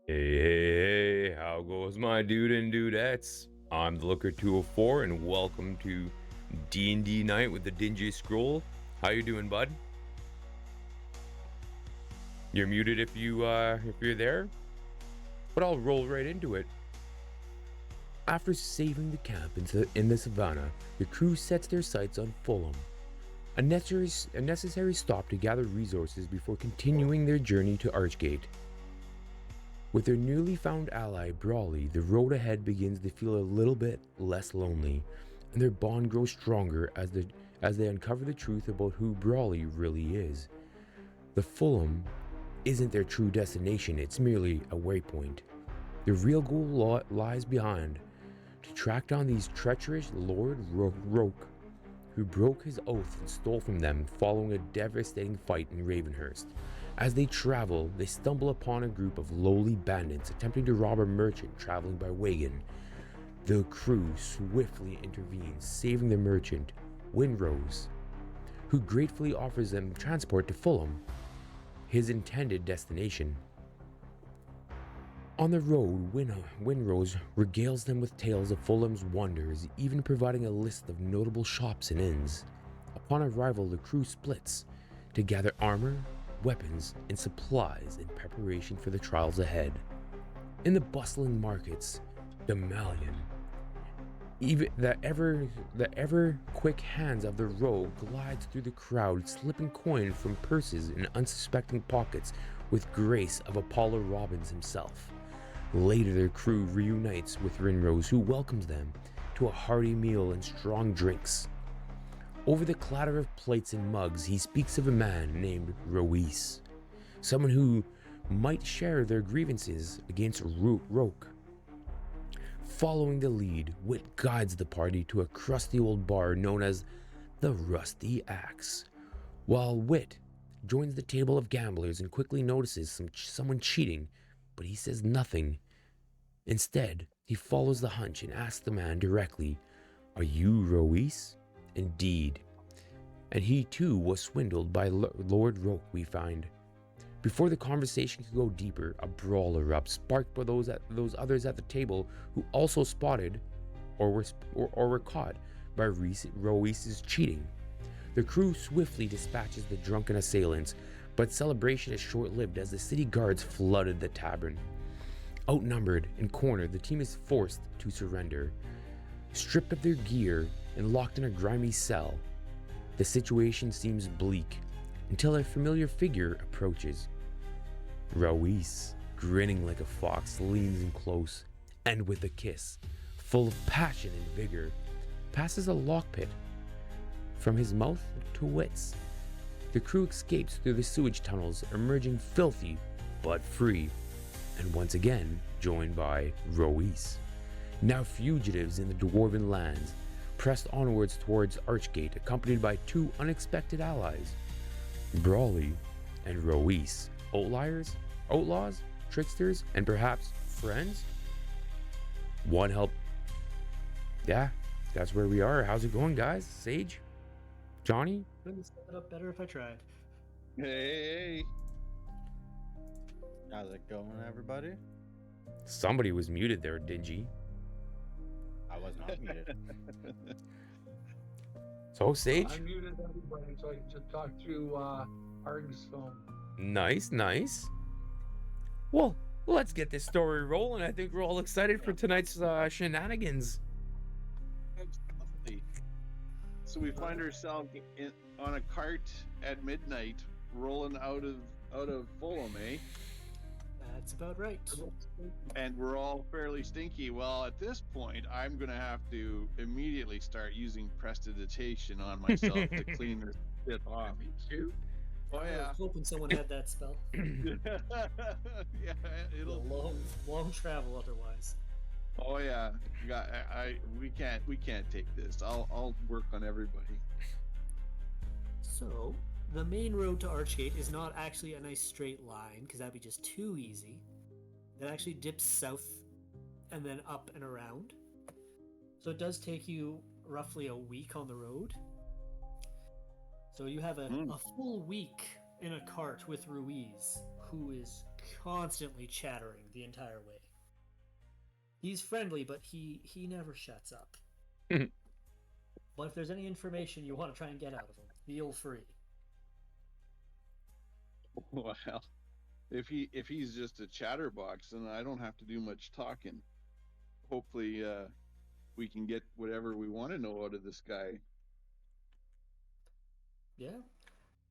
Hey, how goes my dude and dudettes? I'm the Looker 204 and welcome to D&D Night with the Dingy Scroll. How you doing, bud? You're muted if you're there, but I'll roll right into it. After saving the camp in the savannah, the crew sets their sights on Fulham, a necessary stop to gather resources before continuing their journey to Archgate. With their newly found ally, Brawley, the road ahead begins to feel a little bit less lonely, and their bond grows stronger as they uncover the truth about who Brawley really is. The Fulham isn't their true destination, it's merely a waypoint. The real goal lies behind, to track down these treacherous Lord Roke, who broke his oath and stole from them following a devastating fight in Ravenhurst. As they travel, they stumble upon a group of lowly bandits attempting to rob a merchant traveling by wagon. The crew swiftly intervenes, saving the merchant, Windrose, who gratefully offers them transport to Fulham, his intended destination. On the road, Windrose regales them with tales of Fulham's wonders, even providing a list of notable shops and inns. Upon arrival, the crew splits to gather armor, weapons, and supplies in preparation for the trials ahead. In the bustling markets, Damalion, even the ever quick hands of the rogue glides through the crowd, slipping coin from purses in unsuspecting pockets with grace of Apollo Robbins himself. Later, their crew reunites with Rinrose, who welcomes them to a hearty meal and strong drinks. Over the clatter of plates and mugs, he speaks of a man named Rois, someone who might share their grievances against Roke. Following the lead, Wit guides the party to a crusty old bar known as the Rusty Axe, while Wit joins the table of gamblers and quickly notices someone cheating, but he says nothing. Instead, he follows the hunch and asks the man directly, "Are you Rois?" Indeed. And he too was swindled by Lord Roke, we find. Before the conversation could go deeper, a brawl erupts, sparked by those others at the table who also spotted or were caught by Rois's cheating. The crew swiftly dispatches the drunken assailants, but celebration is short-lived as the city guards flooded the tavern. Outnumbered and cornered, the team is forced to surrender. Stripped of their gear and locked in a grimy cell, the situation seems bleak until a familiar figure approaches. Rois, grinning like a fox, leans in close and with a kiss, full of passion and vigor, passes a lockpick from his mouth to Wit's. The crew escapes through the sewage tunnels, emerging filthy but free, and once again joined by Rois. Now fugitives in the dwarven lands, pressed onwards towards Archgate, accompanied by two unexpected allies, Brawley and Rois. Outlaws, tricksters, and perhaps friends? One help. Yeah, that's where we are. How's it going, guys? Sage? Johnny? Couldn't set it up better if I tried. Hey. How's it going, everybody? Somebody was muted there, Dingy. I was not muted. So, Sage? I muted everybody so I can just talk through Arden's phone. Nice. Well, let's get this story rolling. I think we're all excited for tonight's shenanigans. Absolutely. So we find ourselves on a cart at midnight, rolling out of Fulham, eh? That's about right. And we're all fairly stinky. Well, at this point, I'm gonna have to immediately start using prestidigitation on myself to clean this shit off. Me too. Oh I yeah. was hoping someone had that spell. Yeah, it'll. Long travel otherwise. Oh yeah. We can't take this. I'll work on everybody. So, the main road to Archgate is not actually a nice straight line, because that'd be just too easy. It actually dips south and then up and around. So it does take you roughly a week on the road. So you have a full week in a cart with Ruiz, who is constantly chattering the entire way. He's friendly, but he never shuts up. But if there's any information you want to try and get out of him, feel free. Well, if he's just a chatterbox, then I don't have to do much talking. Hopefully, we can get whatever we want to know out of this guy. Yeah,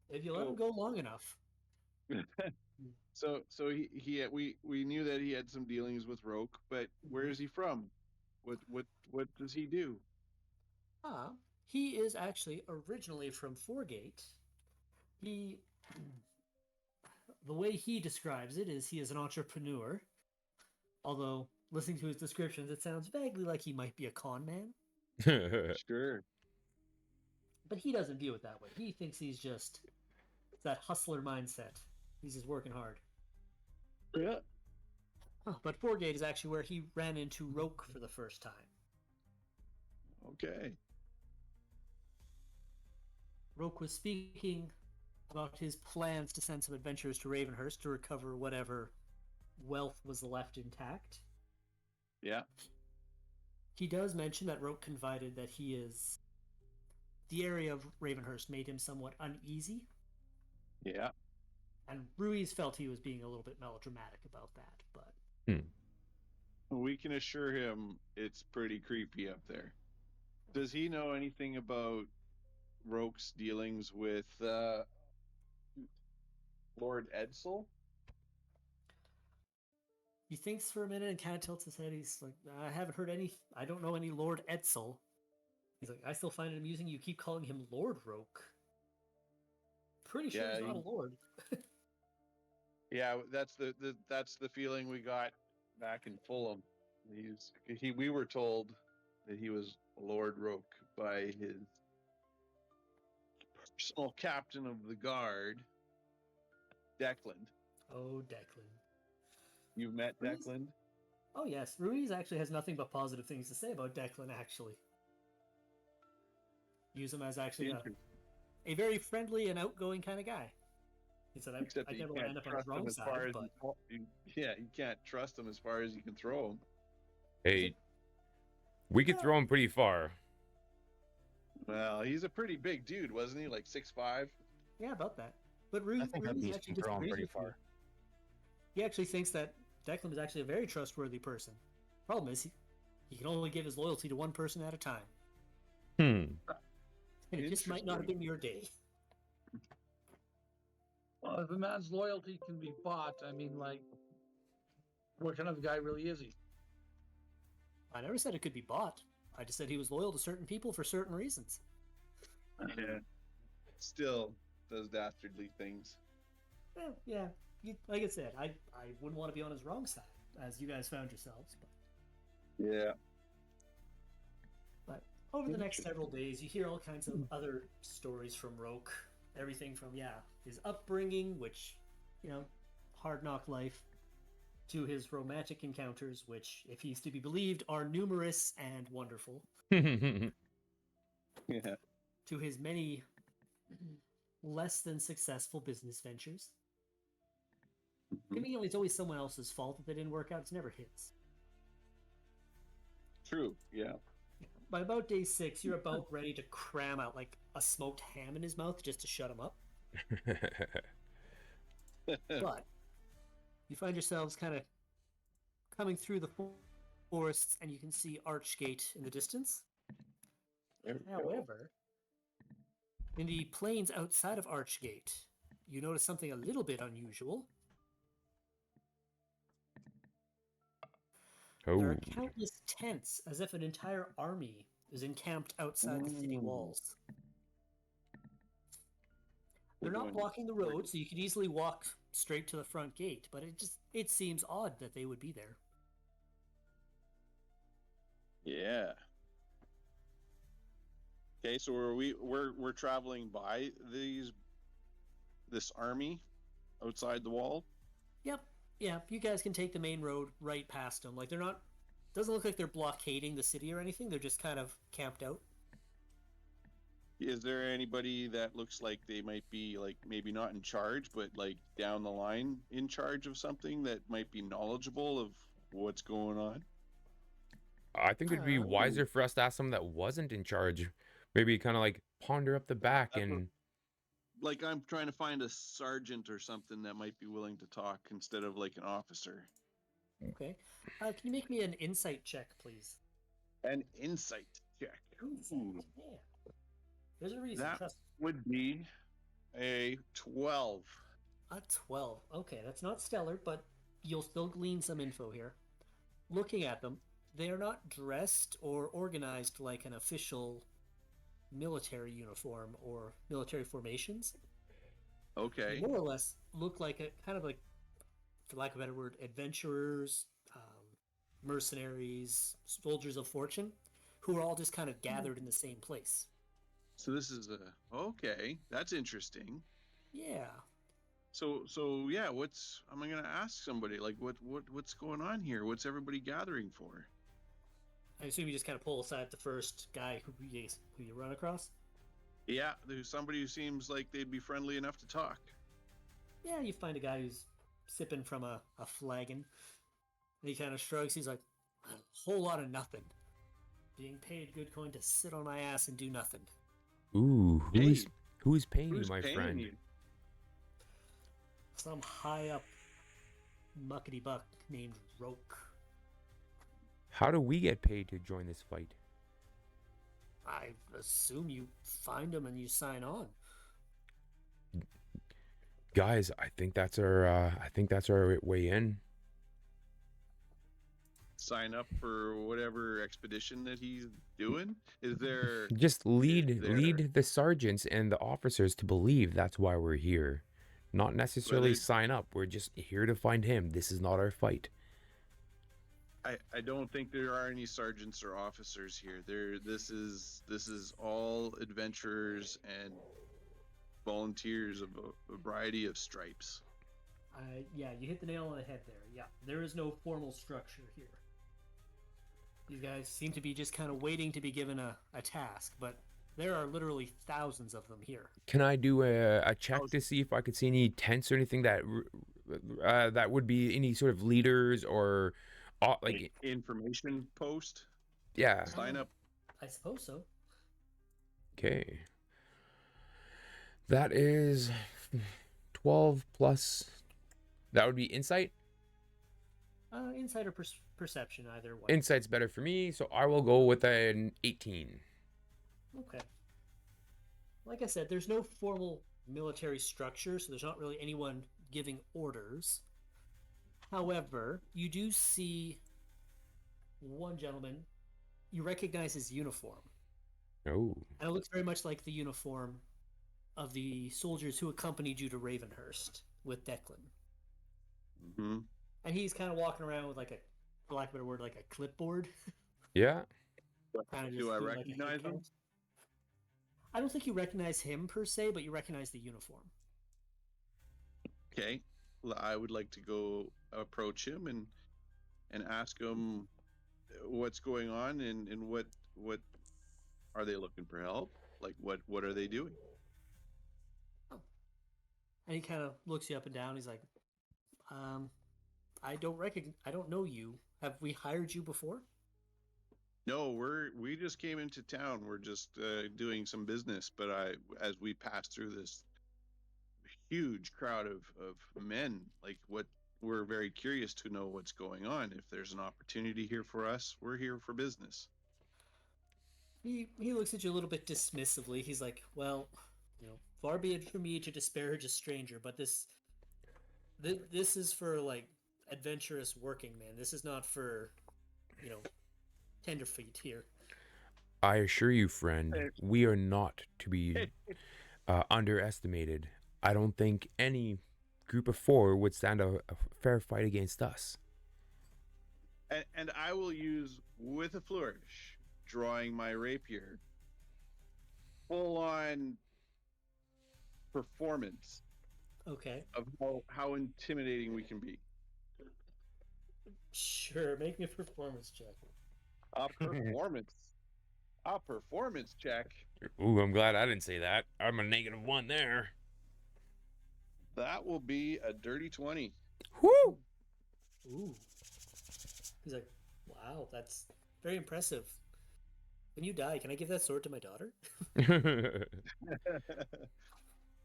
if you let him go long enough. So we knew that he had some dealings with Roke, but where is he from? What does he do? He is actually originally from Foregate. He, the way he describes it is he is an entrepreneur. Although, listening to his descriptions, it sounds vaguely like he might be a con man. Sure. But he doesn't view it that way. He thinks he's just that hustler mindset. He's just working hard. Yeah. But Foregate is actually where he ran into Roke for the first time. Okay. Roke was speaking about his plans to send some adventurers to Ravenhurst to recover whatever wealth was left intact. Yeah. He does mention that Roke confided that the area of Ravenhurst made him somewhat uneasy. Yeah. And Ruiz felt he was being a little bit melodramatic about that, but We can assure him it's pretty creepy up there. Does he know anything about Roke's dealings with Lord Edsel? he thinks for a minute and kind of tilts his head. He's like, I don't know any Lord Edsel. He's like, I still find it amusing you keep calling him Lord Roke. Pretty sure he's not a lord. Yeah, that's the feeling we got back in Fulham. We were told that he was Lord Roke by his personal captain of the guard, Declan. Oh, Declan. You've met Declan? Oh, yes. Ruiz actually has nothing but positive things to say about Declan, actually. Use him as actually a very friendly and outgoing kind of guy. He said, I never want to end up on his wrong side, but... Yeah, you can't trust him as far as you can throw him. Hey, we could throw him pretty far. Well, he's a pretty big dude, wasn't he? Like 6'5"? Yeah, about that. But Ruiz beast actually can throw him disagrees pretty with you. far. He actually thinks that Declan is actually a very trustworthy person. Problem is, he can only give his loyalty to one person at a time. And it just might not have been your day. Well, if a man's loyalty can be bought, I mean, like, what kind of guy really is he? I never said it could be bought. I just said he was loyal to certain people for certain reasons. Yeah. Still does dastardly things. Well, yeah. Like I said, I wouldn't want to be on his wrong side, as you guys found yourselves. Yeah. But over the next several days, you hear all kinds of other stories from Roke. Everything from, his upbringing, which, hard knock life, to his romantic encounters, which, if he's to be believed, are numerous and wonderful. Yeah. To his many less than successful business ventures. Conveniently, it's always someone else's fault that they didn't work out. It's never his. True, yeah. By about day 6, you're about ready to cram out like a smoked ham in his mouth just to shut him up. But you find yourselves kind of coming through the forests, and you can see Archgate in the distance. However, in the plains outside of Archgate, you notice something a little bit unusual. There are countless tents, as if an entire army is encamped outside the city walls. They're not blocking the road, so you could easily walk straight to the front gate, but it seems odd that they would be there. Yeah. Okay, so we're traveling by this army outside the wall? Yep. Yeah, you guys can take the main road right past them. Like, doesn't look like they're blockading the city or anything. They're just kind of camped out. Is there anybody that looks like they might be like maybe not in charge, but like down the line in charge of something that might be knowledgeable of what's going on? I think it'd be wiser for us to ask someone that wasn't in charge. Maybe kind of like ponder up the back That's what, and like I'm trying to find a sergeant or something that might be willing to talk instead of like an officer. Okay. Can you make me an insight check, please? An insight check. Ooh, Yeah. There's a reason. that Trust would be a 12. me. A 12. Okay, that's not stellar, but you'll still glean some info here. Looking at them, they are not dressed or organized like an official military uniform or military formations. Okay. More or less look like a kind of like, for lack of a better word, adventurers, mercenaries, soldiers of fortune, who are all just kind of gathered in the same place. So this is a okay. That's interesting. Yeah. So yeah, what's am I gonna ask somebody like what's going on here? What's everybody gathering for? I assume you just kind of pull aside the first guy who you run across. Yeah, there's somebody who seems like they'd be friendly enough to talk. Yeah, you find a guy who's sipping from a flagon. And he kind of shrugs. He's like, a whole lot of nothing. Being paid good coin to sit on my ass and do nothing. ooh, Hey, who's paying who's you, my paying friend? you? Some high up muckety buck named Roke. How do we get paid to join this fight? I assume you find him and you sign on. Guys, I think that's our way in. Sign up for whatever expedition that he's doing? Is there Just lead there lead the sergeants and the officers to believe that's why we're here. Not necessarily it- sign up. We're just here to find him. This is not our fight. I don't think there are any sergeants or officers here. This is all adventurers and volunteers of a variety of stripes. Yeah, you hit the nail on the head there. Yeah, there is no formal structure here. These guys seem to be just kind of waiting to be given a task, but there are literally thousands of them here. Can I do a check to see if I could see any tents or anything that that would be any sort of leaders or like Information post. yeah. Sign up. I suppose so. Okay. That is 12 plus. That would be insight. Insider perception, either way. Insight's better for me, so I will go with an 18. Okay. Like I said, there's no formal military structure, so there's not really anyone giving orders. However, you do see one gentleman. You recognize his uniform. Oh. And it looks very much like the uniform of the soldiers who accompanied you to Ravenhurst with Declan. Hmm. And he's kind of walking around with like a, for lack of a better word, like a clipboard. Yeah. Kind of just Do I doing like a recognize head him? count. I don't think you recognize him per se, but you recognize the uniform. Okay. Well, I would like to go approach him and ask him what's going on and what are they looking for help? Like what are they doing? And he kind of looks you up and down. He's like, I don't know you. Have we hired you before? No, we just came into town. We're just doing some business, but as we pass through this huge crowd of men, like what we're very curious to know what's going on. If there's an opportunity here for us, we're here for business. He looks at you a little bit dismissively. He's like, well, far be it from me to disparage a stranger, but this is for like adventurous working men. This is not for, tenderfeet here. I assure you, friend, we are not to be underestimated. I don't think any group of four would stand a fair fight against us. And I will use with a flourish, drawing my rapier, full on performance Okay. of how intimidating we can be. Sure, make me a performance check. A performance. A performance check. Ooh, I'm glad I didn't say that. I'm a -1 there. That will be a dirty 20. Whoo! Ooh. He's like, wow, that's very impressive. When you die, can I give that sword to my daughter?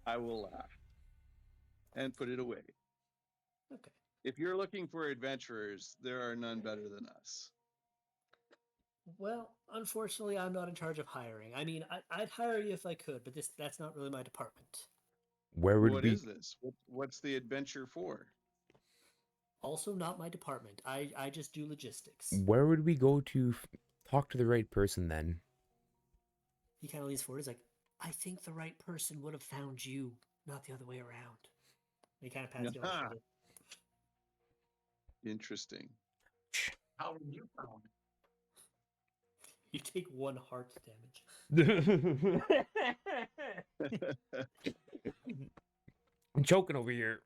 I will laugh and put it away. Okay. If you're looking for adventurers, there are none better than us. Well, unfortunately, I'm not in charge of hiring. I mean, I'd hire you if I could, but that's not really my department. Where would What we is this? What's the adventure for? Also, not my department. I just do logistics. where would we go to talk to the right person then? He kind of leans forward. He's like, I think the right person would have found you, not the other way around. And he kind of pats you on the Aha. shoulder. Interesting. How were you found? You take 1 heart damage. I'm choking over here.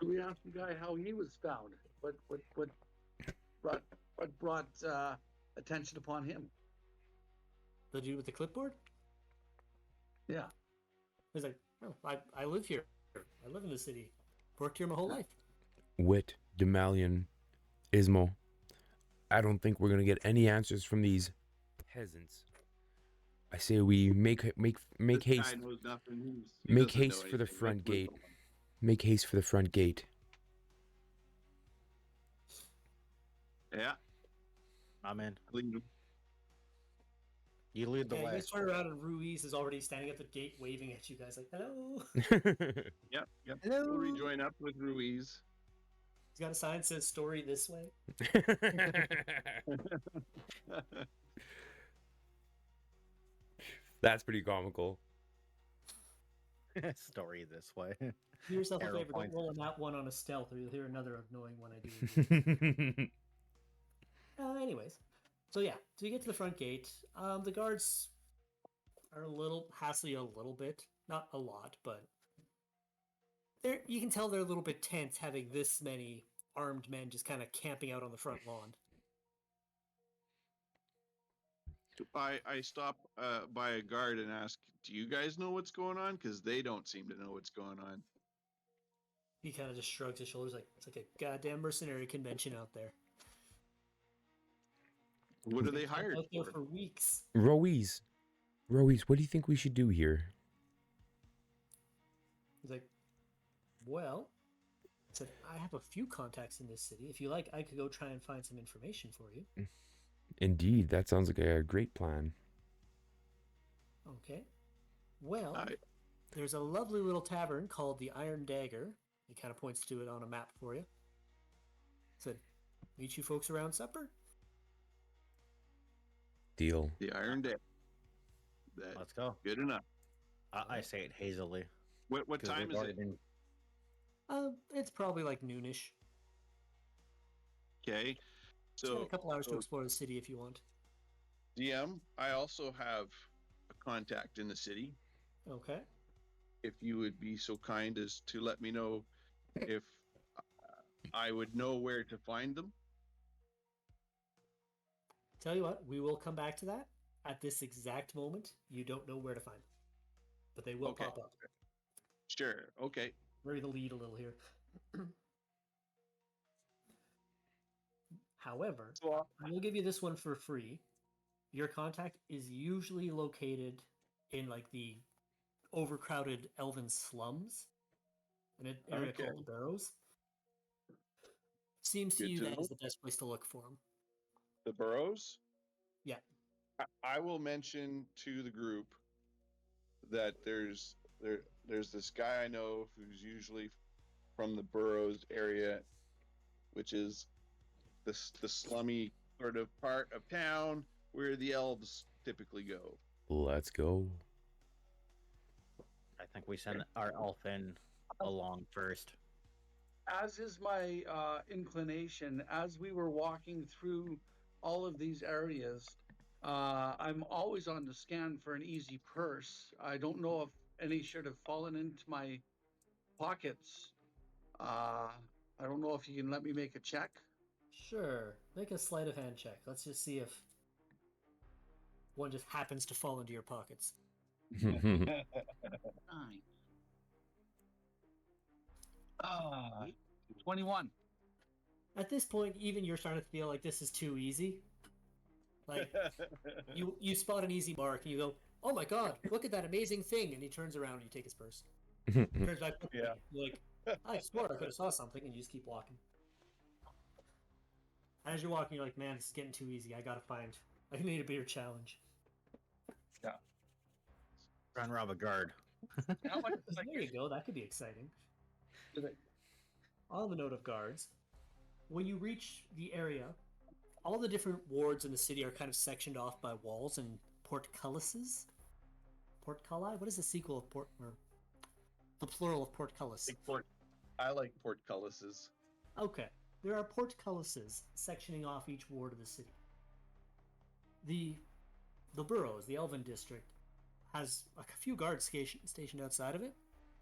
We asked the guy how he was found. What brought attention upon him? The dude with the clipboard? Yeah. He's like, oh, I live here. I live in the city. Worked here my whole life. Wit, Demalion, Ismo. I don't think we're gonna get any answers from these peasants. I say we make This haste. guy knows nothing. He Make doesn't know haste for the anything. front Let's move gate. on. Make haste for the front gate. Yeah. I'm in. Lead. You lead the Yeah, you way. guys turn around and Ruiz is already standing at the gate waving at you guys like, hello. Yep. Hello. We'll rejoin up with Ruiz. He's got a sign that says story this way. That's pretty comical. Story this way. Do yourself a Arrow favor, don't points. roll a nat 1 on a stealth or you'll hear another annoying one I do. Anyways, so yeah, so you get to the front gate. The guards are a little hassle you a little bit, not a lot, but you can tell they're a little bit tense having this many armed men just kind of camping out on the front lawn. I stop by a guard and ask, "Do you guys know what's going on?" Because they don't seem to know what's going on. He kind of just shrugs his shoulders like it's like a goddamn mercenary convention out there. What are they Been hired out there for? for weeks. Ruiz, what do you think we should do here? He's like, well, I said, I have a few contacts in this city. If you like, I could go try and find some information for you. Indeed, that sounds like a great plan. Okay. Well, I- there's a lovely little tavern called the Iron Dagger. He kind of points to it on a map for you. Said, meet you folks around supper? Deal. The Iron Day. That Let's go. good enough. I say it hazily. What 'cause time we've is already it? been- It's probably like noonish. Okay. It's got So a couple hours to so explore the city if you want. DM, I also have a contact in the city. Okay. If you would be so kind as to let me know if I would know where to find them. Tell you what, we will come back to that. At this exact moment, you don't know where to find them. But they will Okay. pop up. Sure. Okay. Bury the lead a little here. However, So I will give you this one for free. Your contact is usually located in like the overcrowded elven slums in an area Okay. called the Barrows. Seems to Good you to that know. is the best place to look for them. the Burrows. Yeah. I will mention to the group that there's this guy I know who's usually from the Burrows area, which is the slummy sort of part of town where the elves typically go. Let's go. I think we send our elf in along first. As is my inclination, as we were walking through all of these areas, I'm always on the scan for an easy purse. I don't know if any should have fallen into my pockets. I don't know if you can let me make a check. Sure. Make a sleight of hand check. Let's just see if one just happens to fall into your pockets. 9. Ah, 21. At this point, even you're starting to feel like this is too easy. Like you spot an easy mark and you go, "Oh my god, look at that amazing thing!" And he turns around and you take his purse. Turns back. Yeah. You're like, "I swore I could have saw something," and you just keep walking. As you're walking, you're like, "Man, this is getting too easy. I need a bigger challenge." Try and rob a guard. How much is There you go. That could be exciting. it? On the note of guards, when you reach the area, all the different wards in the city are kind of sectioned off by walls and portcullises. Portculli? What is the sequel of or the plural of portcullis? I like portcullises. Okay. There are portcullises sectioning off each ward of the city. The boroughs, the Elven district, has a few guards stationed outside of it,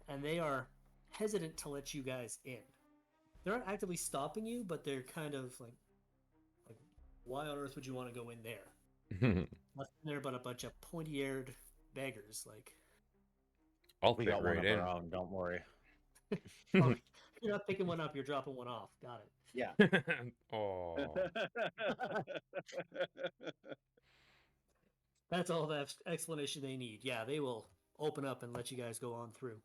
and they are hesitant to let you guys in. They're not actively stopping you, but they're kind of like why on earth would you want to go in there? Nothing there but a bunch of pointy-eared beggars. Like, I'll We fit got one right of in. our own. Don't worry. oh, you're not picking one up; you're dropping one off. Got it. Yeah. Oh, That's all the explanation they need. Yeah, they will open up and let you guys go on through.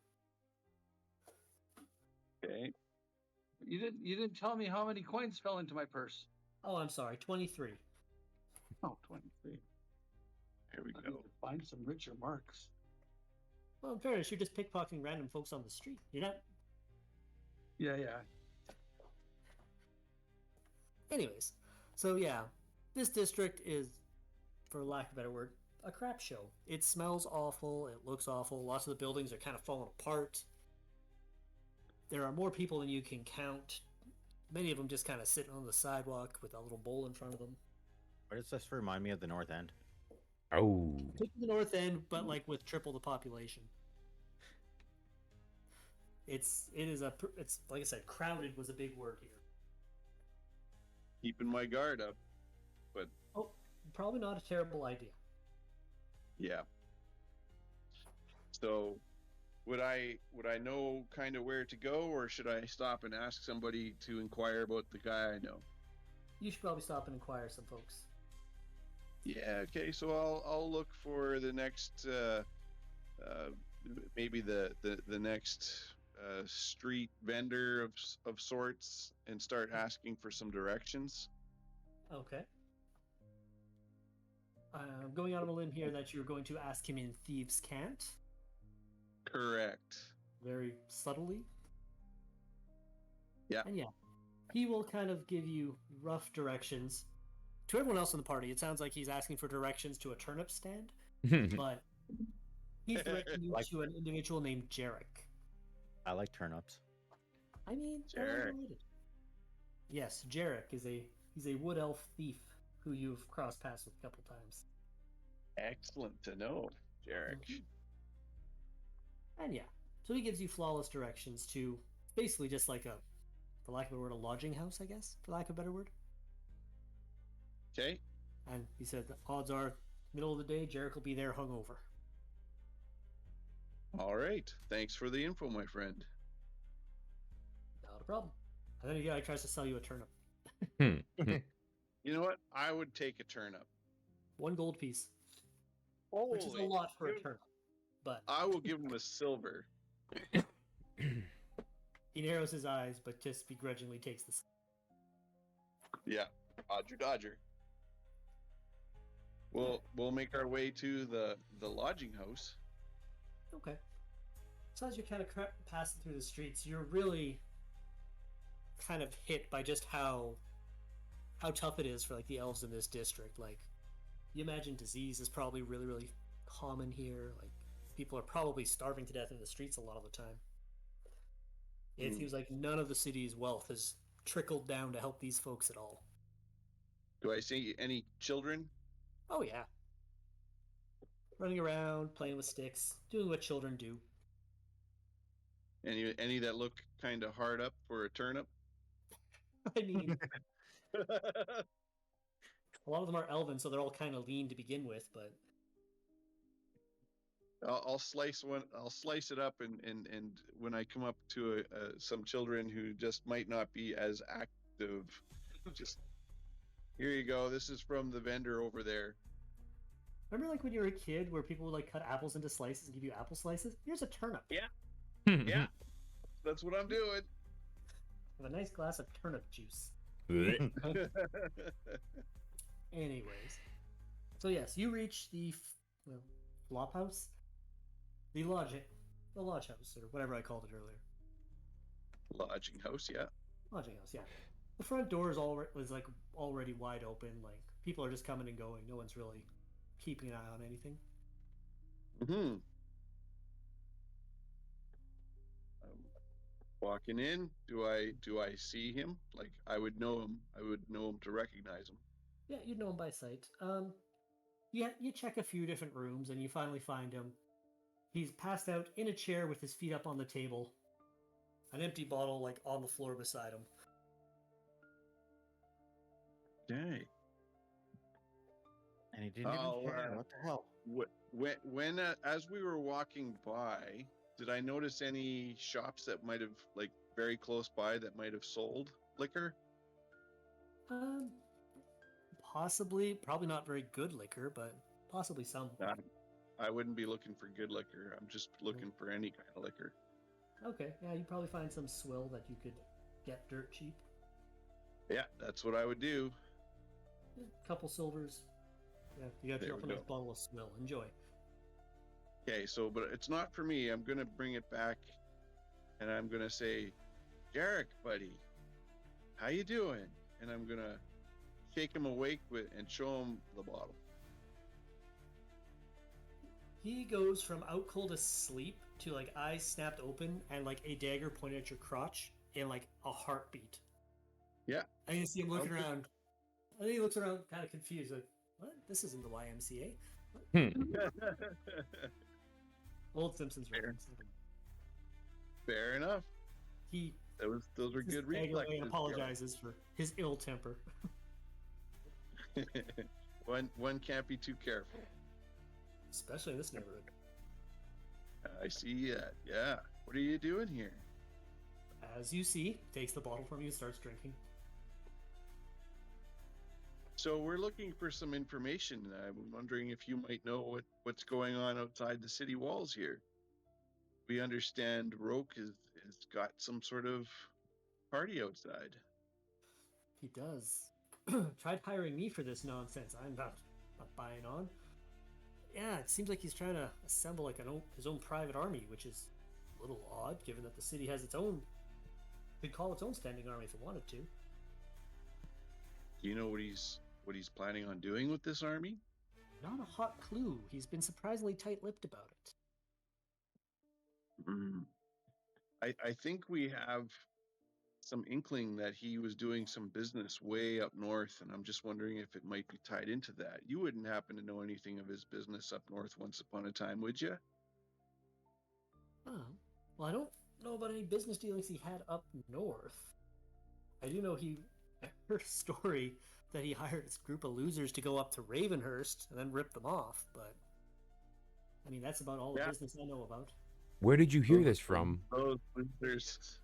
Okay. You didn't tell me how many coins fell into my purse. Oh, I'm sorry, 23. Oh, 23. Here we I go. need to find some richer marks. Well, in fairness, you're just pickpocketing random folks on the street. You're not. Yeah. Anyways, so yeah, this district is, for lack of a better word, a crap show. It smells awful. It looks awful. Lots of the buildings are kind of falling apart. There are more people than you can count. Many of them just kind of sitting on the sidewalk with a little bowl in front of them. Why does this remind me of the North End? oh, Take the north end, but like with triple the population. It's like I said, crowded was a big word here. Keeping my guard up. But Oh, probably not a terrible idea. yeah. So would I know kind of where to go, or should I stop and ask somebody to inquire about the guy I know? You should probably stop and inquire some folks. Yeah, okay, so I'll look for the next maybe the next street vendor of sorts and start asking for some directions. Okay. I'm going out on a limb here that you're going to ask him in Thieves' Cant, Correct. very subtly. Yeah. And yeah, he will kind of give you rough directions. To everyone else in the party, it sounds like he's asking for directions to a turnip stand, but he's directing you Like- to an individual named Jarek. I like turnips. I mean, they're Jarek. related. Yes, Jarek is he's a wood elf thief who you've crossed paths with a couple times. Excellent to know, Jarek. And yeah, so he gives you flawless directions to basically just like for lack of a word, a lodging house, I guess, for lack of a better word. Okay. And he said the odds are, middle of the day, Jarek will be there hungover. All right. Thanks for the info, my friend. Not a problem. And then the guy tries to sell you a turnip. You know what? I would take a turnip. 1 gold piece, which is a Holy lot for a shoot. turnip. But I will give him a silver. he narrows his eyes, but just begrudgingly takes the. Yeah. Dodger. We'll make our way to the lodging house. Okay. So as you're kind of passing through the streets, you're really kind of hit by just how tough it is for like the elves in this district. Like, you imagine disease is probably really, really common here. Like, people are probably starving to death in the streets a lot of the time. It seems like none of the city's wealth has trickled down to help these folks at all. Do I see any children? Oh yeah. Running around, playing with sticks, doing what children do. Any that look kind of hard up for a turnip? I mean, A lot of them are elven, so they're all kind of lean to begin with, but I'll slice one. I'll slice it up, and when I come up to some children who just might not be as active, just here you go. This is from the vendor over there. remember like when you were a kid where people would like cut apples into slices and give you apple slices? Here's a turnip. Yeah. Yeah, that's what I'm doing. With a nice glass of turnip juice. Anyways, so yes, you reach the flop house, the lodge house, or whatever I called it earlier. Lodging house, yeah. Lodging house, yeah. The front door is was like already wide open. Like people are just coming and going. No one's really keeping an eye on anything. Hmm. Walking in, do I see him? Like I would know him. I would know him to recognize him. Yeah, you'd know him by sight. You check a few different rooms and you finally find him. He's passed out in a chair with his feet up on the table, an empty bottle like on the floor beside him. Okay. And he didn't even care. What the hell? When as we were walking by, did I notice any shops that might have like very close by that might have sold liquor? Possibly, probably not very good liquor, but possibly some. I wouldn't be looking for good liquor. I'm just looking for any kind of liquor. Okay, yeah, you'd probably find some swill that you could get dirt cheap. Yeah, that's what I would do. Yeah, couple silvers. Yeah, you got yourself a nice bottle of swill. Enjoy. Okay, so but it's not for me. I'm gonna bring it back, and I'm gonna say, Jarek, buddy, how you doing? And I'm gonna shake him awake and show him the bottle. He goes from out cold asleep to like eyes snapped open and like a dagger pointed at your crotch in like a heartbeat. Yeah. And you see him looking around. I think he looks around kind of confused, like, what? This isn't the YMCA. Old Simpsons reference. Fair enough. Those were good reflexes. And apologizes for his ill temper. One can't be too careful. Especially in this neighborhood. I see that. Yeah. What are you doing here? As you see, takes the bottle from you and starts drinking. So we're looking for some information. I'm wondering if you might know what's going on outside the city walls here. We understand Roke has got some sort of party outside. He does. Tried hiring me for this nonsense. I'm not buying on. Yeah, it seems like he's trying to assemble like his own private army, which is a little odd, given that the city has its own. Could call its own standing army if it wanted to. Do you know what he's planning on doing with this army? Not a hot clue. He's been surprisingly tight-lipped about it. I think we have some inkling that he was doing some business way up north, and I'm just wondering if it might be tied into that. You wouldn't happen to know anything of his business up north once upon a time, would you? Oh, well, I don't know about any business dealings he had up north. I do know I heard a story that he hired this group of losers to go up to Ravenhurst and then rip them off, but I mean, that's about all the business I know about. Where did you hear this from? Those losers.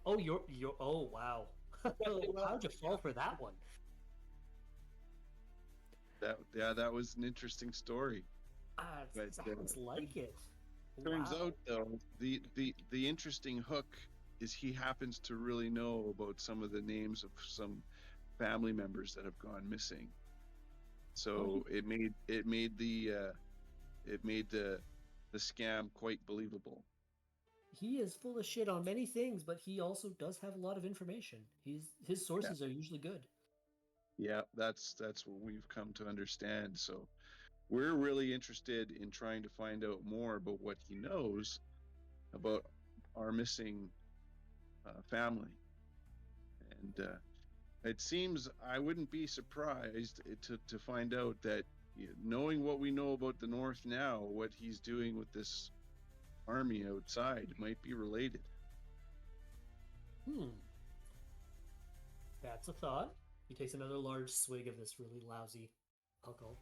Oh, wow. How'd you fall for that one? That was an interesting story. It sounds like it. Turns out, though, the interesting hook is he happens to really know about some of the names of some family members that have gone missing. So it made the scam quite believable. He is full of shit on many things, but he also does have a lot of information. His sources are usually good. Yeah, that's what we've come to understand. So we're really interested in trying to find out more about what he knows about our missing family. And it seems I wouldn't be surprised to find out that, knowing what we know about the North now, what he's doing with this army outside might be related. That's a thought. He takes another large swig of this really lousy alcohol.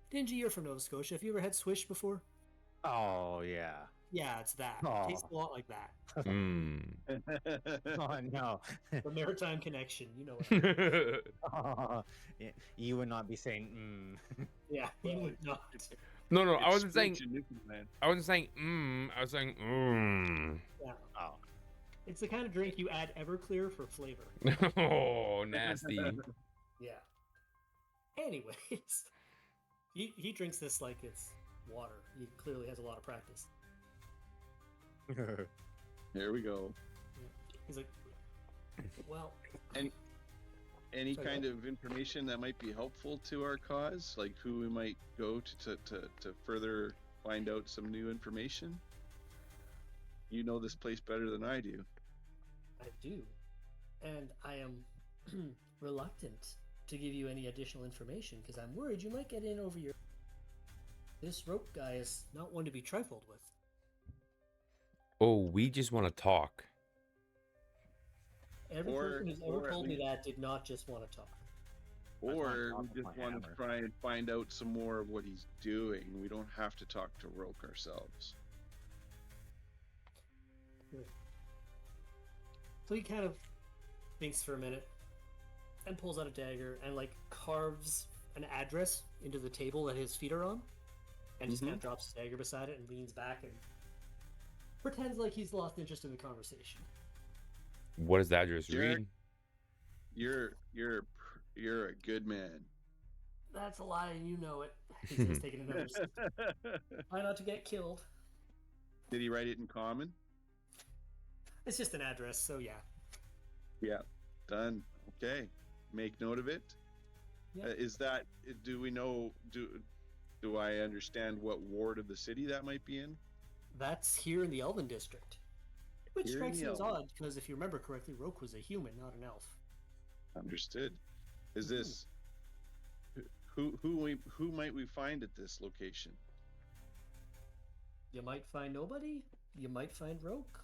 Dingy, you're from Nova Scotia. Have you ever had Swish before? Oh yeah. Yeah, it's that. Oh. Tastes a lot like that. Hmm. Oh no. The maritime connection, you know what I mean. Oh, you would not be saying Yeah, you would not. No, I It's wasn't saying. French in Newfoundland. I wasn't saying. I was saying. Yeah. Oh. It's the kind of drink you add Everclear for flavor. Oh, nasty. Yeah. Anyways, he drinks this like it's water. He clearly has a lot of practice. There we go. He's like, well, Any Sorry, kind what? of information that might be helpful to our cause, like who we might go to further find out some new information? You know this place better than I do. I do. And I am reluctant to give you any additional information because I'm worried you might get in over your. This rope guy is not one to be trifled with. Oh, we just want to talk. Every Or- person who's or ever at told me least- that did not just want to talk. That's Or not we talking just my want to hammer. try and find out some more of what he's doing. We don't have to talk to Roke ourselves. So he kind of thinks for a minute and pulls out a dagger and like carves an address into the table that his feet are on and just kind of drops his dagger beside it and leans back and pretends like he's lost interest in the conversation. What does the address Jared? read? You're a good man. That's a lie and you know it. He says, taking another sip. Try not to get killed. Did he write it in common? It's just an address, so yeah. Yeah. Done. Okay. Make note of it. Yeah. Is that? Do we know? Do I understand what ward of the city that might be in? That's here in the Elven District. Which Here in strikes the me as Elven. odd, because if you remember correctly, Roke was a human, not an elf. Understood. Is this who might we find at this location? You might find nobody, you might find Roke.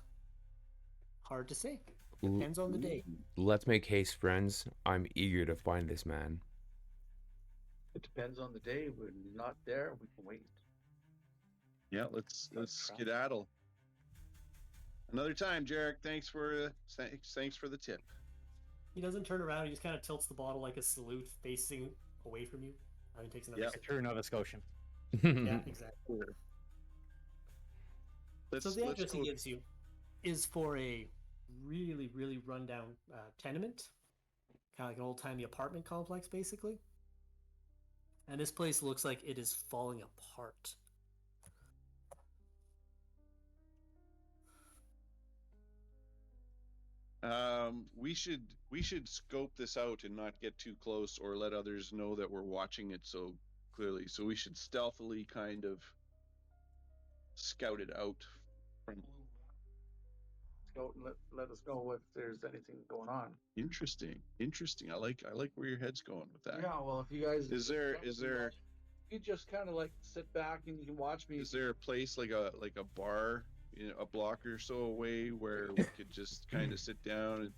Hard to say. L- Depends on the day. Let's make haste, friends. I'm eager to find this man. It depends on the day. We're not there. We can wait. Yeah, let's try. skedaddle. Another time, Jarek. Thanks for the tip. He doesn't turn around, he just kind of tilts the bottle like a salute, facing away from you. And he takes another Yeah. sip. A true Nova Scotian. Yeah, exactly. Let's, So the let's address he go- gives you is for a really, really rundown tenement, kind of like an old-timey apartment complex, basically. And this place looks like it is falling apart. we should scope this out and not get too close or let others know that we're watching it so clearly. So we should stealthily kind of scout it out from. Go let us know if there's anything going on. Interesting. I like where your head's going with that. Yeah, well, if you guys Is there you just kind of like sit back and you can watch me. is there a place like a bar, a block or so away where we could just kind of sit down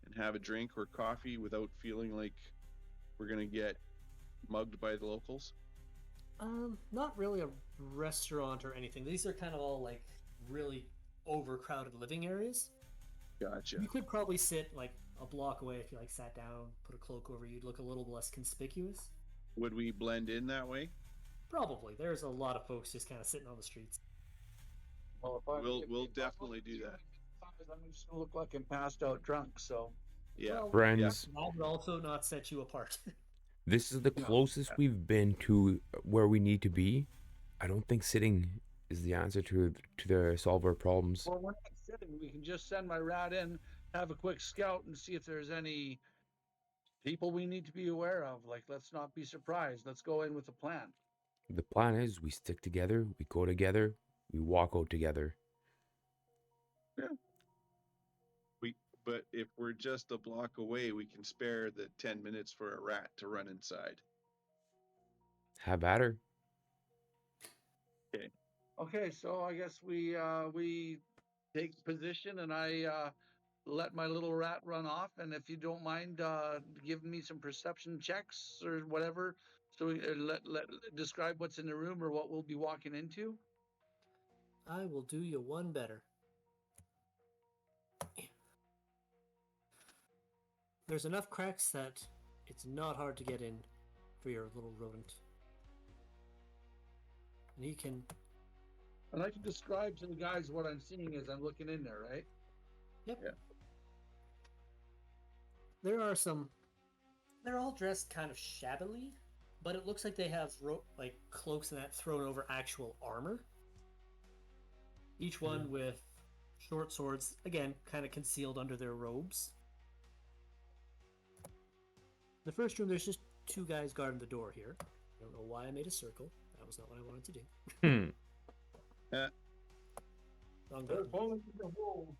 and have a drink or coffee without feeling like we're gonna get mugged by the locals? Not really a restaurant or anything. These are kind of all like really overcrowded living areas. Gotcha. You could probably sit like a block away if you like sat down, put a cloak over you, you'd look a little less conspicuous. Would we blend in that way? Probably. There's a lot of folks just kind of sitting on the streets. Well, We'll definitely do that. I'm just gonna look like I'm passed out drunk. So Yeah. Well, Friends, that would also not set you apart. this is the Yeah. closest we've been to where we need to be. I don't think sitting is the answer to solve our problems. well, we're not sitting. We can just send my rat in, have a quick scout, and see if there's any people we need to be aware of. Like, let's not be surprised. Let's go in with a plan. The plan is we stick together, we go together, we walk out together. But if we're just a block away, we can spare the 10 minutes for a rat to run inside. Have at her. Okay, so I guess we take position, and I let my little rat run off, and if you don't mind giving me some perception checks or whatever, so let describe what's in the room or what we'll be walking into. I will do you one better. There's enough cracks that it's not hard to get in for your little rodent. And he can... And I can describe to the guys what I'm seeing as I'm looking in there, right? Yep. Yeah. There are some... They're all dressed kind of shabbily, but it looks like they have like cloaks and that thrown over actual armor. Each one with short swords, again, kind of concealed under their robes. The first room, there's just two guys guarding the door here. I don't know why I made a circle. That was not what I wanted to do. Yeah. Wrong They're button. falling into the hole.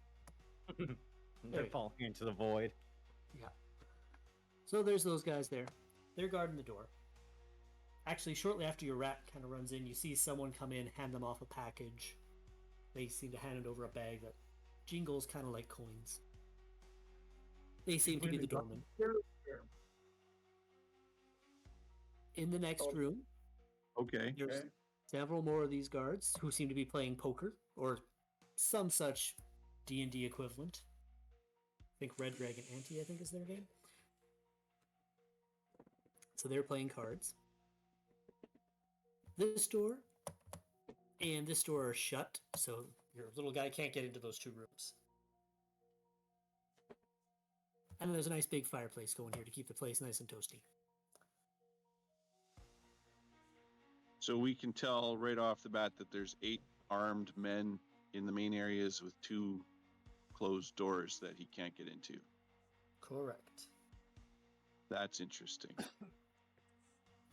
They're falling into the void. Yeah. So there's those guys there. They're guarding the door. Actually, shortly after your rat kind of runs in, you see someone come in, hand them off a package. They seem to hand it over a bag that jingles kind of like coins. They seem to be the doorman. In the next room, Okay. there's Okay. several more of these guards who seem to be playing poker or some such D&D equivalent. I think Red Dragon Ante, I think, is their game. So they're playing cards. This door and this door are shut, so your little guy can't get into those two rooms. And then there's a nice big fireplace going here to keep the place nice and toasty. So we can tell right off the bat that there's 8 armed men in the main areas with 2 closed doors that he can't get into. Correct. That's interesting.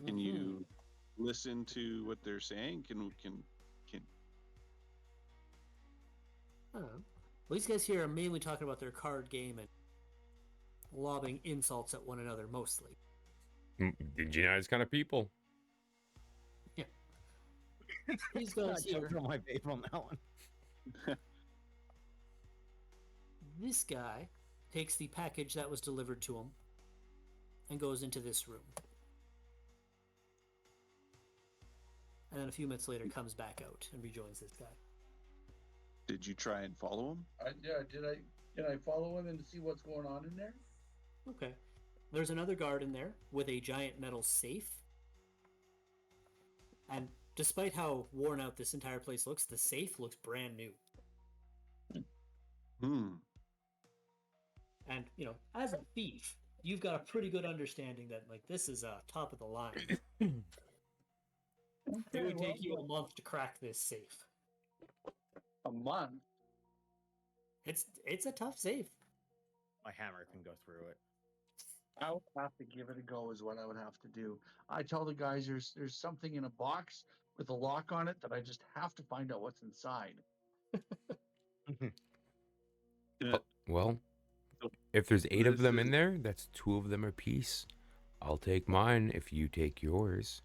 Can you listen to what they're saying? Can I don't know. Well, these guys here are mainly talking about their card game and lobbing insults at one another, mostly. Did you know it's kind of people? Yeah. These guys here. Throw my vape on that one. This guy takes the package that was delivered to him and goes into this room. And then a few minutes later comes back out and rejoins this guy. Did you try and follow him? Did I follow him and see what's going on in there? Okay. There's another guard in there with a giant metal safe. And despite how worn out this entire place looks, the safe looks brand new. And, you know, as a thief, you've got a pretty good understanding that, like, this is top of the line. It would take you a month to crack this safe. A month? It's a tough safe. My hammer can go through it. I would have to give it a go is what I would have to do. I tell the guys there's something in a box with a lock on it that I just have to find out what's inside. Well, if there's 8 of them in there, that's 2 of them apiece. I'll take mine if you take yours.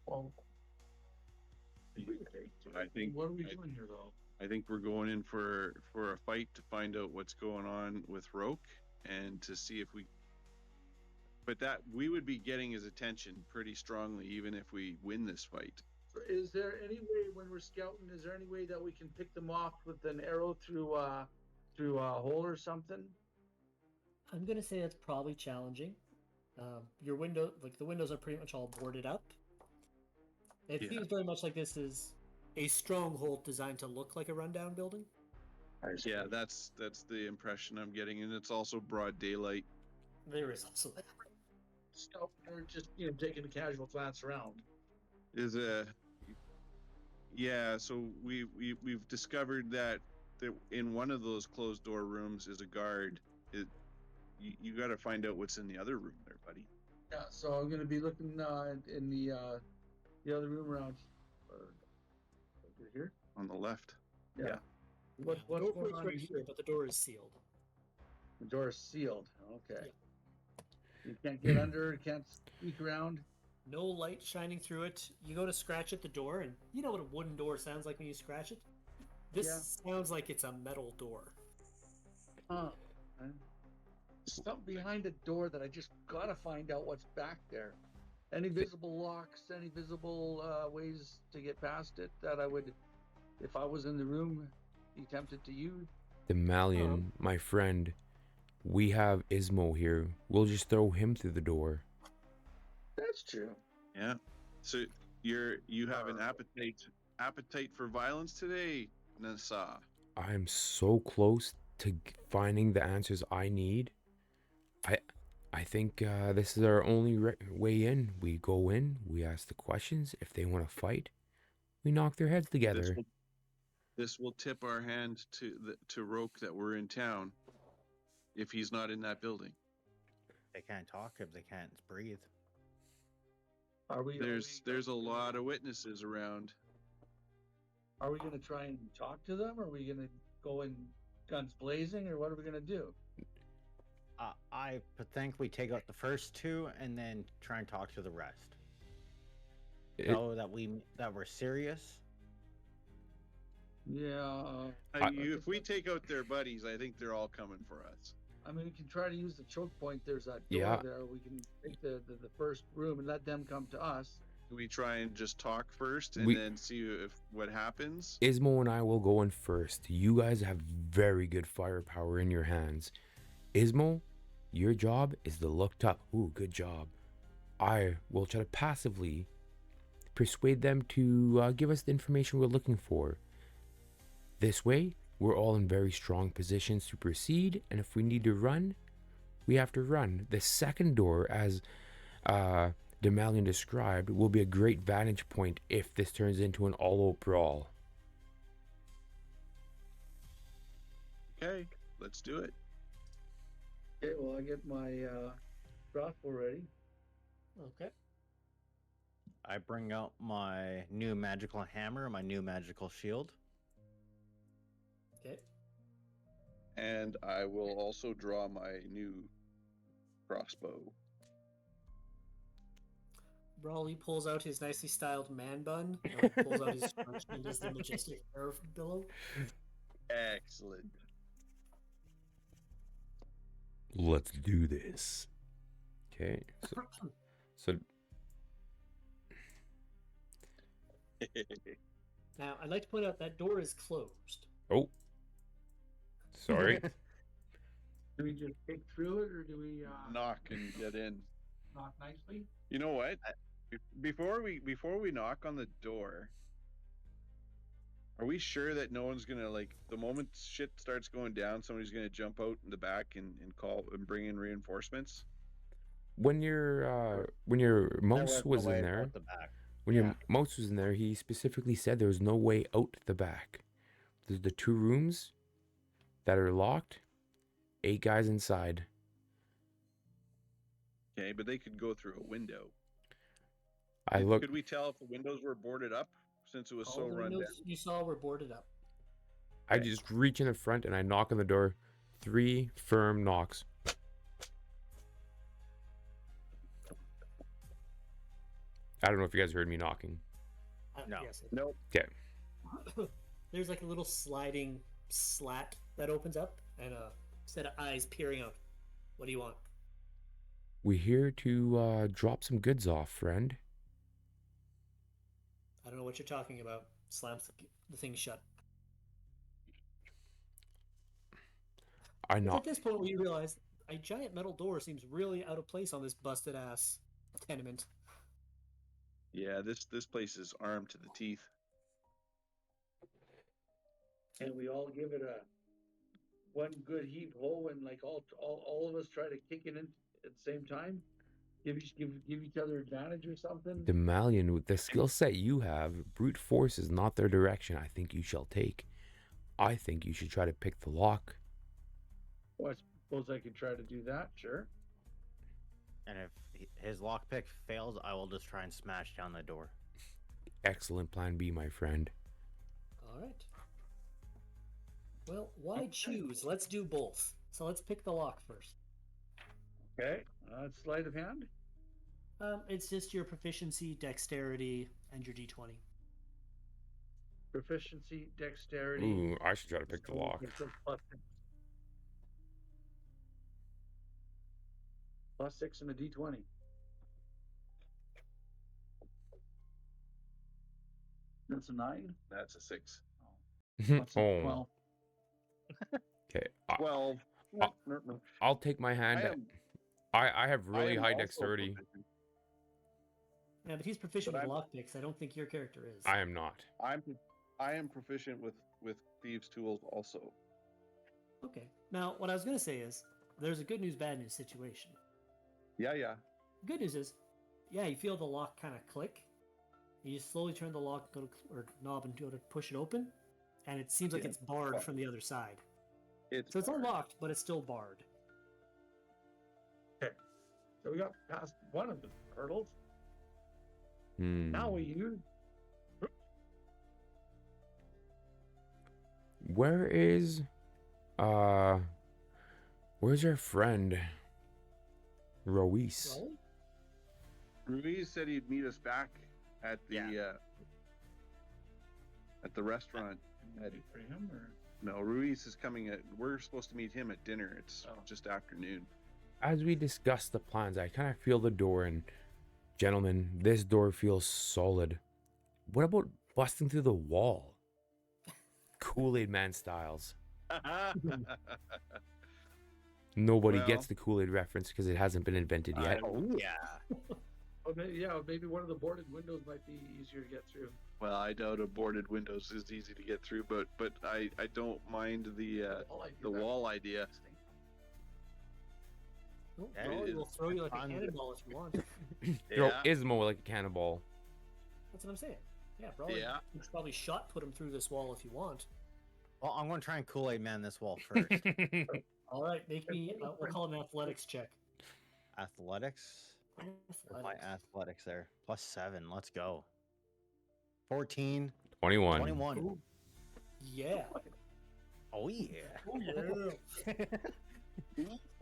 Well, I think what are we doing here though? I think we're going in for a fight to find out what's going on with Roke and to see if we. But that we would be getting his attention pretty strongly, even if we win this fight. Is there any way when we're scouting? Is there any way that we can pick them off with an arrow through a hole or something? I'm gonna say that's probably challenging. Your window, like the windows, are pretty much all boarded up. It feels very much like this is a stronghold designed to look like a rundown building. Yeah, that's the impression I'm getting, and it's also broad daylight. There is also that. Scout, or just taking a casual glance around. Is so we've discovered that in one of those closed door rooms is a guard. You got to find out what's in the other room there, buddy. Yeah, so I'm gonna be looking in the other room around here. On the left. Yeah. What's Go going for it on right here? here, but the door is sealed. The door is sealed. Okay. Yeah. You can't get under. Can't sneak around. No light shining through it. You go to scratch at the door, and you know what a wooden door sounds like when you scratch it? This sounds like it's a metal door. Huh. man. Something behind a door that I just gotta find out what's back there. Any visible locks, any visible ways to get past it that I would, if I was in the room, be tempted to use? The Malian, my friend, we have Ismo here. We'll just throw him through the door. That's true. Yeah. So you have an appetite for violence today, Nasa. I'm so close to finding the answers I need. I think this is our only way in. We go in, we ask the questions. If they want to fight, we knock their heads together. This will tip our hand to Roke that we're in town if he's not in that building. They can't talk if they can't breathe. Are we? There's a lot of witnesses around. Are we going to try and talk to them? Or are we going to go in guns blazing? Or what are we going to do? I think we take out the first two and then try and talk to the rest. Know that we're serious. Yeah. If we take out their buddies, I think they're all coming for us. I mean, we can try to use the choke point. There's that door there. We can take the first room and let them come to us. Do we try and just talk first and then see what happens? Ismo and I will go in first. You guys have very good firepower in your hands. Ismo, your job is to look tough. Ooh, good job. I will try to passively persuade them to give us the information we're looking for. This way, we're all in very strong positions to proceed, and if we need to run, we have to run. The second door, as Demalion described, will be a great vantage point if this turns into an all-out brawl. Okay, let's do it. Okay, well, I get my crossbow ready. Okay. I bring out my new magical hammer, my new magical shield. Okay. And I will also draw my new crossbow. Brawley pulls out his nicely styled man bun and pulls out his crutch and does the majestic air billow. Excellent. Let's do this. Okay. So Now, I'd like to point out that door is closed. oh, sorry. Do we just kick through it, or do we Knock and get in. knock nicely? You know what? Before we knock on the door, are we sure that no one's gonna, like, the moment shit starts going down, somebody's gonna jump out in the back and call and bring in reinforcements? When your Mouse was in there, The back. when your Mouse was in there, he specifically said there was no way out the back. There's the two rooms that are locked, 8 guys inside. Okay, but they could go through a window. Could we tell if the windows were boarded up since it was All so the run down? windows you saw were boarded up. I just reach in the front and I knock on the door. 3 firm knocks. I don't know if you guys heard me knocking. No. Yes, Nope. Okay. There's like a little sliding slat that opens up and a set of eyes peering out. What do you want? We're here to drop some goods off, friend. I don't know what you're talking about. Slams the thing shut. It's at this point where you realize a giant metal door seems really out of place on this busted ass tenement. Yeah, this place is armed to the teeth. And we all give it a one good heave ho, and like all of us try to kick it in at the same time. Give each other advantage or something. Demalion, with the skill set you have, brute force is not their direction I think you shall take. I think you should try to pick the lock. Well, I suppose I could try to do that, sure. And if his lockpick fails, I will just try and smash down the door. Excellent plan B, my friend. All right. Well, why choose? Let's do both. So let's pick the lock first. Okay, sleight of hand. It's just your proficiency, dexterity, and your d20. Proficiency, dexterity. Ooh, I should try to pick the lock. +6 and a D20. That's a 9. That's a 6. Plus a Oh, 12. okay. 12. I'll take my hand. I am. I have I really am high also dexterity. proficient. Yeah, but he's proficient But with I'm- lockpicks. I don't think your character is. I am not. I am proficient with thieves' tools also. Okay. Now, what I was going to say is, there's a good news, bad news situation. Yeah. Good news is, yeah, you feel the lock kind of click. You just slowly turn the lock or knob and go to push it open, and it seems like Yeah. it's barred from the other side. It's So it's barred. unlocked, but it's still barred. So we got past one of the hurdles. Hmm. Now we use. Where is, where's our friend, Ruiz? Roll? Ruiz said he'd meet us back at the restaurant. For him, or No, Ruiz is coming at. We're supposed to meet him at dinner. It's Oh. just afternoon. As we discuss the plans, I kind of feel the door, and gentlemen, this door feels solid. What about busting through the wall? Kool-Aid Man styles. Nobody Well- gets the Kool-Aid reference because it hasn't been invented yet. Oh yeah. oh, maybe one of the boarded windows might be easier to get through. Well, I doubt a boarded windows is easy to get through, but I don't mind the wall idea. Oh, Yeah, well, it we'll throw you like a fun. cannonball if you want. Throw Yeah. Ismo like a cannonball. That's what I'm saying. Yeah, probably. Yeah. You should probably shot put him through this wall if you want. Well, I'm gonna try and Kool-Aid Man this wall first. All right, make me. We'll call it an athletics check. Athletics. Where's my Athletics. athletics there? +7. Let's go. 14. 21. 21. Ooh. Yeah. Oh yeah. Oh yeah.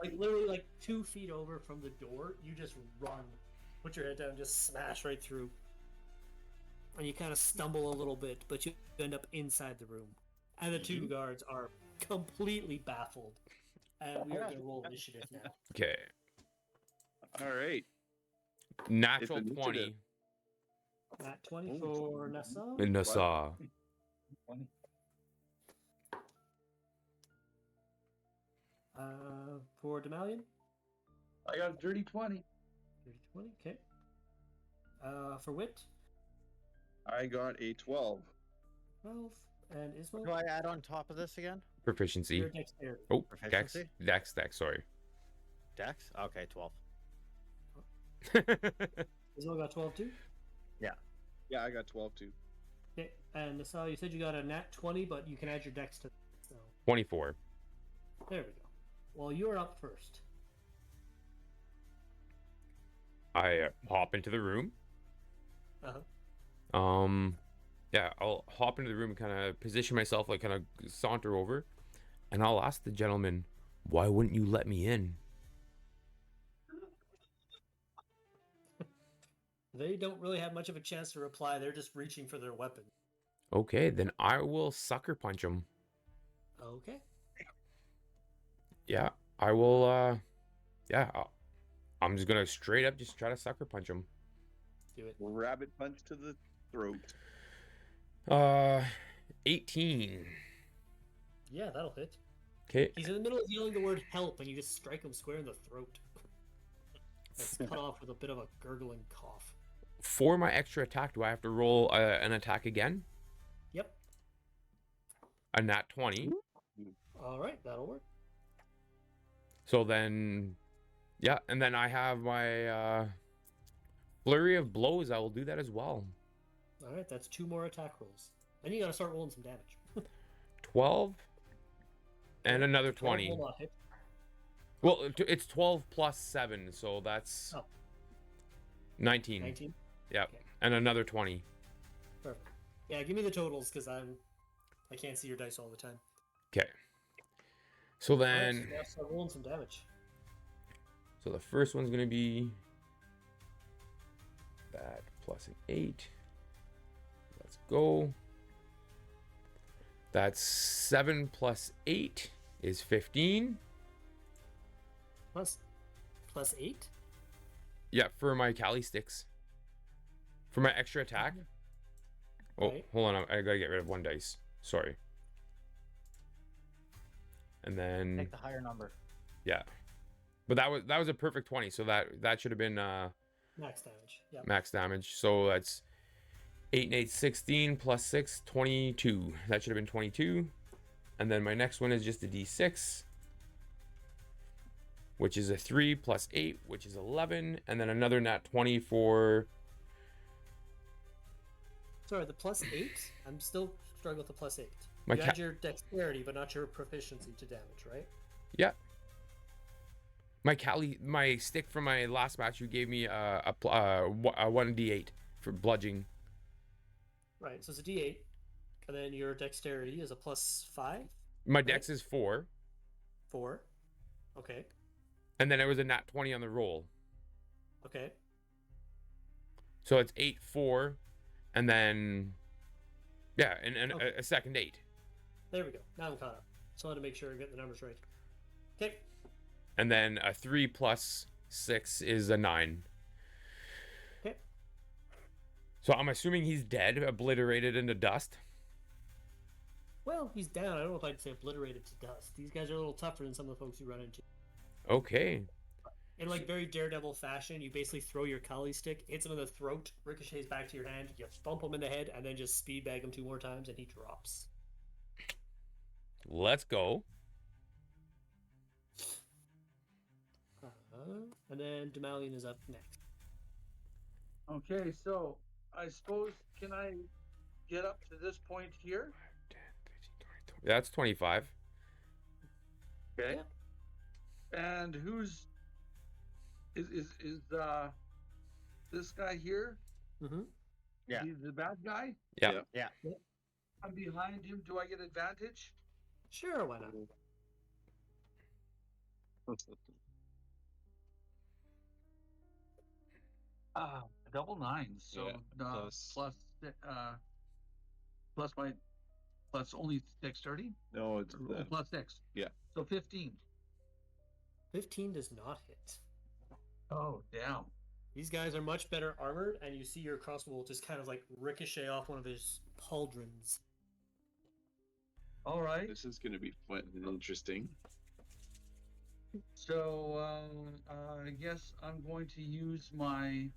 Like literally, like 2 feet over from the door, you just run, put your head down, just smash right through, and you kind of stumble a little bit, but you end up inside the room, and the 2 guards are completely baffled, and we are going to roll initiative now. Okay. All right. Natural It's 20 initiative. Nat 20 for Nessa. in Nassau. 20. For Demalion, I got a dirty 20. 30-20. Okay. For Wit, I got a 12. 12, and What Ismo, do I add on top of this again? Proficiency. your dexterity. Oh, Dex. Proficiency? Dex, sorry. Dex? Okay, 12. Ismo got 12 too. Yeah, I got 12 too. Okay, and Nessa, you said you got a nat 20, but you can add your dex to that. So 24. there we go. Well, you're up first. I hop into the room. Uh-huh. Yeah, I'll hop into the room, kind of position myself, like kind of saunter over, and I'll ask the gentleman, "Why wouldn't you let me in?" They don't really have much of a chance to reply. They're just reaching for their weapon. Okay, then I will sucker punch him. Okay. Yeah, I will. I'm just gonna straight up just try to sucker punch him. Do it. Rabbit punch to the throat. 18. Yeah, that'll hit. Okay, He's in the middle of yelling the word help, and you just strike him square in the throat. It's cut off with a bit of a gurgling cough. for my extra attack, do I have to roll an attack again? Yep. A nat 20. All right, that'll work. So then, yeah, and then I have my flurry of blows. I will do that as well. All right, that's 2 more attack rolls. Then you gotta start rolling some damage. 12 and another 12 20. will not hit. Well, it's 12 plus 7, so that's Oh. 19. 19. Yeah, Okay. and another 20. Perfect. Yeah, give me the totals because I can't see your dice all the time. Okay. So All right, then, so now start rolling some damage. so the first one's gonna be that plus an 8. Let's go. That's 7 plus 8 is 15. Plus +8. Yeah, for my Cali sticks. For my extra attack. Oh, Right. hold on. I gotta get rid of one dice. Sorry. And then Take the higher number. yeah, but that was a perfect 20. So that should have been Max damage. Yep. max damage. So that's 8 and 8, 16 plus 6, 22. That should have been 22. And then my next one is just a d6, which is a 3 plus 8, which is 11. And then another nat 20 for. Sorry, the +8. I'm still struggling with the +8. My You add your dexterity, but not your proficiency to damage, right? Yeah. My stick from my last match, you gave me a 1d8 for bludgeoning. Right. So it's a D8, and then your dexterity is a +5. My dex is 4, 4. Okay. and then it was a nat 20 on the roll. Okay. So it's 8, 4, and then yeah, and Okay. a second 8. There we go. Now I'm caught up. So I want to make sure I get the numbers right. Okay. And then a 3 plus 6 is a 9. Okay. So I'm assuming he's dead, obliterated into dust. Well, he's down. I don't know if I'd say obliterated to dust. These guys are a little tougher than some of the folks you run into. Okay. In like very daredevil fashion, you basically throw your Kali stick, hits him in the throat, ricochets back to your hand, you bump him in the head, and then just speed bag him 2 more times, and he drops. Let's go. And then Demalion is up next. Okay, so I suppose, can I get up to this point here? 10, 13, 20. That's 25. Okay. Yeah. And who's is this guy here? Mm-hmm. Yeah. He's the bad guy. Yeah. Yeah. I'm behind him. Do I get advantage? Sure, why not? Double nines. So Yeah, plus only dexterity. No, it's Plus 6. Yeah. So 15. 15 does not hit. Oh, damn. These guys are much better armored, and you see your crossbow will just kind of like ricochet off one of his pauldrons. All right. This is going to be fun and interesting. So I guess I'm going to use my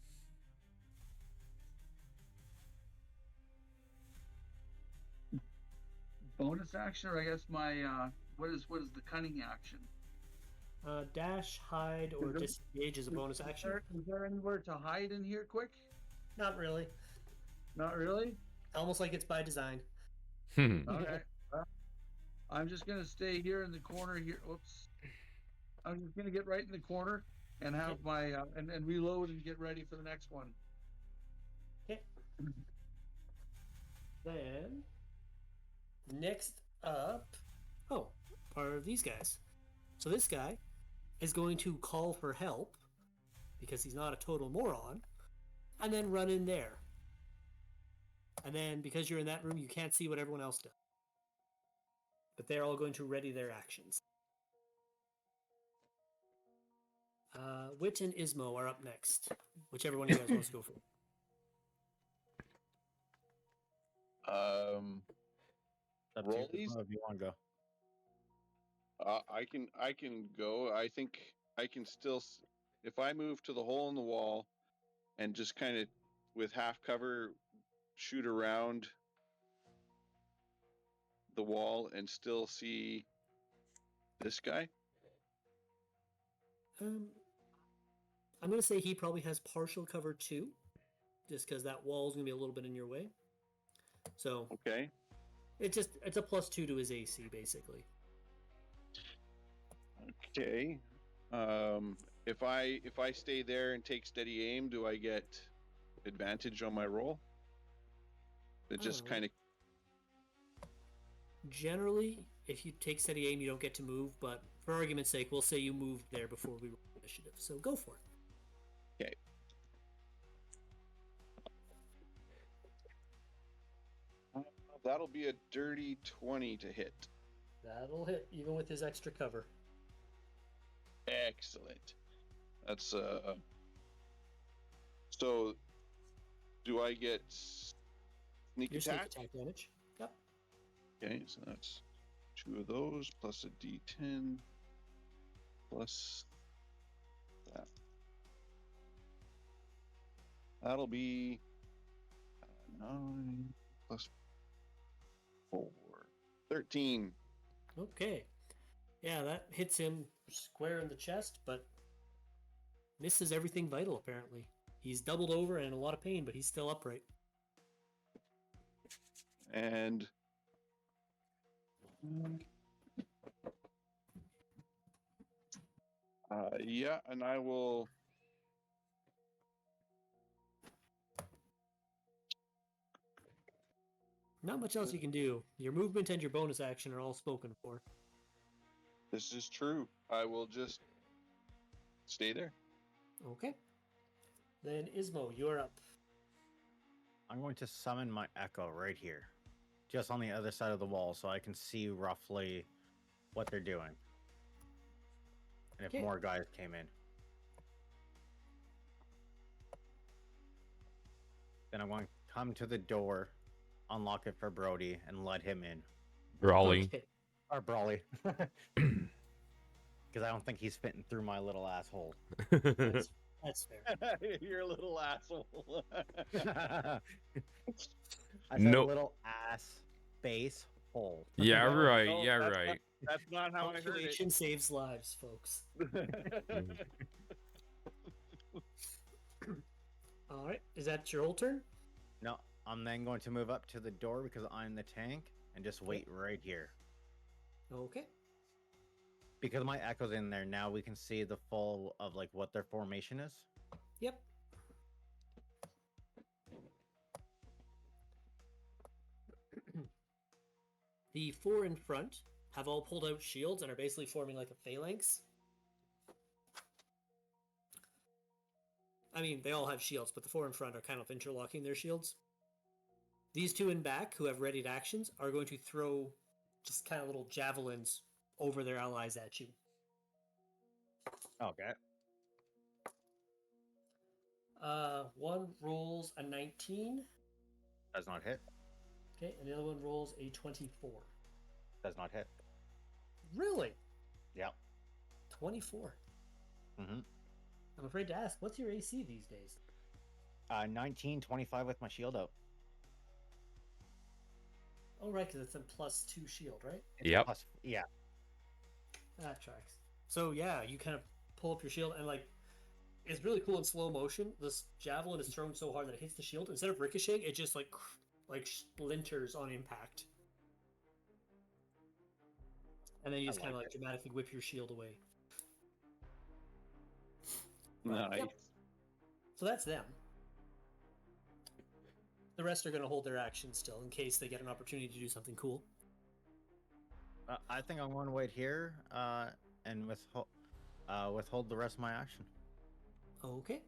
bonus action, or I guess my what is the cunning action? Dash, hide, or disengage is a bonus action. Is there anywhere to hide in here quick? Not really. Not really. Almost like it's by design. Okay. I'm just gonna stay here in the corner here. Oops. I'm just gonna get right in the corner and have my and reload and get ready for the next one. Okay. Then next up, are these guys. So this guy is going to call for help because he's not a total moron, and then run in there. And then because you're in that room, you can't see what everyone else does. But they're all going to ready their actions. Wit and Ismo are up next. Whichever one of you guys wants to go for. Up to you, Rollies? if you want to go. I can go. I think I can still, if I move to the hole in the wall, and just kind of with half cover shoot around the wall and still see this guy. I'm going to say he probably has partial cover too, just because that wall is going to be a little bit in your way. So Okay. it's a +2 to his AC basically. Okay. If I stay there and take steady aim, do I get advantage on my roll? It just kind of. Generally, if you take steady aim, you don't get to move. But for argument's sake, we'll say you moved there before we roll initiative. So go for it. Okay. That'll be a dirty 20 to hit. That'll hit even with his extra cover. Excellent. That's So, do I get sneak Your attack? sneak attack damage. Yep. Okay, so that's 2 of those plus a D10 plus that. That'll be 9 plus 4, 13. Okay. Yeah, that hits him square in the chest, but misses everything vital, apparently. He's doubled over and in a lot of pain, but he's still upright. And yeah, and I will. Not much else you can do. Your movement and your bonus action are all spoken for. This is true. I will just stay there. Okay. Then Ismo, you're up. I'm going to summon my echo right here, just on the other side of the wall, so I can see roughly what they're doing. And if Okay. more guys came in. Then I'm going to come to the door, unlock it for Brody, and let him in. Brawly. Okay. Or Brawly. Because I don't think he's fitting through my little asshole. That's fair. You're a little asshole. I said Nope. little ass base hole. Yeah, No, right. no, Yeah, that's right. That's not how I heard it. Punctuation saves lives, folks. All right. Is that your whole turn? No, I'm then going to move up to the door because I'm the tank and just wait right here. Okay. Because my echo's in there now, we can see the full of like what their formation is. Yep. The 4 in front have all pulled out shields and are basically forming like a phalanx. I mean, they all have shields, but the 4 in front are kind of interlocking their shields. These 2 in back, who have readied actions, are going to throw just kind of little javelins over their allies at you. Okay. One rolls a 19. Does not hit. Okay, and the other one rolls a 24. Does not hit. Really? Yep. 24. Mm-hmm. I'm afraid to ask, what's your AC these days? 19, 25 with my shield out. Oh, right, because it's a +2 shield, right? It's a Yep. plus- yeah. That tracks. So, yeah, you kind of pull up your shield, and, like, it's really cool in slow motion. This javelin is thrown so hard that it hits the shield. Instead of ricocheting, it just, like splinters on impact. And then you just kind of, like, dramatically whip your shield away. Nice. Yep. So that's them. The rest are going to hold their action still in case they get an opportunity to do something cool. I think I'm going to wait here and withhold the rest of my action. Okay.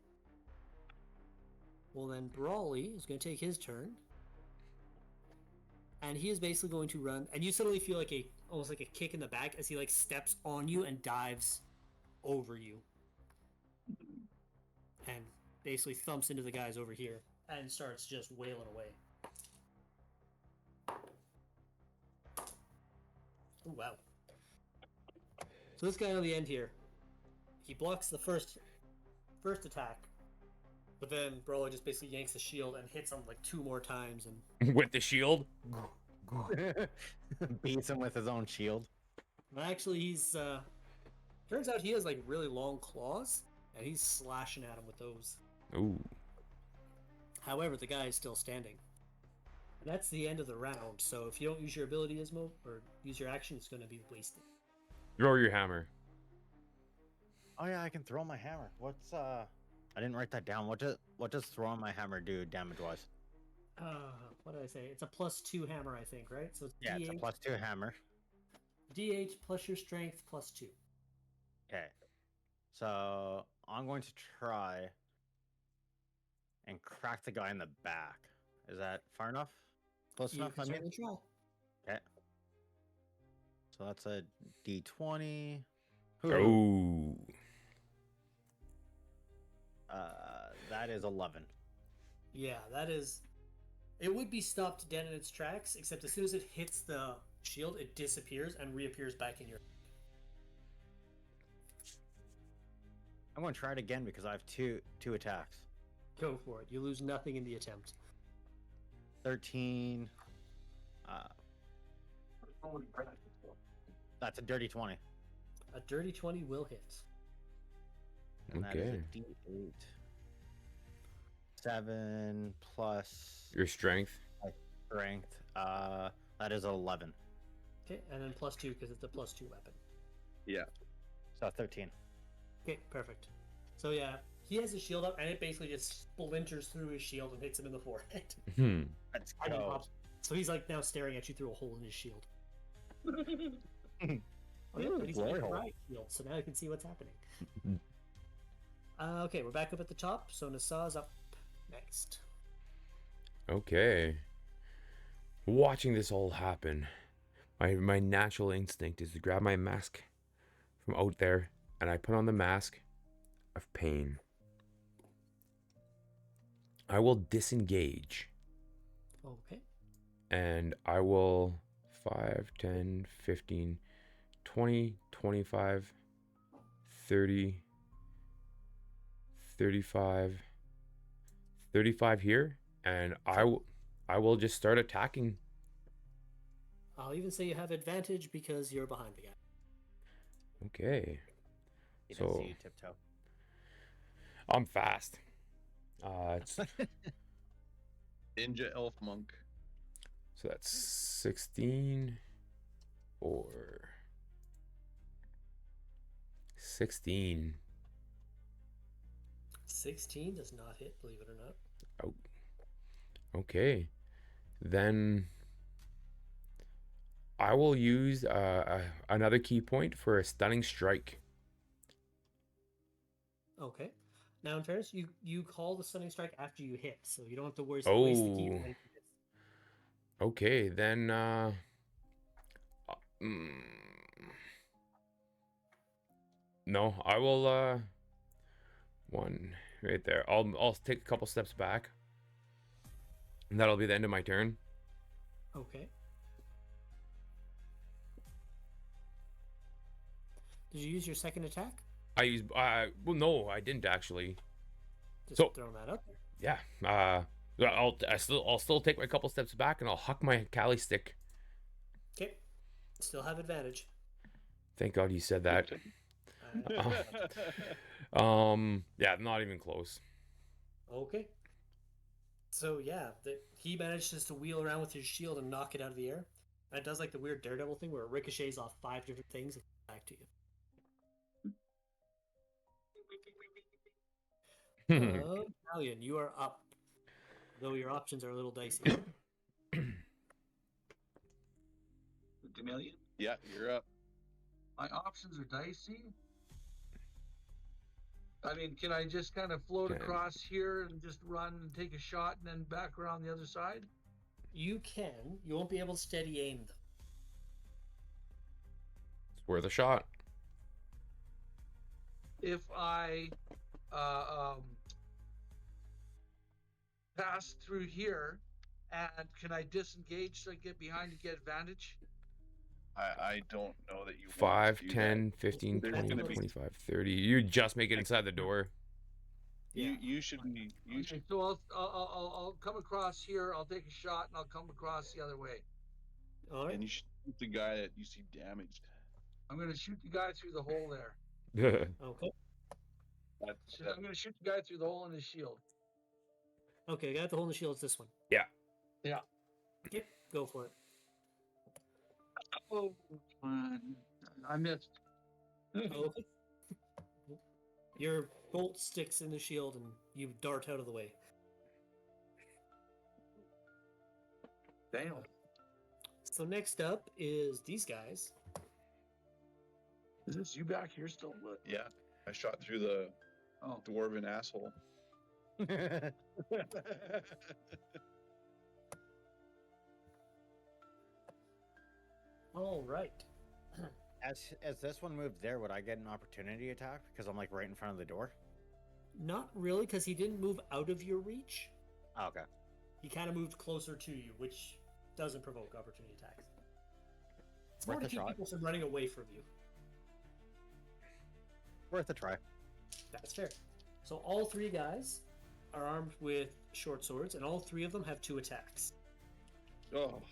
Well, then Brawly is going to take his turn. And he is basically going to run. And you suddenly feel like almost like a kick in the back as he like steps on you and dives over you. And basically thumps into the guys over here and starts just wailing away. Oh, wow. So this guy on the end here, he blocks the first attack, but then Brawler just basically yanks the shield and hits him like 2 more times. And With the shield? Beats him with his own shield. actually, he's turns out he has like really long claws, and he's slashing at him with those. Ooh. However, the guy is still standing. And that's the end of the round. So if you don't use your ability, Ismo, or use your action, it's going to be wasted. Throw your hammer. Oh yeah, I can throw my hammer. What's I didn't write that down. What does throwing my hammer do damage wise? What did I say? It's a +2 hammer, I think, right? So it's Yeah, it's a D8, +2 hammer. D8 plus your strength +2. Okay. So I'm going to try and crack the guy in the back. Is that far enough? Close You enough? can I mean. certainly try. Okay. So that's a D20. Ooh. That is 11. Yeah, that is. It would be stopped dead in its tracks, except as soon as it hits the shield, it disappears and reappears back in your. I'm going to try it again because I have two attacks. Go for it. You lose nothing in the attempt. 13. That's a dirty 20. A dirty 20 will hit. And that is Okay. a D8. 7 plus Your strength. strength. That is 11. Okay, and then +2 because it's a +2 weapon. Yeah. So 13. Okay, perfect. So yeah, he has his shield up, and it basically just splinters through his shield and hits him in the forehead. Let's And he go. pops- So he's like now staring at you through a hole in his shield. Oh, yeah, Ooh, but he's glory got a hole. riot shield, so now you can see what's happening. Okay, we're back up at the top, so Nasa's up next. Okay. Watching this all happen, my natural instinct is to grab my mask from out there, and I put on the mask of pain. I will disengage, Okay. and I will 5, 10, 15, 20, 25, 30, 35, 35 here, and I will just start attacking. I'll even say you have advantage because you're behind the guy. Okay. He didn't So- see you tiptoe. I'm fast. It's, Ninja elf monk. so that's 16 or 16. 16 does not hit, believe it or not. Okay. Then I will use another key point for a stunning strike. Okay. Now, in fairness, you call the stunning strike after you hit, so you don't have to waste the key Oh. when you hit. Okay, then no, I will one right there. I'll take a couple steps back. And that'll be the end of my turn. Okay. Did you use your second attack? I used well no, I didn't actually. Just So- throwing that out there. Yeah. I'll still take my couple steps back and I'll huck my Kali stick. Okay. Still have advantage. Thank God he said that. Yeah, not even close. Okay. So yeah, he manages to wheel around with his shield and knock it out of the air. And it does like the weird Daredevil thing where it ricochets off 5 different things and back to you. Italian, you are up. Though your options are a little dicey. Demillion? Yeah, you're up. My options are dicey. I mean, can I just kind of float Okay. across here and just run and take a shot and then back around the other side? You can. You won't be able to steady aim though. It's worth a shot. If I pass through here, and can I disengage so I get behind and get advantage? I don't know that you 5, want to do 10, 15, There's 20, gonna be- 25, 30. You just make it inside the door. that. You should be you Okay, should so I'll come across here. I'll take a shot and I'll come across the other way. All right. and you should shoot the guy that you see damaged. I'm going to shoot the guy through the hole there. Okay. I'm going to shoot the guy through the hole in his shield. Okay, got the hole in the shield. It's this one. Yeah. Yeah. Okay, go for it. Oh, man. I missed. Okay. Your bolt sticks in the shield and you dart out of the way. Damn. So next up is these guys. Is this you back here still? Yeah, I shot through the Oh. dwarven asshole. All right. As this one moved there, would I get an opportunity attack because I'm like right in front of the door? Not really, because he didn't move out of your reach. Oh, okay. He kind of moved closer to you, which doesn't provoke opportunity attacks. It's more Worth to a keep shot. people from running away from you. Worth a try. That's fair. So all three guys are armed with short swords, and all three of them have 2 attacks. Oh,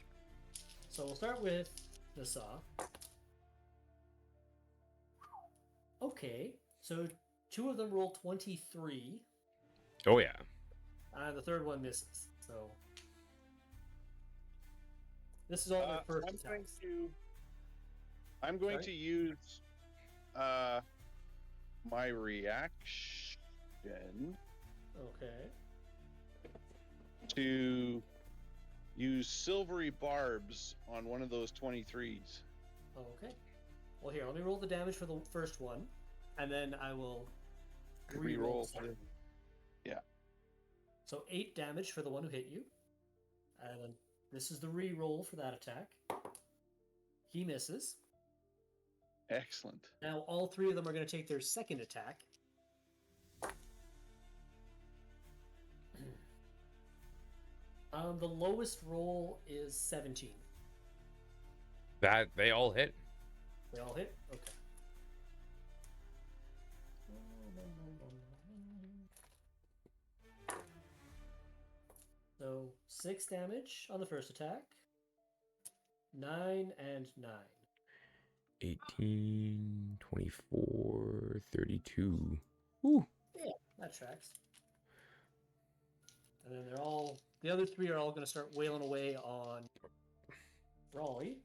So we'll start with the saw. Okay, so 2 of them roll 23, Oh yeah. and the third one misses. So this is all their first attacks. I'm going Sorry? to use my reaction Okay. to use silvery barbs on one of those 23s. Okay. Well, here, let me roll the damage for the first one, and then I will Reroll re-roll. for it. Yeah. So 8 damage for the one who hit you, and then this is the re-roll for that attack. He misses. Excellent. Now all 3 of them are going to take their second attack. The lowest roll is 17. That they all hit. They all hit? Okay. So 6 damage on the first attack. 9 and 9. 18, 24, 32. Ooh. Yeah, that tracks. And then the other 3 are all going to start wailing away on Raleigh.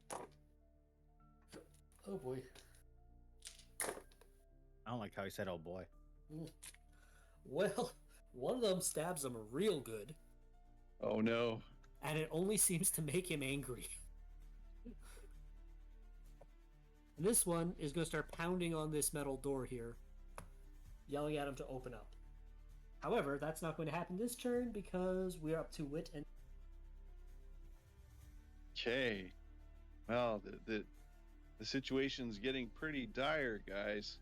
Oh boy. I don't like how he said, "Oh boy." Well, one of them stabs him real good, Oh no. and it only seems to make him angry. And this one is going to start pounding on this metal door here, yelling at him to open up. However, that's not going to happen this turn because we're up to wit and. Okay. Well, the situation's getting pretty dire, guys.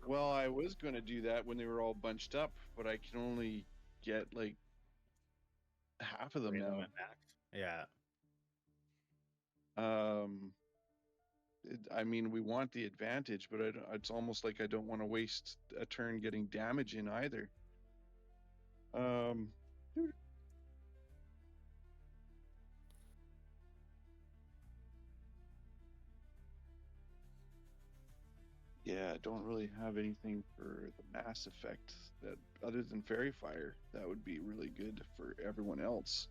Well, I was going to do that when they were all bunched up, but I can only get like half of them 3 of them now. at max. Yeah. I mean, we want the advantage, but it's almost like I don't want to waste a turn getting damage in either. Yeah, I don't really have anything for the mass effect that other than fairy fire. That would be really good for everyone else.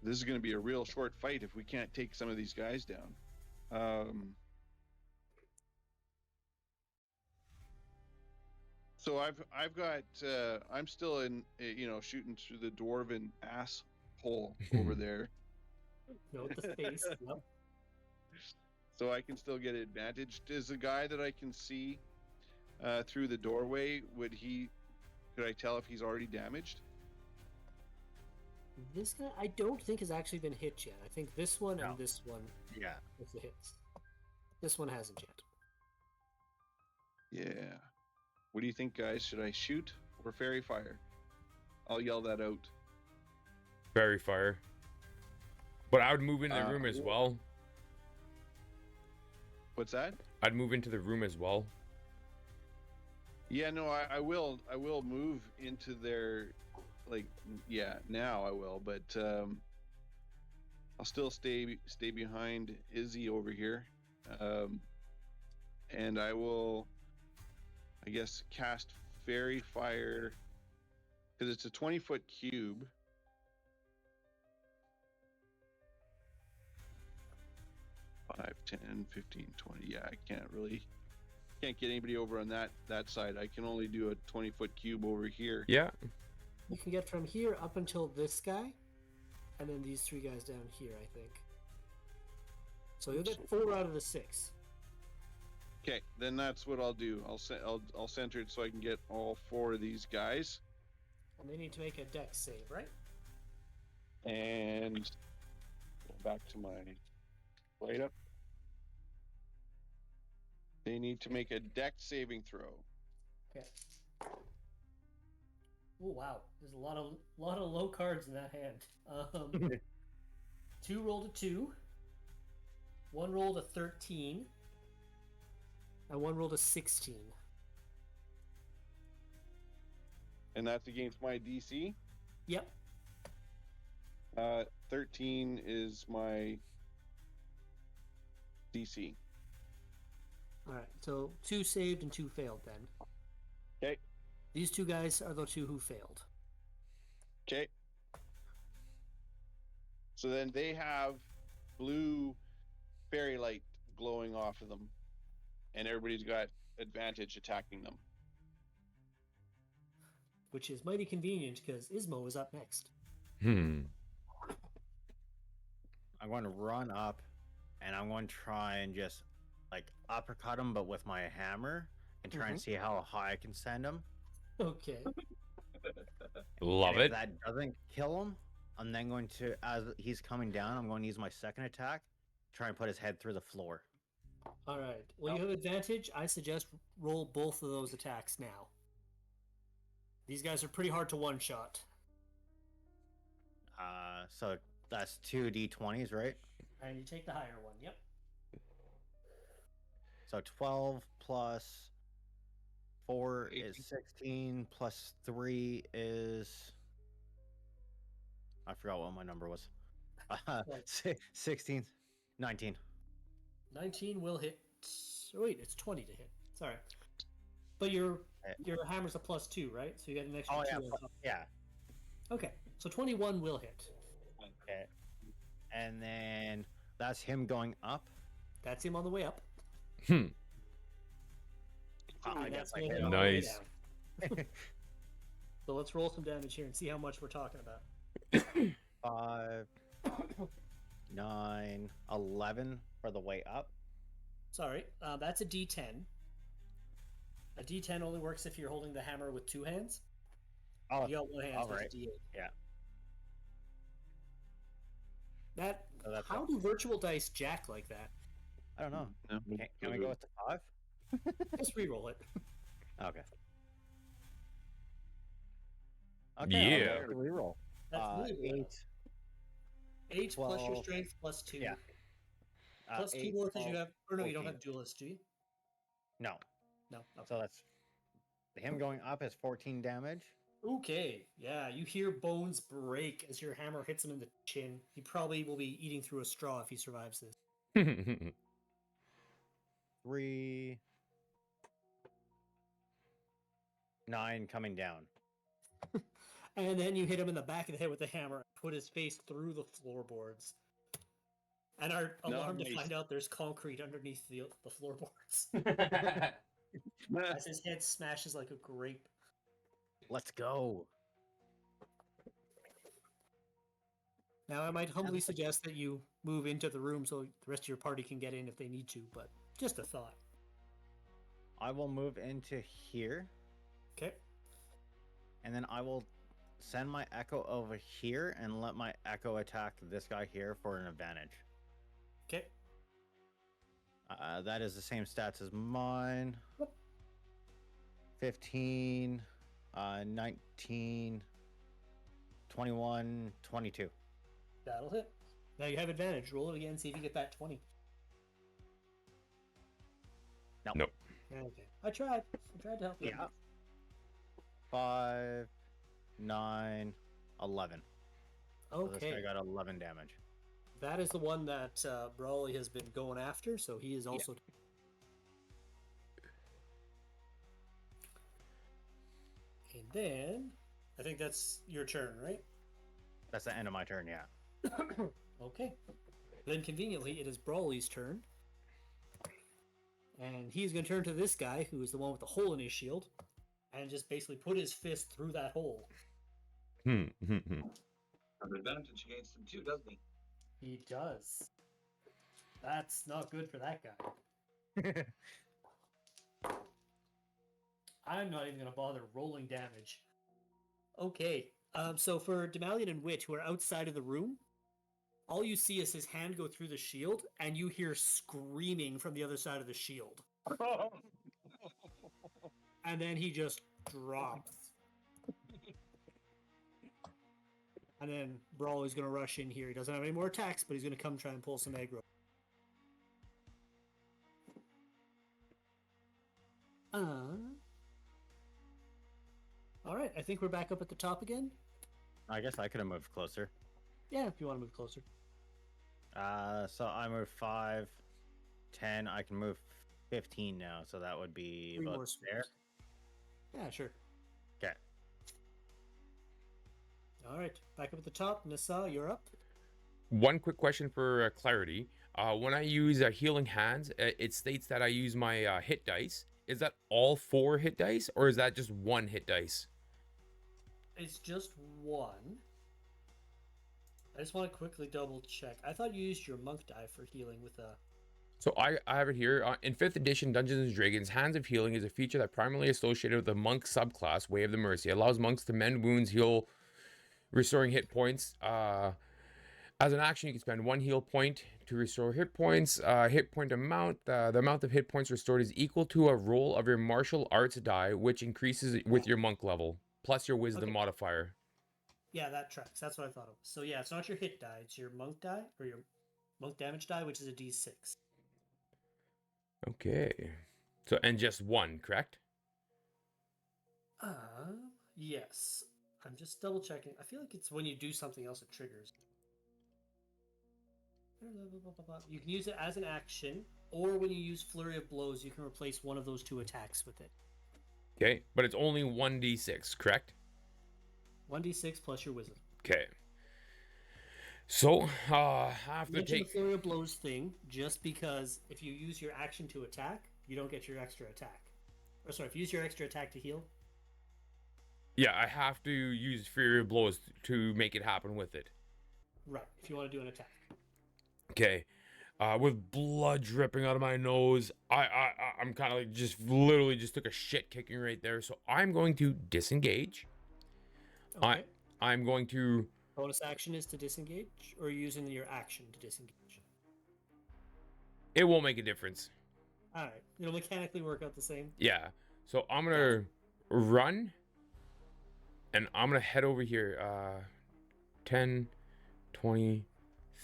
This is going to be a real short fight if we can't take some of these guys down. So I've got I'm still in shooting through the dwarven asshole over there, Note the face. Yep. so I can still get advantage. Is the guy that I can see through the doorway? Could I tell if he's already damaged? This guy, I don't think has actually been hit yet. I think this one No. and this one Yeah. with the hits. This one hasn't yet. Yeah. What do you think, guys? Should I shoot or fairy fire? I'll yell that out. Fairy fire. But I would move into the room as well. What's that? I'd move into the room as well. Yeah, no, I will. I will move into their, now I will, but I'll still stay behind Izzy over here, and I will, I guess, cast fairy fire because it's a 20-foot cube. Five, 10, 15, 20. Yeah, I can't get anybody over on that side. I can only do a 20-foot cube over here. Yeah. You can get from here up until this guy, and then these 3 guys down here, I think. So you'll get 4 out of the 6. Okay, then that's what I'll do. I'll center it so I can get all 4 of these guys. And they need to make a dex save, right? And go back to my write up. They need to make a dex saving throw. Okay. Oh wow, there's a lot of low cards in that hand. 2 rolled a 2, 1 rolled a 13, and 1 rolled a 16. And that's against my DC. Yep. 13 is my DC. All right, so 2 saved and 2 failed then. Okay. These 2 guys are the 2 who failed. Okay. So then they have blue fairy light glowing off of them, and everybody's got advantage attacking them. Which is mighty convenient because Ismo is up next. Hmm. I'm going to run up, and I'm going to try and just like uppercut him, but with my hammer, and try and see how high I can send him. Okay. Love And it. if that doesn't kill him, I'm then going to, as he's coming down, I'm going to use my second attack, try and put his head through the floor. All right. Well, you have advantage. I suggest roll both of those attacks now. These guys are pretty hard to one-shot. So that's 2 d20s, right? And you take the higher one. Yep. So 12 plus 4 is 16, plus 3 is... I forgot what my number was. 16, 19. 19 will hit. Oh, wait, it's 20 to hit. Sorry. But your hammer's a +2, right? So you got an extra 2 on top. Yeah. Okay, so 21 will hit. Okay. And then that's him going up. That's him on the way up. Hmm. I And guess that's I gonna hit hit him. on the way Nice. down. So let's roll some damage here and see how much we're talking about. 5, 9, 11 for the way up. Sorry, that's a D10. A D10 only works if you're holding the hammer with 2 hands. Oh, You got 1 hand, all so it's right. a D8. Yeah. That. So that's How do virtual dice jack like that? I don't know. No, Can we go with the 5? Just re-roll it. Okay. Okay. Yeah. I'll go with the reroll. That's really good. 8. 8 plus your 12. strength plus 2. Yeah. Plus 2 8, more because you 12, have. Or no, you don't 14. have duelist, do you? No. No. Okay. So that's him going up is 14 damage. Okay, yeah, you hear bones break as your hammer hits him in the chin. He probably will be eating through a straw if he survives this. 3, 9 coming down. And then you hit him in the back of the head with the hammer and put his face through the floorboards. And are alarmed to Nice. find out there's concrete underneath the floorboards. As his head smashes like a grape. Let's go. Now, I might humbly suggest that you move into the room so the rest of your party can get in if they need to, but just a thought. I will move into here, Okay. and then I will send my echo over here and let my echo attack this guy here for an advantage. Okay. That is the same stats as mine. Yep. 15, 19, 21, 22. That'll hit. Now you have advantage. Roll it again, see if you get that 20. No. Nope. Yeah, okay. I tried to help you. Yeah. 5, 9, 11. So this Okay. guy got 11 damage. That is the one that Brawley has been going after, so he is also. And then, I think that's your turn, right? That's the end of my turn, yeah. Okay. Then conveniently, it is Brawley's turn. And he's going to turn to this guy, who is the one with the hole in his shield, and just basically put his fist through that hole. Hmm. Have advantage against him too, doesn't he? He does. That's not good for that guy. I'm not even going to bother rolling damage. Okay, so for Demalion and Witch, who are outside of the room, all you see is his hand go through the shield, and you hear screaming from the other side of the shield. And then he just drops. And then Brawl is going to rush in here. He doesn't have any more attacks, but he's going to come try and pull some aggro. All right, I think we're back up at the top again. I guess I could have moved closer. Yeah, if you want to move closer. So I moved 5, 10. I can move 15 now, so that would be 3 about more there. squares. Yeah, sure. Okay. All right, back up at the top. Nissa, you're up. One quick question for clarity. When I use Healing Hands, it states that I use my hit dice. Is that all 4 hit dice, or is that just 1 hit dice? It's just 1. I just want to quickly double check. I thought you used your monk die for healing with a... So I have it here. In 5th edition Dungeons & Dragons, Hands of Healing is a feature that primarily associated with the monk subclass, Way of the Mercy. It allows monks to mend wounds, heal, restoring hit points. As an action, you can spend 1 heal point to restore hit points. Hit point amount, the amount of hit points restored is equal to a roll of your martial arts die, which increases with your monk level, plus your wisdom modifier. Yeah, that tracks. That's what I thought it was. So yeah, it's not your hit die. It's your monk die, or your monk damage die, which is a d6. Okay. So, and just 1, correct? Yes. I'm just double checking. I feel like it's when you do something else it triggers. You can use it as an action, or when you use Flurry of Blows, you can replace one of those 2 attacks with it. Okay, but it's only 1d6, correct? 1d6 plus your wisdom. Okay. So, after Mention the Flurry of Blows thing, just because if you use your action to attack, you don't get your extra attack. Or sorry, if you use your extra attack to heal. Yeah, I have to use Fury of Blows to make it happen with it. Right, if you want to do an attack. Okay. With blood dripping out of my nose, I'm kind of like just literally just took a shit kicking right there. So I'm going to disengage. Okay. I'm going to... Bonus action is to disengage, or are you using your action to disengage? It won't make a difference. All right, it'll mechanically work out the same. Yeah. So I'm gonna run, and I'm gonna head over here. 10, 20,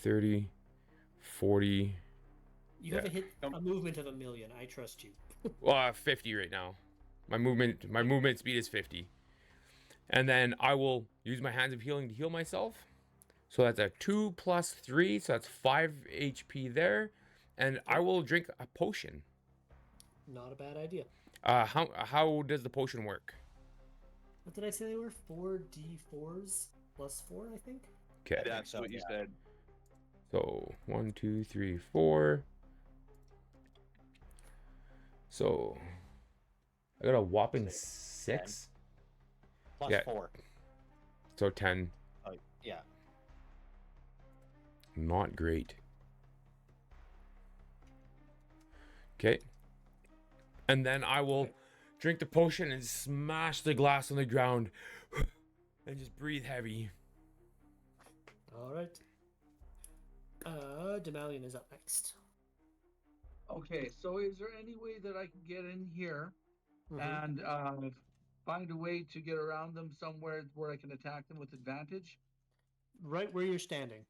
30, 40. You have a movement of 1,000,000. I trust you. 50 right now. My movement speed is 50. And then I will use my Hands of Healing to heal myself. So that's a 2 plus 3, so that's 5 HP there. And I will drink a potion. Not a bad idea. How does the potion work? What did I say they were? 4d4s plus 4, I think? Okay. That's what you said. So 1, 2, 3, 4. So I got a whopping 6. Plus Yeah. 4. So 10. Yeah. Not great. Okay. And then I will drink the potion and smash the glass on the ground and just breathe heavy. All right. Demalion is up next. Okay, so is there any way that I can get in here and find a way to get around them somewhere where I can attack them with advantage? Right where you're standing.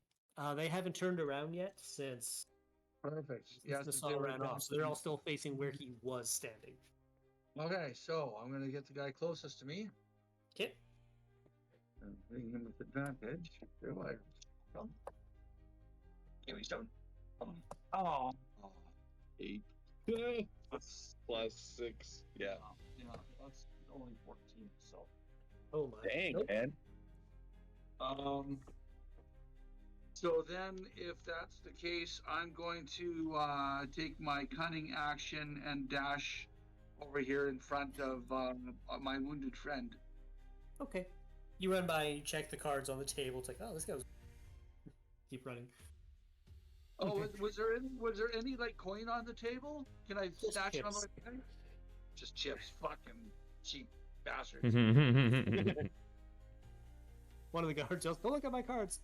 They haven't turned around yet since Perfect. Yeah, the since saw they were ran off, so they're all advancing. still facing where he was standing. Okay, so I'm going to get the guy closest to me Okay. and bring him with advantage. There I come. Give me some. Oh. 8 plus 6. Yeah. Yeah, that's only 14, so. Oh my. Dang, Nope. man. So then, if that's the case, I'm going to take my cunning action and dash over here in front of my wounded friend. Okay. You run by and you check the cards on the table. It's like, oh, this guy was. Keep running. Oh, was there any like coin on the table? Can I Just stash it on chips. my thing? Just chips, fucking cheap bastards. One of the guards yells, "Don't look at my cards.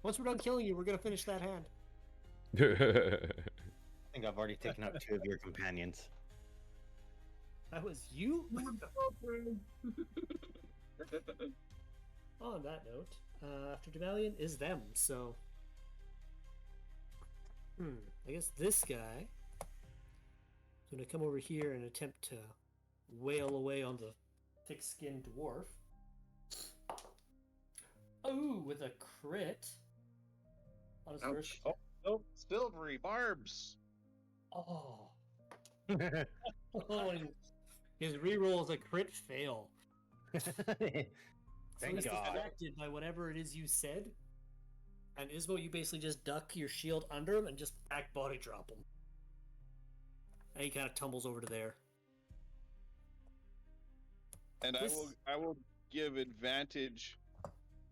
Once we're done killing you, we're gonna finish that hand." I think I've already taken out 2 of your companions. That was you? On that note, after Demalion is them, so... I guess this guy is going to come over here and attempt to wail away on the thick-skinned dwarf. Oh, with a crit. On his first... Oh, nope. Silvery barbs. Oh. Oh, his reroll is a crit fail. So Thank he's God. distracted by whatever it is you said. And Ismo, you basically just duck your shield under him and just back body drop him. And he kind of tumbles over to there. And This- I will give advantage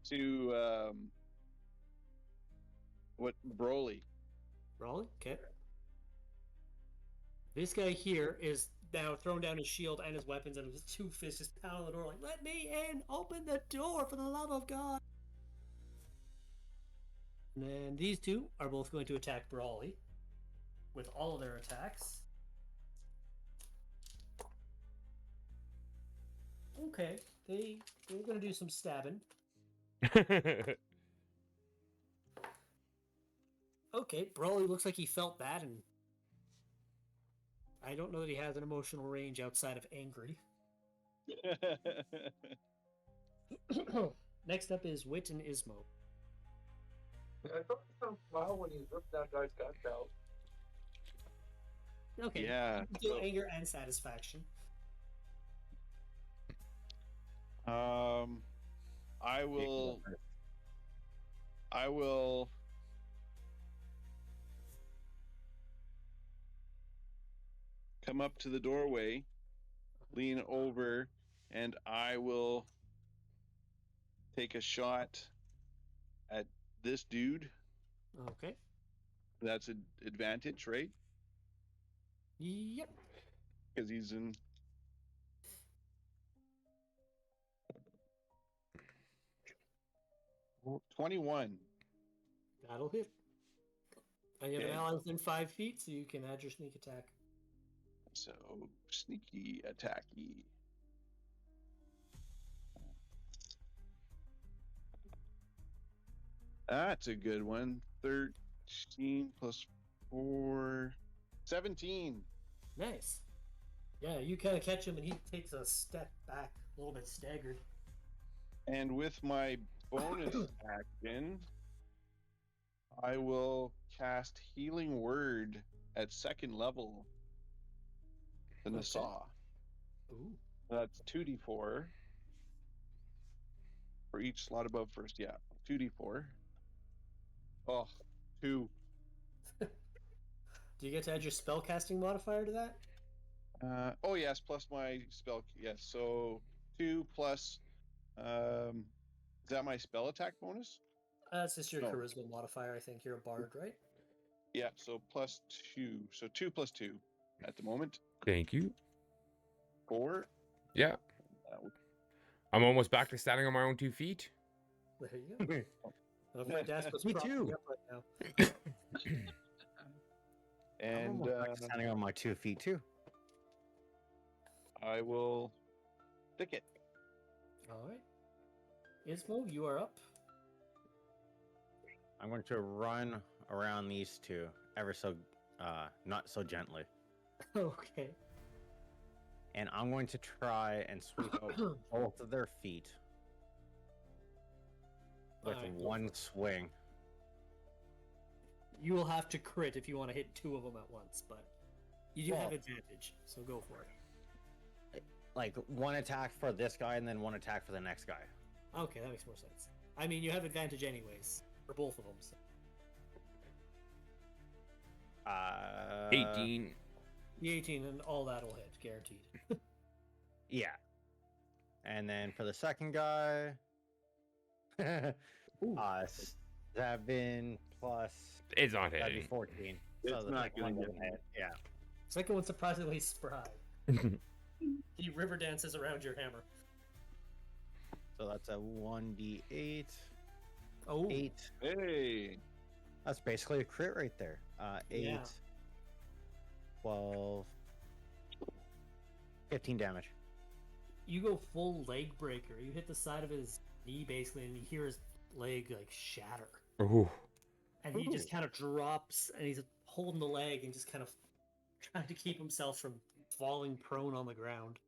to what Broly. Rolling? Okay. This guy here is now thrown down his shield and his weapons, and with his two fists just pounding the door like, "Let me in! Open the door for the love of God!" And then these two are both going to attack Brawly with all of their attacks. Okay, they're going to do some stabbing. Okay, Brawly looks like he felt that, and I don't know that he has an emotional range outside of angry. Next up is Wit and Ismo. I thought it sounded smile when he ripped that guy's guts out. Okay, Yeah. you can do anger and satisfaction. I will come up to the doorway, lean over, and I will take a shot at this dude. Okay. That's an advantage, right? Yep. Because he's in. Oh, 21. That'll hit. And you have an Okay. ally within 5 feet, so you can add your sneak attack. So sneaky attacky. That's a good one. 13 plus 4. 17. Nice. Yeah, you kind of catch him, and he takes a step back, a little bit staggered. And with my bonus action, I will cast Healing Word at 2nd level. The Okay. Nassau. Ooh. That's 2d4 for each slot above first. Yeah, 2d4. Oh, 2. Do you get to add your spellcasting modifier to that? Oh yes, plus my spell. Yes, so 2 plus. Is that my spell attack bonus? That's just your No. charisma modifier, I think. You're a bard, right? Yeah, so plus 2. So 2 plus 2 at the moment. Thank you. 4. Yeah. I'm almost back to standing on my own 2 feet. There you go. If my desk was Me propping too. me up right now. And I'm almost back standing on my 2 feet too. I will stick it. All right. Ismo, you are up. I'm going to run around these two ever so, not so gently. Okay. And I'm going to try and sweep out both of their feet with Alright, go one swing. You will have to crit if you want to hit 2 of them at once, but you do have Well- advantage, so go for it. Like one attack for this guy and then one attack for the next guy. Okay, that makes more sense. I mean, you have advantage anyways for both of them. So. 18. The 18 and all that'll hit, guaranteed. Yeah. And then for the second guy, 7 plus It's not that'd be hitting. 14. It's the not second one gonna doesn't hit. hit. Yeah. Second one's surprisingly spry. He river dances around your hammer. So that's a 1d8. Oh, 8. Hey. That's basically a crit right there. 8, Yeah. 12, 15 damage. You go full leg breaker. You hit the side of his knee basically, and you hear his leg like shatter. Ooh. And he just kind of drops, and he's holding the leg and just kind of trying to keep himself from falling prone on the ground.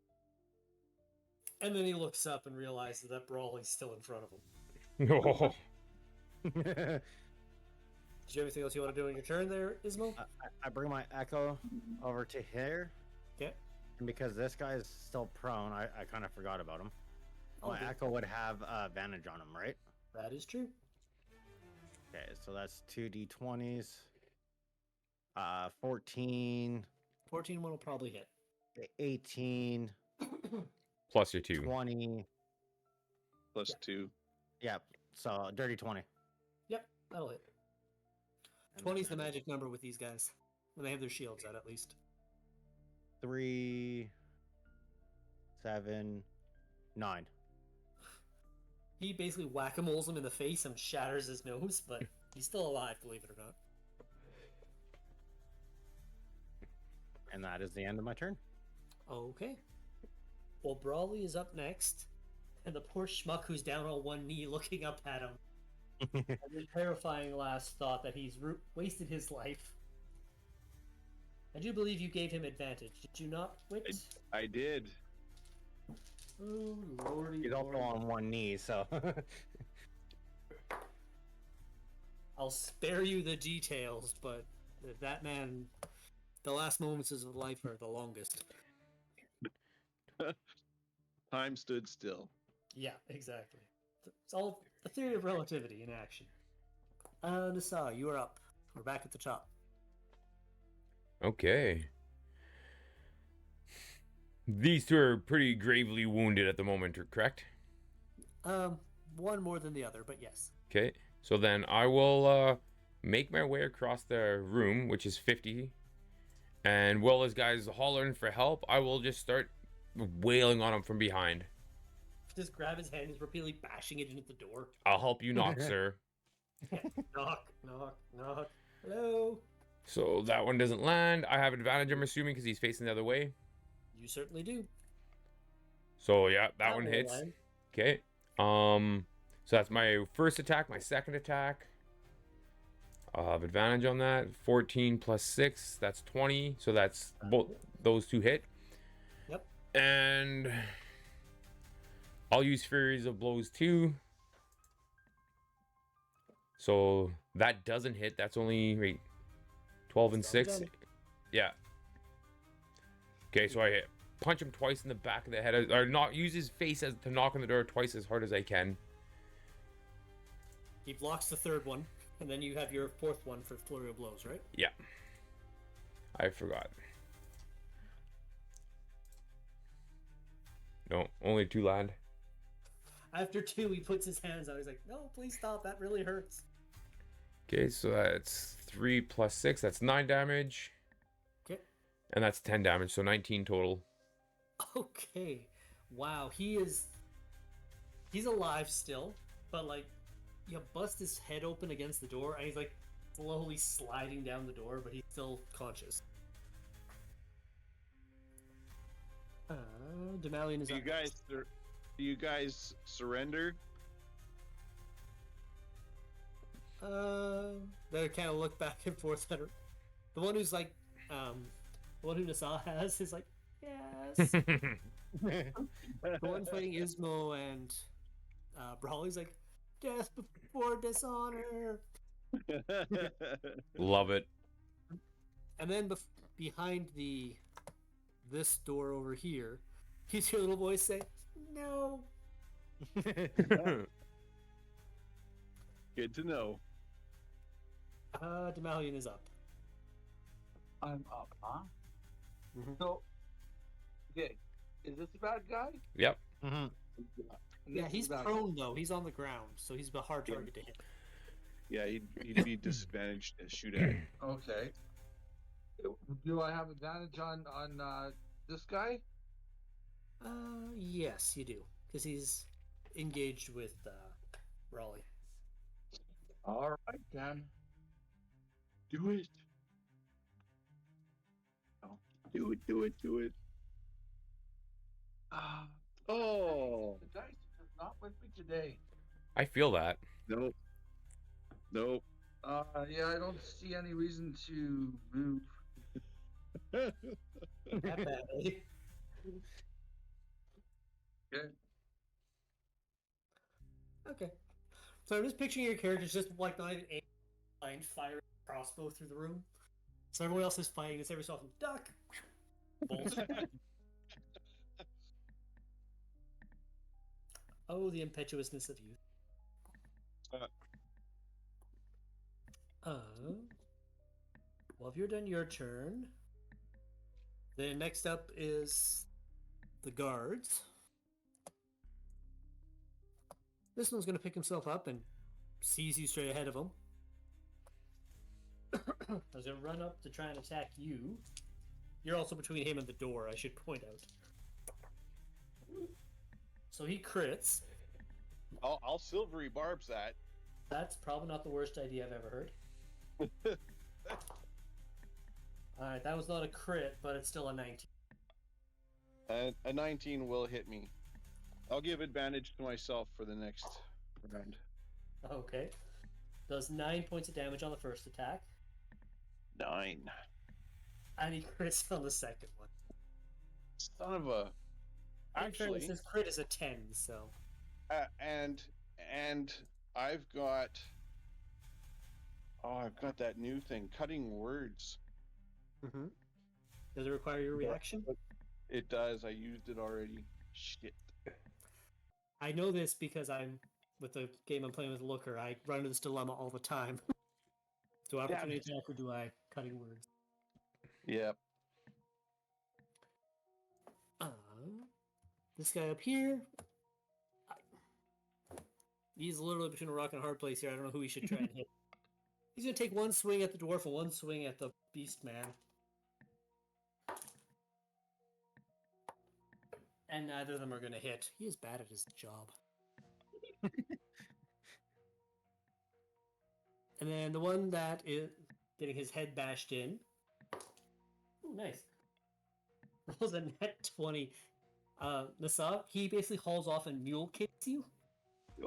And then he looks up and realizes that Brawley's still in front of him. No. Do you have anything else you want to do in your turn there, Ismo? I bring my Echo over to here. Okay. And because this guy is still prone, I kind of forgot about him. Oh, My good. Echo would have advantage on him, right? That is true. Okay, so that's 2d20s. 14, 14 one will probably hit. 18, Plus your 2. 20. Plus Yeah. 2. Yeah, so dirty 20. Yep, that'll hit. And 20 is the then magic number with these guys. When they have their shields out, at least. 3, 7, 9. He basically whack-a-moles him in the face and shatters his nose, but he's still alive, believe it or not. And that is the end of my turn. Okay. Well, Brawley is up next, and the poor schmuck who's down on one knee looking up at him has the terrifying last thought that he's wasted his life. I do believe you gave him advantage. Did you not, Wit? I did. Oh, lordy, He's also lordy. on one knee, so. I'll spare you the details, but that man, the last moments of his life are the longest. Time stood still. Yeah, exactly. It's all the theory of relativity in action. Nasa, you are up. We're back at the top. Okay. These two are pretty gravely wounded at the moment, correct? One more than the other, but yes. Okay. So then I will make my way across the room, which is 50. And while this guy's hollering for help, I will just start wailing on him from behind. Just grab his hand, he's repeatedly bashing it into the door. I'll help you knock, sir. Knock, knock, knock. Hello? So that one doesn't land. I have advantage, I'm assuming, because he's facing the other way. You certainly do. So yeah, that one will hits. land. Okay. So that's my first attack, my second attack. I'll have advantage on that. 14 plus 6, that's 20. So that's both those two hit. Yep. And I'll use Furies of Blows too. So that doesn't hit. That's only, wait, 12 and 6. Yeah. Okay, so I punch him twice in the back of the head, or not use his face as to knock on the door twice as hard as I can. He blocks the third one, and then you have your fourth one for flurry of blows, right? Yeah. I forgot. No, only 2 land. After 2, he puts his hands out. He's like, no, please stop. That really hurts. Okay, so that's 3 plus 6. That's 9 damage. Okay. And that's 10 damage, so 19 total. Okay. Wow, he's alive still, but like, you bust his head open against the door, and he's like slowly sliding down the door, but he's still conscious. Demalion is Do you up guys next. do you guys surrender? They kind of look back and forth at her. The one who's like, the one who Nasa has is like, yes. The one fighting Ismo and Brawley's like, death before dishonor. Love it. And then behind this door over here, you hear a little voice say, no. Good to know. Demalion is up. I'm up, huh? Mhm. So, okay, is this a bad guy? Yep. Mm-hmm. Yeah, This is he's a bad prone though. He's on the ground, so he's a hard target to hit. Yeah, he'd be disadvantaged to shoot at. guy. Okay. Do I have advantage on this guy? Yes, you do, because he's engaged with Raleigh. All right, then. Do it. Do it. Ah, Oh the dice are just not with me today. I feel that. nope, nope. Yeah, I don't see any reason to move. That bad, eh? Okay. Okay. So I'm just picturing your characters just like not even aiming, blind firing a crossbow through the room. So everyone else is fighting this every so often. Duck! Bolt. Oh, the impetuousness of youth. Well, if you're done your turn, then next up is the guards. This one's going to pick himself up and sees you straight ahead of him. I was going to run up to try and attack you. You're also between him and the door, I should point out. So he crits. I'll silvery barbs that. That's probably not the worst idea I've ever heard. Alright, that was not a crit, but it's still a 19. A 19 will hit me. I'll give advantage to myself for the next round. Okay. Does 9 points of damage on the first attack, 9. and he crits on the second one. Son of a. In fairness, Actually, his crit is a 10, so. and I've got. Oh, I've got that new thing, cutting words. Mm-hmm. Does it require your reaction? It does. I used it already. Shit. I know this because I'm with the game I'm playing with Looker. I run into this dilemma all the time. Do I opportunity attack or do I cutting words? Yep. This guy up here. He's literally between a rock and a hard place here. I don't know who he should try and hit. He's gonna take one swing at the dwarf and one swing at the beast man. And neither of them are gonna hit. He is bad at his job. And then the one that is getting his head bashed in. Oh, nice. That was a net 20. Nasa, he basically hauls off and mule kicks you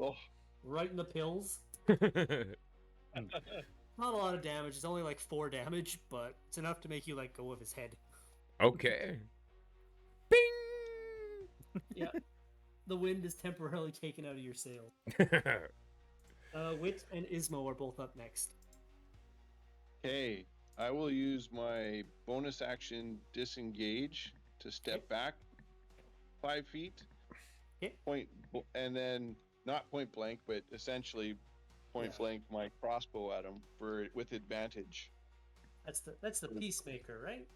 Oh. right in the pills. Not a lot of damage. It's only like 4 damage, but it's enough to make you let go of his head. Okay. Bing! Yeah. The wind is temporarily taken out of your sails. Wit and Ismo are both up next. Okay. I will use my bonus action disengage to step back 5 feet. Okay. And then not point blank, but essentially point blank my crossbow at him with advantage. That's the peacemaker, right?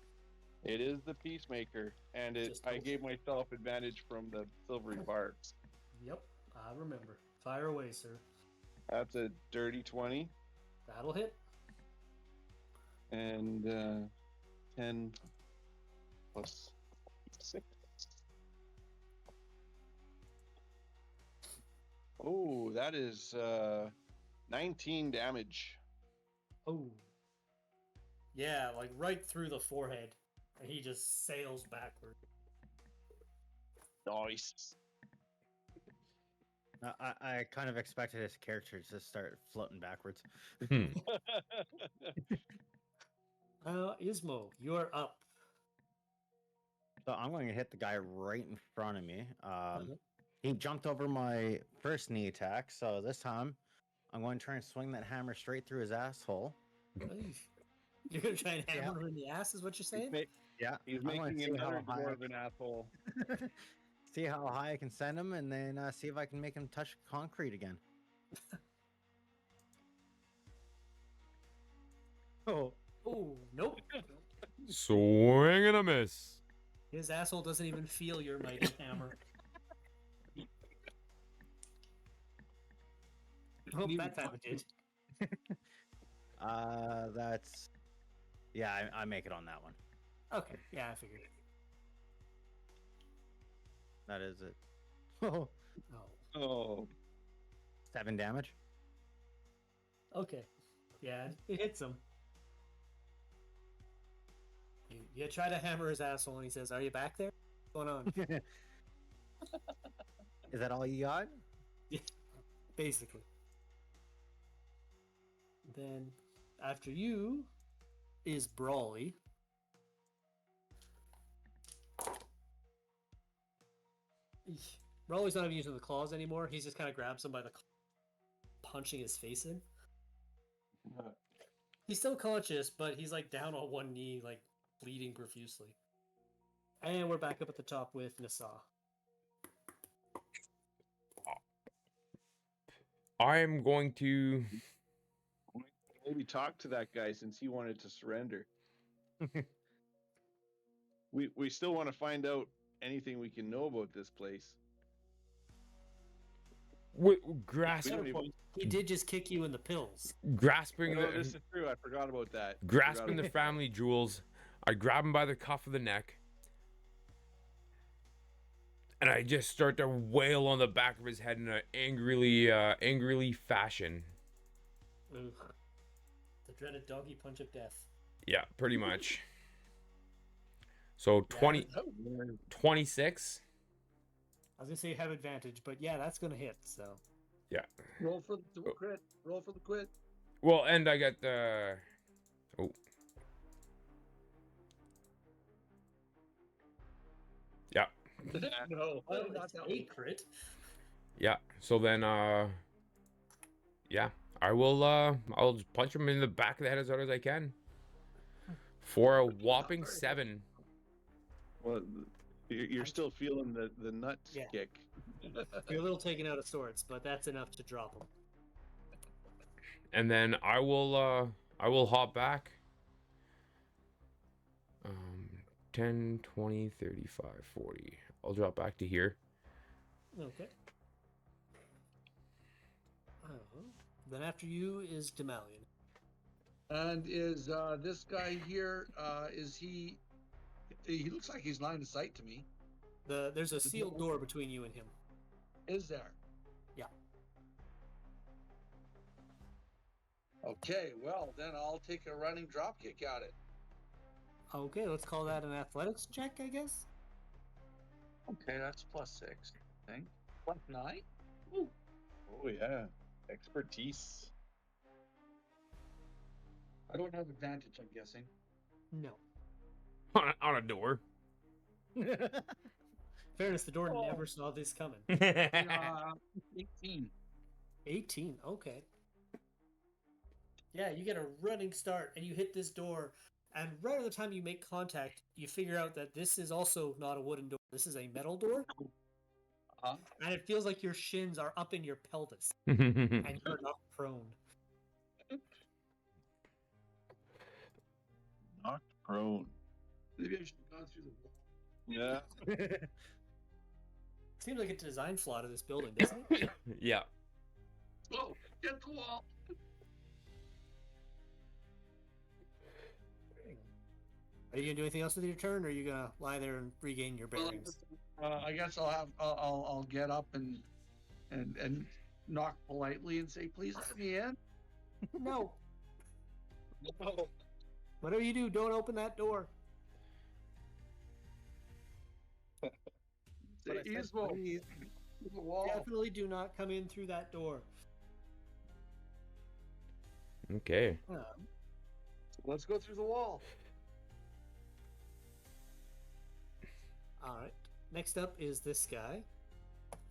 It is the peacemaker, and I gave myself advantage from the silvery barbs. Yep, I remember. Fire away, sir. That's a dirty 20. That'll hit. And 10 plus 6. Oh, that is 19 damage. Oh. Yeah, like right through the forehead. And he just sails backward. Nice. I kind of expected his character to start floating backwards. Ismo, you're up. So I'm going to hit the guy right in front of me. He jumped over my first knee attack, so this time I'm going to try and swing that hammer straight through his asshole. You're going to try and hammer him in the ass, is what you're saying? Yeah, he's making another more of an asshole. See how high I can send him, and then see if I can make him touch concrete again. Oh, nope. Swing and a miss. His asshole doesn't even feel your mighty hammer. Oh, that time it did. That's... Yeah, I make it on that one. Okay, yeah, I figured. That is it. Oh. Oh. 7 damage. Okay. Yeah, it hits him. You try to hammer his asshole, and he says, "Are you back there? What's going on?" Is that all you got? Basically. Then after you is Brawly. Eesh. Brawly's not even using the claws anymore. He's just kind of grabs him by the punching his face in. He's still conscious, but he's like down on one knee, like bleeding profusely. And we're back up at the top with Nasa. I'm going to. Maybe talk to that guy since he wanted to surrender. We still want to find out anything we can know about this place. Grasp, We don't even- He did just kick you in the pills. grasping No, the this is true. I forgot about that. grasping the family jewels. I grab him by the cuff of the neck, and I just start to wail on the back of his head in an angrily fashion. Ugh. The dreaded doggy punch of death. Yeah, pretty much. So 26. I was gonna say you have advantage, but yeah, that's gonna hit. So Yeah. Roll for the crit. Roll for the crit. Well, and I got the. Oh. Yeah. No, well, not it's that a one. crit. Yeah. So then, yeah, I'll just punch him in the back of the head as hard as I can. For a whopping 7. Well, you're still feeling the nut Yeah. kick. You're a little taken out of sorts, but that's enough to drop him. And then I will hop back. 10, 20, 35, 40. I'll drop back to here. Okay. Then after you is Demalion. And is this guy here? Is he? He looks like he's line of sight to me. There's a sealed door between you and him. Is there? Yeah. Okay. Well, then I'll take a running drop kick at it. Okay, let's call that an athletics check, I guess. Okay, that's +6. I think. +9. Ooh. Oh yeah, expertise. I don't have advantage. I'm guessing. No. On a door. Fairness, the door Oh. never saw this coming. 18. 18. Okay. Yeah, you get a running start and you hit this door, and right at the time you make contact, you figure out that this is also not a wooden door. This is a metal door, Uh-huh. and it feels like your shins are up in your pelvis and you're not prone. Knocked prone. Maybe I should have gone through the wall. Yeah. Seems like a design flaw to this building, doesn't it? Yeah. Oh, get the wall. Are you gonna do anything else with your turn, or are you gonna lie there and regain your Well, bearings? I guess I'll get up and knock politely and say, "Please let me in." No. No. Whatever you do, don't open that door. Say, Ismo, to the wall. Definitely do not come in through that door. Okay. Let's go through the wall. All right. Next up is this guy,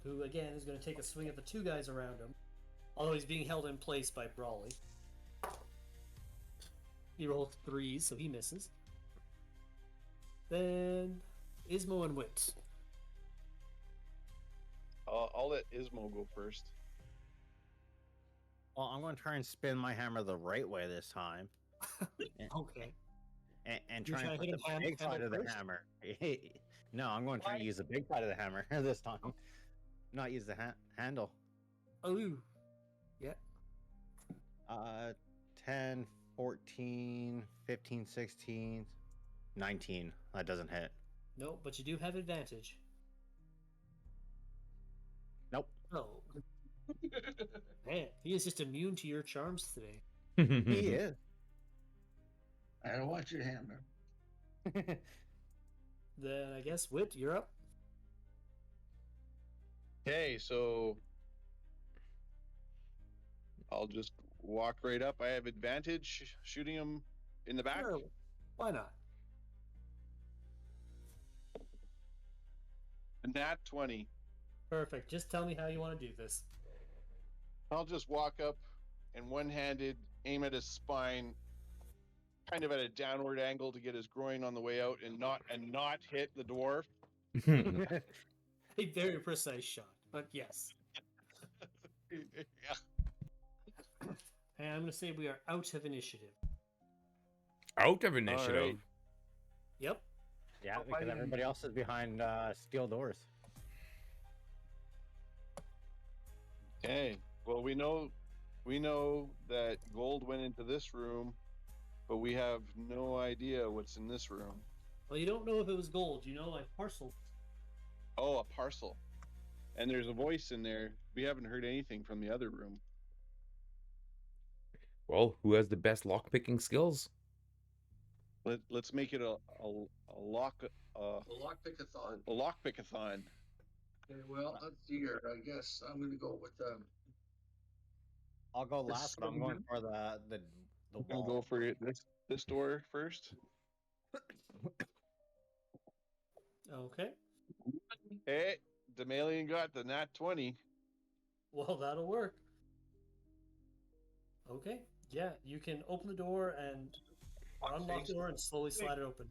who again is going to take a swing at the two guys around him, although he's being held in place by Brawly. He rolled 3s, so he misses. Then Ismo and Wit. I'll let Ismo go first. Well, I'm going to try and spin my hammer the right way this time. Okay. And You're try and trying put to hit the him big side of the first? hammer. No, I'm going to try to use the big side of the hammer this time. Not use the handle. Oh. Yeah. 10, 14, 15, 16, 19. That doesn't hit. No, but you do have advantage. Nope. Oh. Man, he is just immune to your charms today. He is. I don't want your hammer. Then I guess Wit, you're up. Okay, so I'll just walk right up. I have advantage shooting him in the back. Sure. Why not? Nat 20. Perfect. Just tell me how you want to do this. I'll just walk up and one-handed aim at his spine, kind of at a downward angle to get his groin on the way out, and not hit the dwarf. A very precise shot, but yes. Yeah. And I'm going to say we are out of initiative. Out of initiative. right. Yep. Yeah, Oh, because fighting. everybody else is behind steel doors. Okay. Well, we know that gold went into this room, but we have no idea what's in this room. Well, you don't know if it was gold. You know, like parcel. Oh, a parcel. And there's a voice in there. We haven't heard anything from the other room. Well, who has the best lockpicking skills? Let's make it a lock A lockpickathon. a lockpickathon. Okay, well, let's see here. I guess I'm going to go with I'll go This last, but I'm going for the I'm gonna wall. go for it. This door first. Okay. Hey, Demalion got the nat 20. Well, that'll work. Okay. Yeah, you can open the door and unlock the door and slowly slide it open.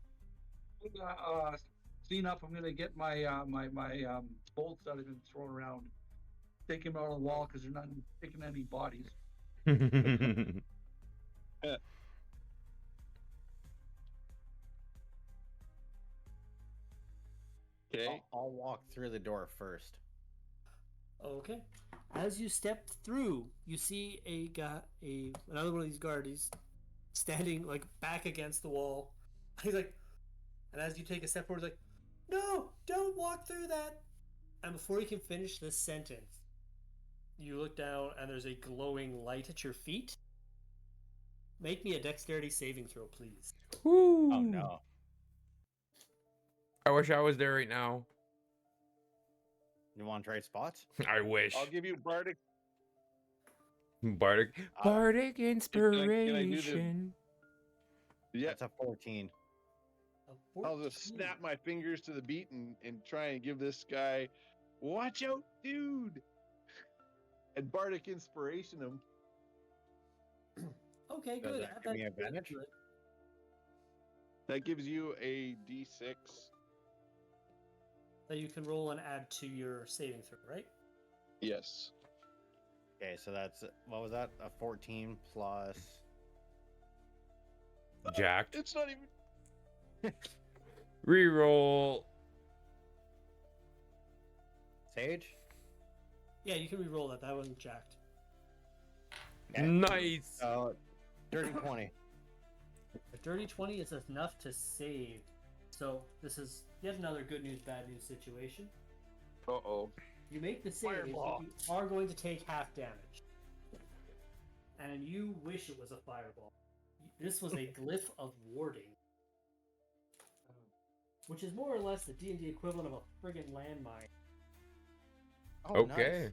clean up. I'm going to get my my bolts that have been thrown around. Take them out of the wall because they're not taking any bodies. Okay. I'll walk through the door first. Okay. As you step through, you see another one of these guardies standing like back against the wall. He's like, and as you take a step forward, he's like, "No, don't walk through that." And before you can finish this sentence, you look down and there's a glowing light at your feet. Make me a dexterity saving throw, please. Woo. Oh no. I wish I was there right now. You want to trade spots? I wish. I'll give you Bardic. Bardic Can I do inspiration. Yeah. That's a 14. I'll just snap my fingers to the beat and try and give this guy, watch out, dude. And Bardic inspiration him. Okay, Does good. that Add give me that advantage? to it. That gives you a D6. That you can roll and add to your saving throw, right? Yes. Okay, so that's what was that? A 14 plus. Jacked. It's not even. Reroll. Sage? Yeah, you can re-roll that. That wasn't jacked. Okay. Nice. Dirty 20. A dirty 20 is enough to save. So this is yet another good news, bad news situation. Uh-oh. You make the save, Fireball. you are going to take half damage. And you wish it was a fireball. This was a glyph of warding. Which is more or less the D&D equivalent of a friggin' landmine. Oh, Okay.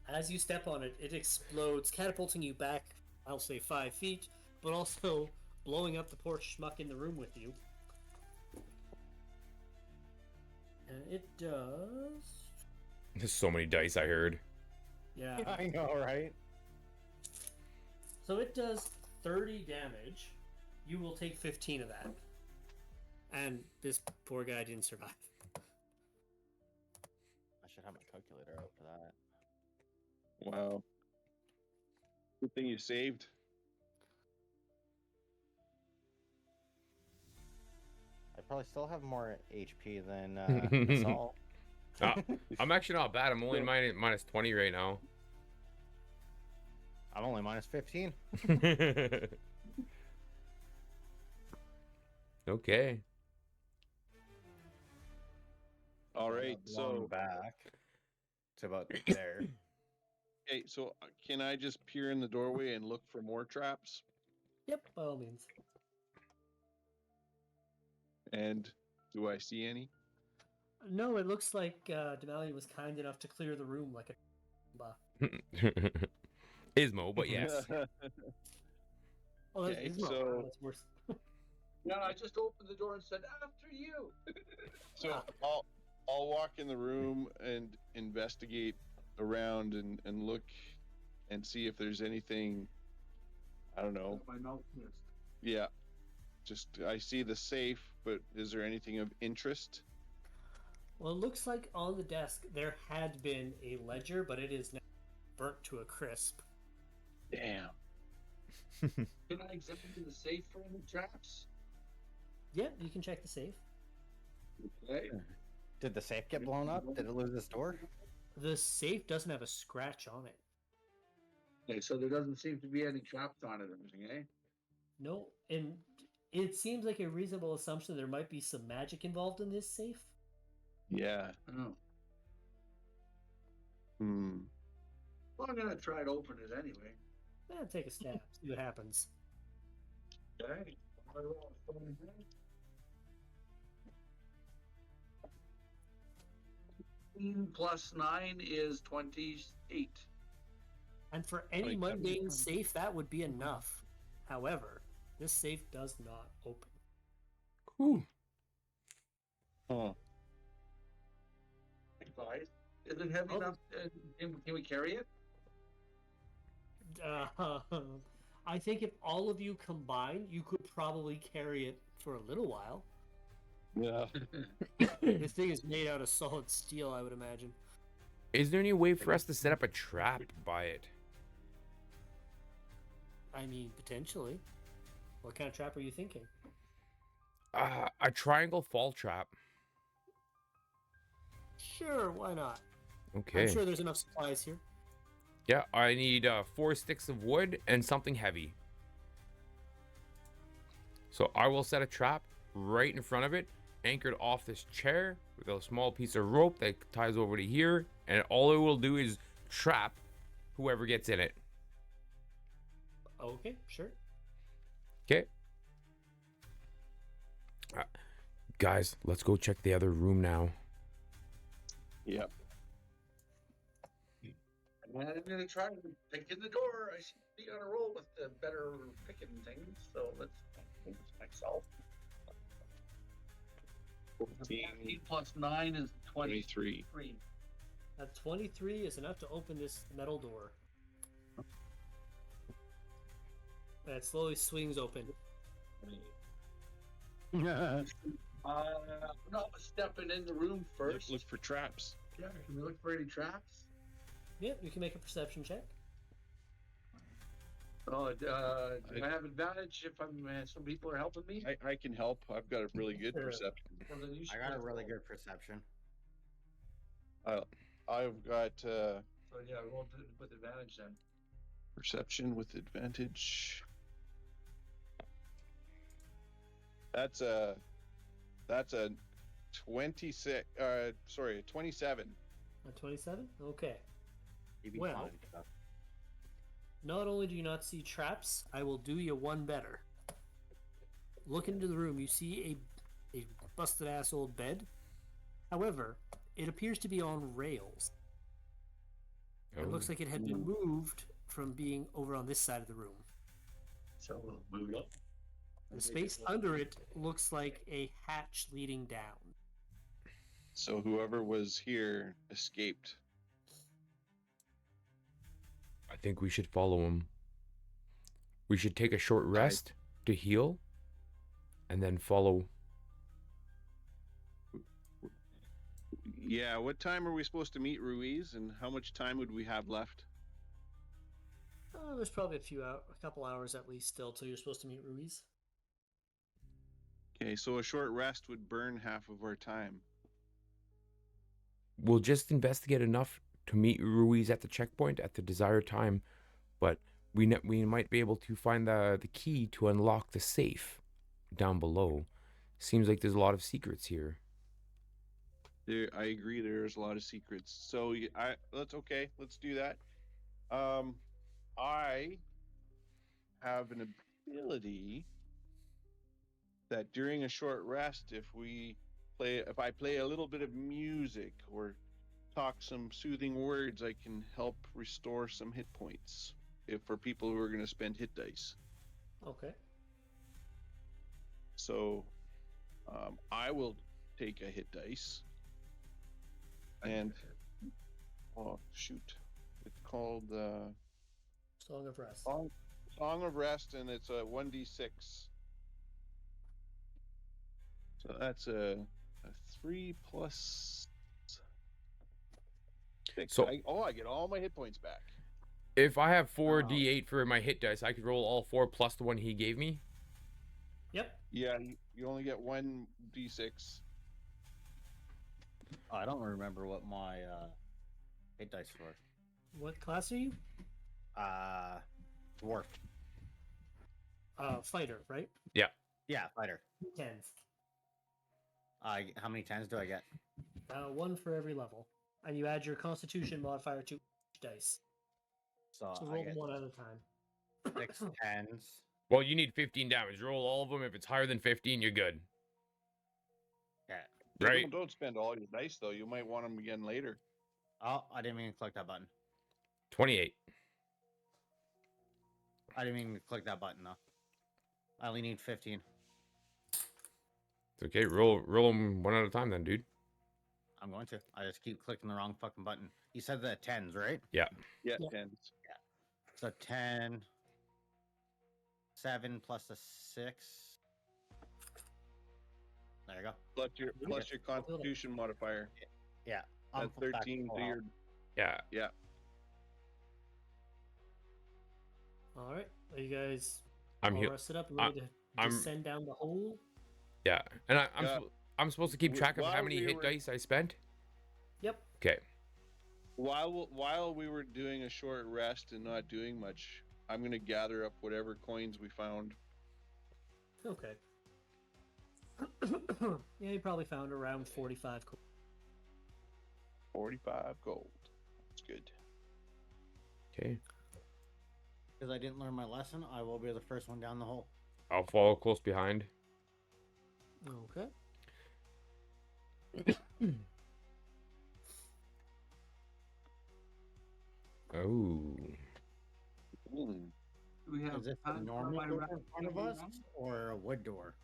As you step on it, it explodes, catapulting you back, I'll say 5 feet, but also blowing up the poor schmuck in the room with you. And it does... There's so many dice I heard. Yeah. Nice. I know, right? So it does 30 damage. You will take 15 of that. And this poor guy didn't survive. I should have my calculator out for that. Wow. Good thing you saved. I probably still have more HP than Assault. I'm actually not bad. I'm only minus 20 right now. I'm only minus 15. Okay. All right. So back to about there. okay, so can I just peer in the doorway and look for more traps? Yep, by all means. And do I see any? No, it looks like Denali was kind enough to clear the room like a buff. Ismo, but yes. Oh, that's Okay, Ismo. so- That's worse. Yeah, I just opened the door and said, "After you." So I'll walk in the room and investigate around and look and see if there's anything. I don't know. My mouth missed. Yeah, just I see the safe, but is there anything of interest? Well, it looks like on the desk there had been a ledger, but it is now burnt to a crisp. Damn. Can I examine the safe for any traps? Yeah, you can check the safe. Okay. Did the safe get blown up? Did it lose its door? The safe doesn't have a scratch on it. Okay, so there doesn't seem to be any traps on it or anything, eh? No, and it seems like a reasonable assumption there might be some magic involved in this safe. Yeah. Oh. Hmm. Well, I'm gonna try to open it anyway. Take a stab, see what happens. Okay. 9 is 28. And for any 27. mundane safe, that would be enough. However, this safe does not open. Whew. Huh. 5. Is it heavy Oh. enough? Can we carry it? I think if all of you combined, you could probably carry it for a little while. Yeah. This thing is made out of solid steel, I would imagine. Is there any way for us to set up a trap by it? I mean, potentially. What kind of trap are you thinking? A triangle fall trap. Sure, why not? Okay. I'm sure there's enough supplies here. Yeah, I need 4 sticks of wood and something heavy. So I will set a trap right in front of it, anchored off this chair with a small piece of rope that ties over to here, and all it will do is trap whoever gets in it. Okay, sure. Okay. Guys, let's go check the other room now. Yep. And I'm gonna try to pick in the door. I seem to be on a roll with the better picking things, so let's focus myself. 14 plus 9 is 23. That 23 is enough to open this metal door. And it slowly swings open. Not stepping in the room first. Look for traps. Yeah, can we look for any traps? Yep, you can make a perception check. Oh, do I have advantage if I'm? Some people are helping me. I can help. I've got a really good Sure. perception. Well, then you I should got a roll. really good perception. I've got So yeah, roll with advantage then. perception with advantage. That's a 26. Sorry, 27. A 27? Okay. You'd be Well. fine. Not only do you not see traps, I will do you one better. Look into the room. You see a busted ass old bed. However, it appears to be on rails. It looks like it had been moved from being over on this side of the room. So we'll move up. The space under it looks like a hatch leading down. So whoever was here escaped. I think we should follow him. We should take a short rest to heal and then follow. Yeah, what time are we supposed to meet Ruiz, and how much time would we have left? There's probably a couple hours at least still till you're supposed to meet Ruiz. Okay, so a short rest would burn half of our time. We'll just investigate enough to meet Ruiz at the checkpoint at the desired time, but we might be able to find the key to unlock the safe down below. Seems like there's a lot of secrets here. I agree. There's a lot of secrets. So let's do that. I have an ability that during a short rest, if we if I play a little bit of music or talk some soothing words, I can help restore some hit points if for people who are going to spend hit dice. Okay. So I will take a hit dice. And oh shoot, it's called Song of Rest. Song of Rest, and it's a 1d6. So that's a 3 plus 6. So- I get all my hit points back. If I have 4d8 for my hit dice, I could roll all 4 plus the one he gave me. Yep. Yeah, you only get 1d6. I don't remember what my hit dice were. What class are you? Dwarf. Fighter, right? Yeah. Yeah, fighter. 10s. How many tens do I get? One for every level. And you add your Constitution modifier to each dice. So, So I roll get them one at a time. 6 tens. Well, you need 15 damage. Roll all of them. If it's higher than 15, you're good. Yeah. Right? Don't spend all your dice though. You might want them again later. Oh, I didn't mean to click that button. 28. I didn't mean to click that button though. I only need 15. It's okay. Roll them one at a time then, dude. I'm going to. I just keep clicking the wrong fucking button. You said the tens, right? Yeah, Yeah. 10s. So 10, 7 plus a 6. There you go. Plus your Constitution modifier. Yeah. I'm That's back 13 full to health. your. Yeah. All right. Are you guys I'm all here. rested up and ready to I'm- descend down the hole? Yeah. And Yeah. I'm supposed to keep track of how While many we hit were- dice I spent? Yep. Okay. While we were doing a short rest and not doing much, I'm gonna gather up whatever coins we found. Okay. Yeah, you probably found around 45 coins. 45 gold. That's good. Okay. Because I didn't learn my lesson, I will be the first one down the hole. I'll follow close behind. Okay. Oh. Hmm. Do we have Is this a time for normal my door rest in front of to be us done? or a wood door?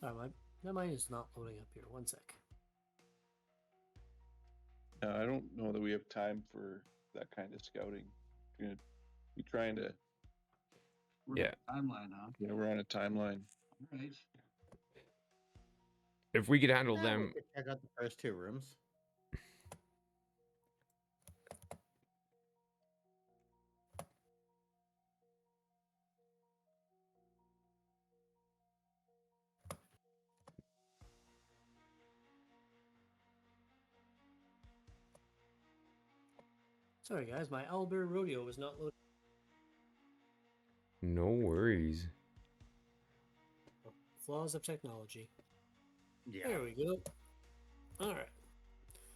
Sorry, mine is not loading up here. One sec. I don't know that we have time for that kind of scouting. We're gonna be trying to. We're Yeah. on Timeline, huh? Yeah, we're on a timeline. All right. If we could handle Yeah, them, we could check out the first 2 rooms. Sorry, guys. My Owlbear Rodeo was not loaded. no worries. Flaws of technology. Yeah. There we go. All right.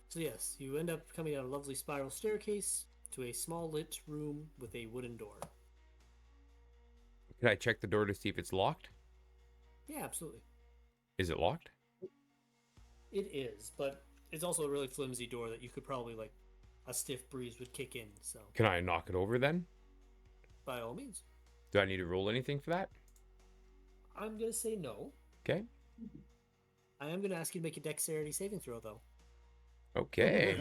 So yes, you end up coming down a lovely spiral staircase to a small lit room with a wooden door. Can I check the door to see if it's locked? Yeah, absolutely. Is it locked? It is, but it's also a really flimsy door that you could probably like a stiff breeze would kick in. So Can I knock it over then? by all means, Do I need to roll anything for that? I'm gonna say no. Okay. I am gonna ask you to make a dexterity saving throw though. Okay.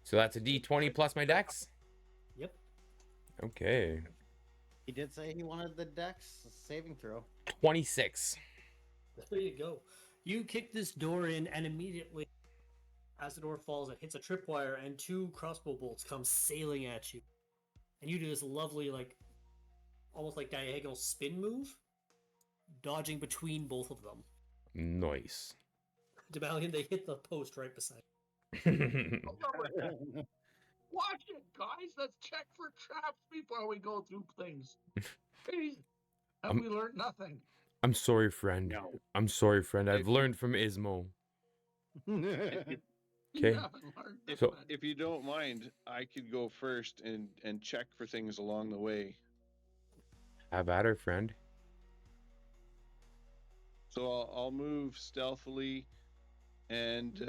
So that's a D20 plus my dex? Yep. Okay. He did say he wanted the dex saving throw. 26. There you go. You kick this door in, and immediately, as the door falls, it hits a tripwire, and 2 crossbow bolts come sailing at you. And you do this lovely, like, almost like diagonal spin move, dodging between both of them. Nice. Demalion, they hit the post right beside. Watch it, guys. Let's check for traps before we go through things. Hey, have we learned nothing? I'm sorry, friend. No. I'm sorry, friend. I've learned from Ismo. You Okay. haven't learned If, So- nothing. if you don't mind, I could go first and check for things along the way. Have at her, friend. So I'll move stealthily and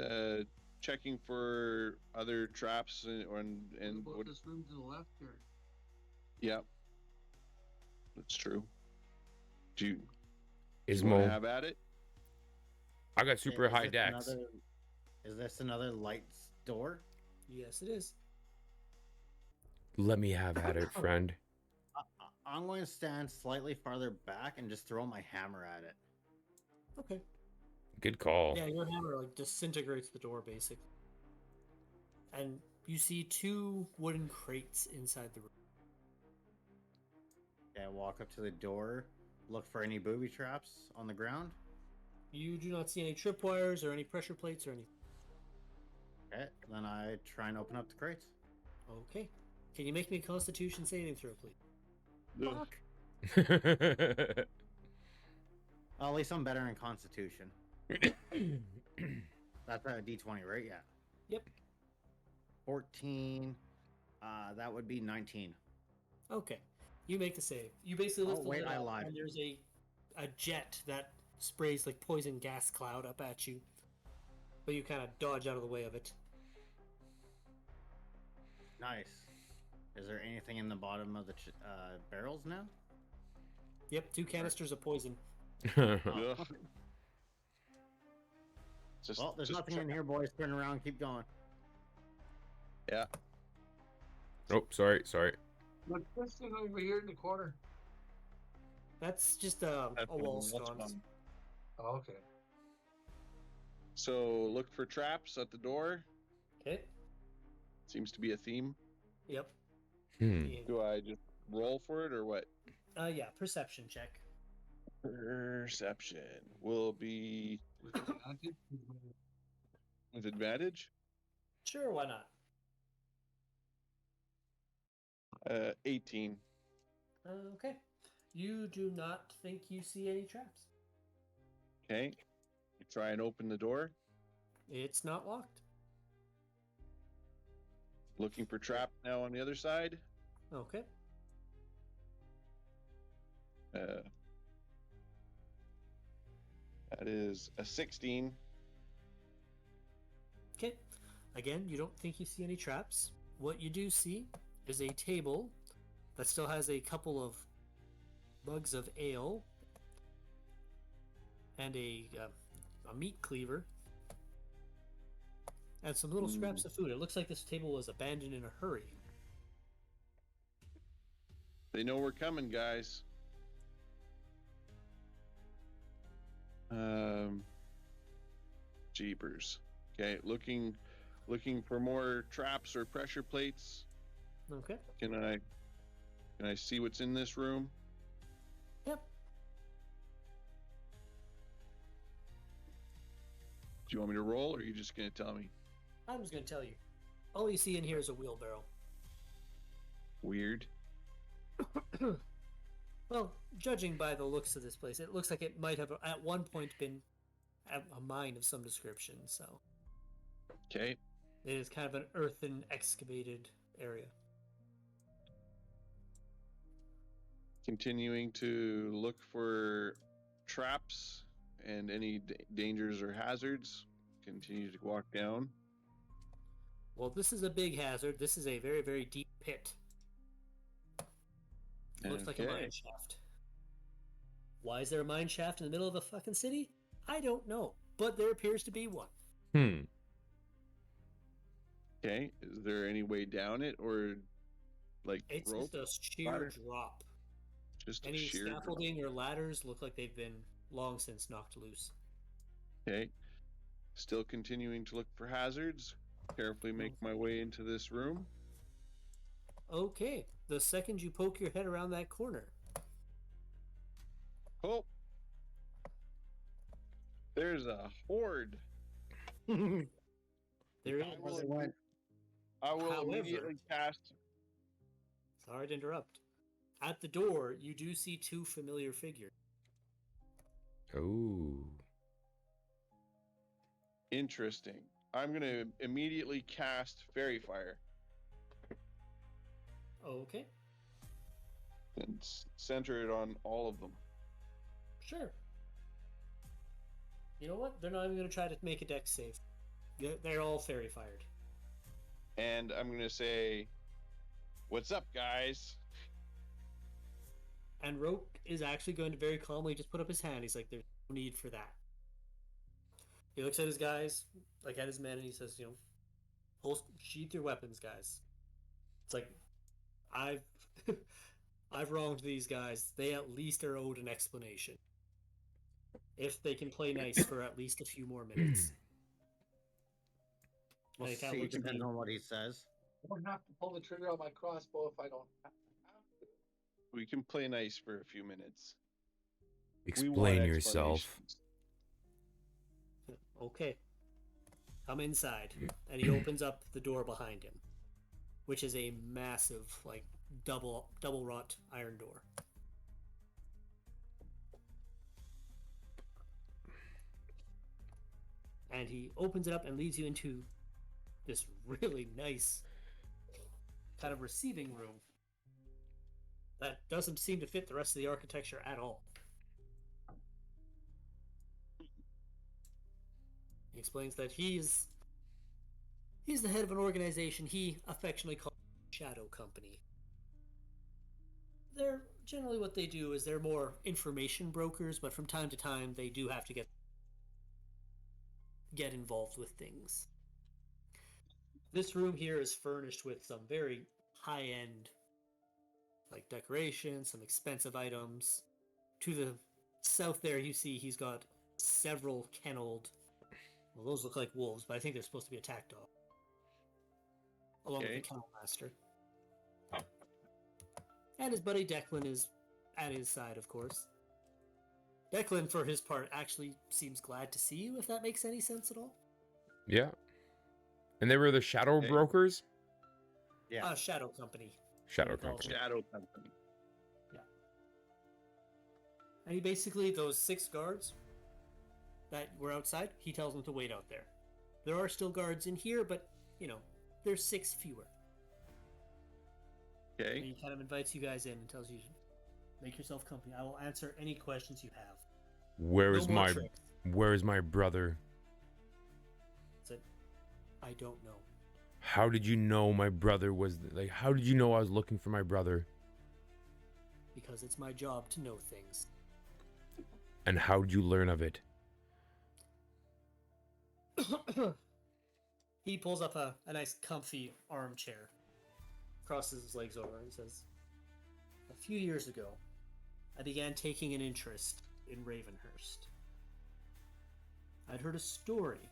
checking for other traps and What about this room to the left here? yeah, that's true. Do you want to Ismo, have at it? I got super Is high this dex. Is this another lights door? Yes, it is. Let me have at it, friend. I'm going to stand slightly farther back and just throw my hammer at it. Okay. Good call. Yeah, your hammer like disintegrates the door basically, and you see two wooden crates inside the room. Okay, I walk up to the door, look for any booby traps on the ground. You do not see any tripwires or any pressure plates or anything. Okay, then I try and open up the crates. Okay. Can you make me a Constitution saving throw, please? Ugh. Fuck. Well, at least I'm better in Constitution. That's a D20, right? Yeah. Yep. 14. That would be 19. Okay. You make the save. You basically lift Oh, the wait, lid I up, lied. and there's a jet that sprays like poison gas cloud up at you, but you kind of dodge out of the way of it. Nice. Is there anything in the bottom of the barrels now? Yep, 2 canisters of poison. Oh. Ugh. Well, there's nothing in here, boys. Turn around, keep going. Yeah. Oh, sorry. What's this thing over here in the corner? That's just a wall sconce. Oh, okay. So look for traps at the door. Okay. Seems to be a theme. Yep. Hmm. Do I just roll for it or what? Yeah, perception check. Perception will be With advantage? with advantage. Sure, why not? 18. Okay. You do not think you see any traps. Okay. You try and open the door. It's not locked. Looking for trap now on the other side. Okay. That is a 16. Okay. Again, you don't think you see any traps. What you do see is a table that still has a couple of mugs of ale and a meat cleaver and some little scraps of food. It looks like this table was abandoned in a hurry. They know we're coming, guys. Jeepers. Okay, looking for more traps or pressure plates. Okay. Can I see what's in this room? Yep. Do you want me to roll, or are you just going to tell me? I'm just going to tell you. All you see in here is a wheelbarrow. Weird. Well, judging by the looks of this place, it looks like it might have at one point been a mine of some description, so Okay. it is kind of an earthen excavated area. Continuing to look for traps and any dangers or hazards. Continue to walk down. Well, this is a big hazard. This is a very, very deep pit. Looks like a Okay. mine shaft. Why is there a mine shaft in the middle of a fucking city? I don't know, but there appears to be one. Hmm. Okay. Is there any way down it, or like It's rope? just a sheer ladder? drop. Just a Any sheer drop. scaffolding or ladders look like they've been long since knocked loose. Okay. Still continuing to look for hazards. Carefully make my way into this room. Okay, the second you poke your head around that corner, Oh, there's a horde. there is. I will However- immediately cast. Sorry to interrupt. At the door, you do see two familiar figures. Oh. Interesting. I'm going to immediately cast Fairy Fire Okay, and center it on all of them. sure. You know what? They're not even going to try to make a deck save. They're all fairy fired. And I'm gonna say, "What's up, guys?" And Roke is actually going to very calmly just put up his hand. He's like, "There's no need for that." He looks at his guys, like at his men, and he says, sheath your weapons, guys. It's like, I've I've wronged these guys. They at least are owed an explanation. If they can play nice for at least a few more minutes. We'll And he kind of see, looks at depending you. on what he says. I don't have to pull the trigger on my crossbow if I don't have to. We can play nice for a few minutes. We Explain want yourself. explanations. Okay. Come inside. And he opens up the door behind him, which is a massive, like, double wrought iron door. And he opens it up and leads you into this really nice kind of receiving room that doesn't seem to fit the rest of the architecture at all. He explains that he's the head of an organization he affectionately calls Shadow Company. They're generally, what they do is they're more information brokers, but from time to time they do have to get involved with things. This room here is furnished with some very high-end, like, decorations, some expensive items. To the south there, you see he's got several kenneled. Well, those look like wolves, but I think they're supposed to be attack dogs. Along with the kennel master. And his buddy Declan is at his side, of course. Declan, for his part, actually seems glad to see you, if that makes any sense at all. Yeah. And they were the shadow Okay. brokers? Yeah. Shadow Company. Shadow They call company. them. Shadow Company. And he basically, those 6 guards that were outside, he tells them to wait out there. There are still guards in here, but, there's 6 fewer. And Okay. he kind of invites you guys in and tells you, make yourself company. I will answer any questions you have. Where No is more my tricks. where is my brother? Said, I don't know. How did you know my brother was like how did you know I was looking for my brother? Because it's my job to know things. And how did you learn of it? He pulls up a nice comfy armchair, crosses his legs over, and says, a few years ago, I began taking an interest in Ravenhurst. I'd heard a story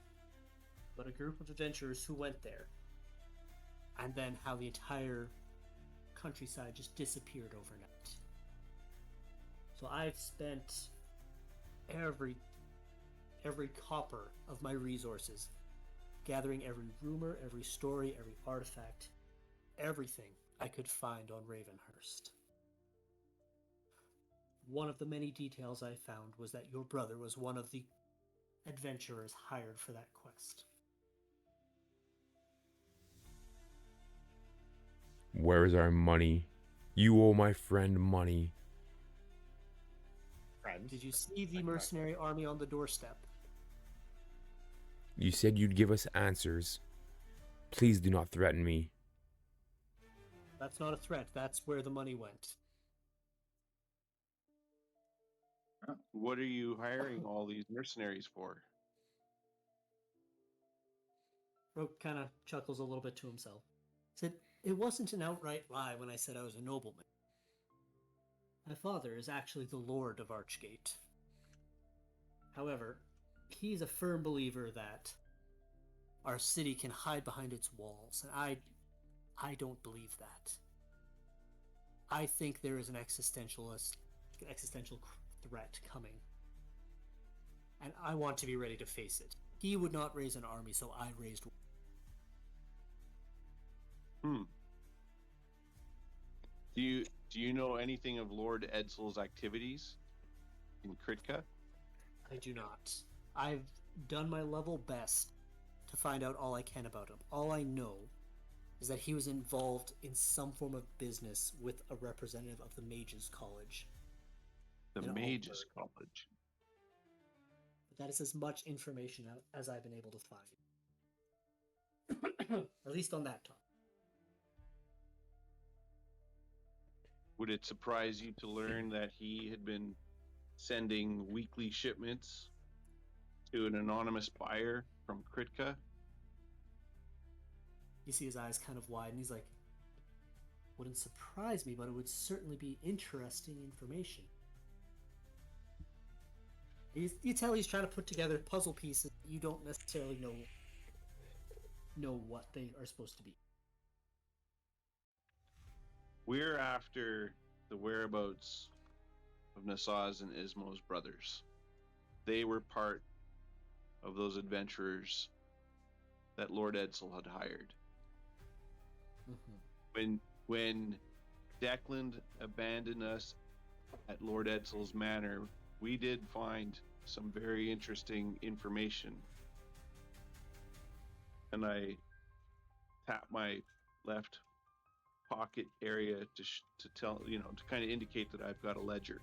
about a group of adventurers who went there, and then how the entire countryside just disappeared overnight. So I've spent every copper of my resources gathering every rumor, every story, every artifact, everything I could find on Ravenhurst. One of the many details I found was that your brother was one of the adventurers hired for that quest. Where is our money? You owe my friend money. Friends. Did you see the mercenary army on the doorstep? You said you'd give us answers. Please do not threaten me. That's not a threat. That's where the money went. What are you hiring all these mercenaries for? Roke kind of chuckles a little bit to himself. Said, it wasn't an outright lie when I said I was a nobleman. My father is actually the Lord of Archgate. However, he's a firm believer that our city can hide behind its walls, and I don't believe that. I think there is an existential threat coming, and I want to be ready to face it. He would not raise an army, so I raised one. Do you know anything of Lord Edsel's activities in Kritka? I do not. I've done my level best to find out all I can about him. All I know is that he was involved in some form of business with a representative of the Mages College. The in Mages Altburg. College. that is as much information as I've been able to find. At least on that topic. Would it surprise you to learn that he had been sending weekly shipments to an anonymous buyer from Kritka? You see his eyes kind of widen. He's like, wouldn't surprise me, but it would certainly be interesting information. You tell he's trying to put together puzzle pieces. You don't necessarily know what they are supposed to be. We're after the whereabouts of Nassau's and Ismo's brothers. They were part of those adventurers that Lord Edsel had hired. Mm-hmm. When Declan abandoned us at Lord Edsel's manor, we did find some very interesting information. And I tapped my left pocket area to tell, to kind of indicate that I've got a ledger.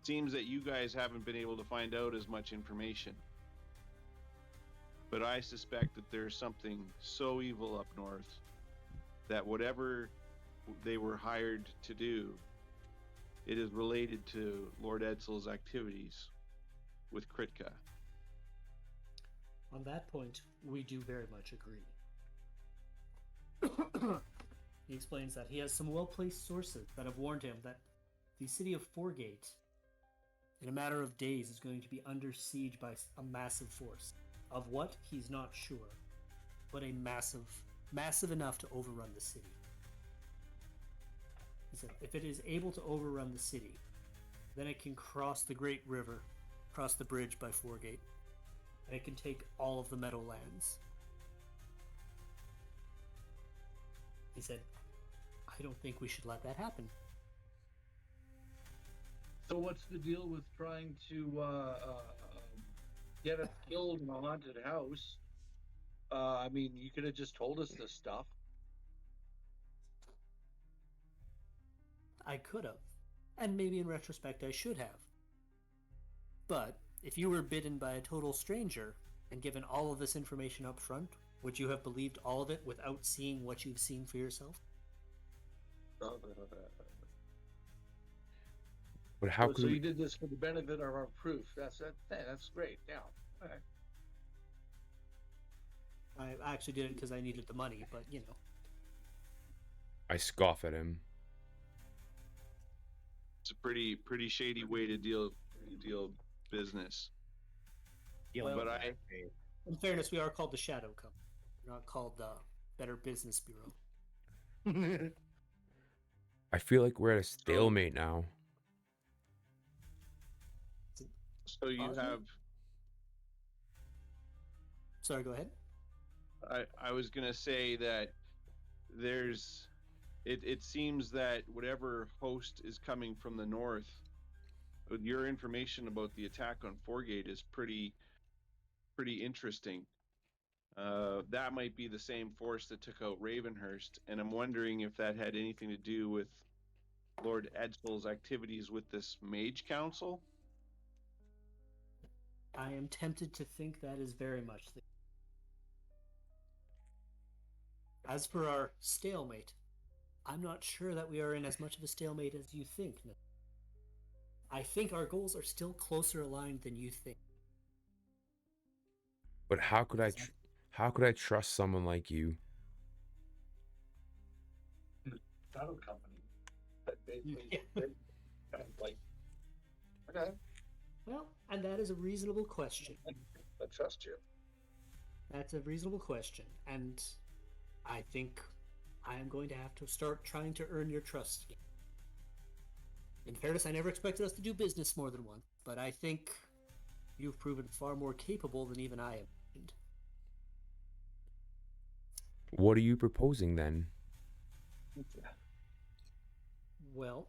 Seems that you guys haven't been able to find out as much information. But I suspect that there's something so evil up north that whatever they were hired to do, it is related to Lord Edsel's activities with Kritka. On that point, we do very much agree. He explains that he has some well-placed sources that have warned him that the city of Foregate, in a matter of days, is going to be under siege by a massive force. Of what, he's not sure, but a massive enough to overrun the city. He said, if it is able to overrun the city, then it can cross the Great River, cross the bridge by Foregate, and it can take all of the Meadowlands. He said, I don't think we should let that happen. So what's the deal with trying to get us killed in a haunted house? I mean, you could have just told us this stuff. I could have, and maybe in retrospect I should have. But if you were bitten by a total stranger and given all of this information up front, would you have believed all of it without seeing what you've seen for yourself? But how So could you did this for the benefit of our proof. That's great. Yeah. All right. I actually did it because I needed the money, but I scoff at him. It's a pretty shady way to deal business. Well, but in fairness, we are called the Shadow Company. We're not called the Better Business Bureau. I feel like we're at a stalemate now. So you have. Sorry, go ahead. I was gonna say that there's. It seems that whatever host is coming from the north, your information about the attack on Foregate is pretty interesting. That might be the same force that took out Ravenhurst, and I'm wondering if that had anything to do with Lord Edsel's activities with this Mage Council. I am tempted to think that is very much the. As for our stalemate, I'm not sure that we are in as much of a stalemate as you think. I think our goals are still closer aligned than you think. But how could I trust someone like you? Shadow Company. But basically, kind of like, okay, Well, and that is a reasonable question. I trust you. That's a reasonable question, and I think I am going to have to start trying to earn your trust again. In fairness, I never expected us to do business more than once, but I think you've proven far more capable than even I imagined. What are you proposing then? Well,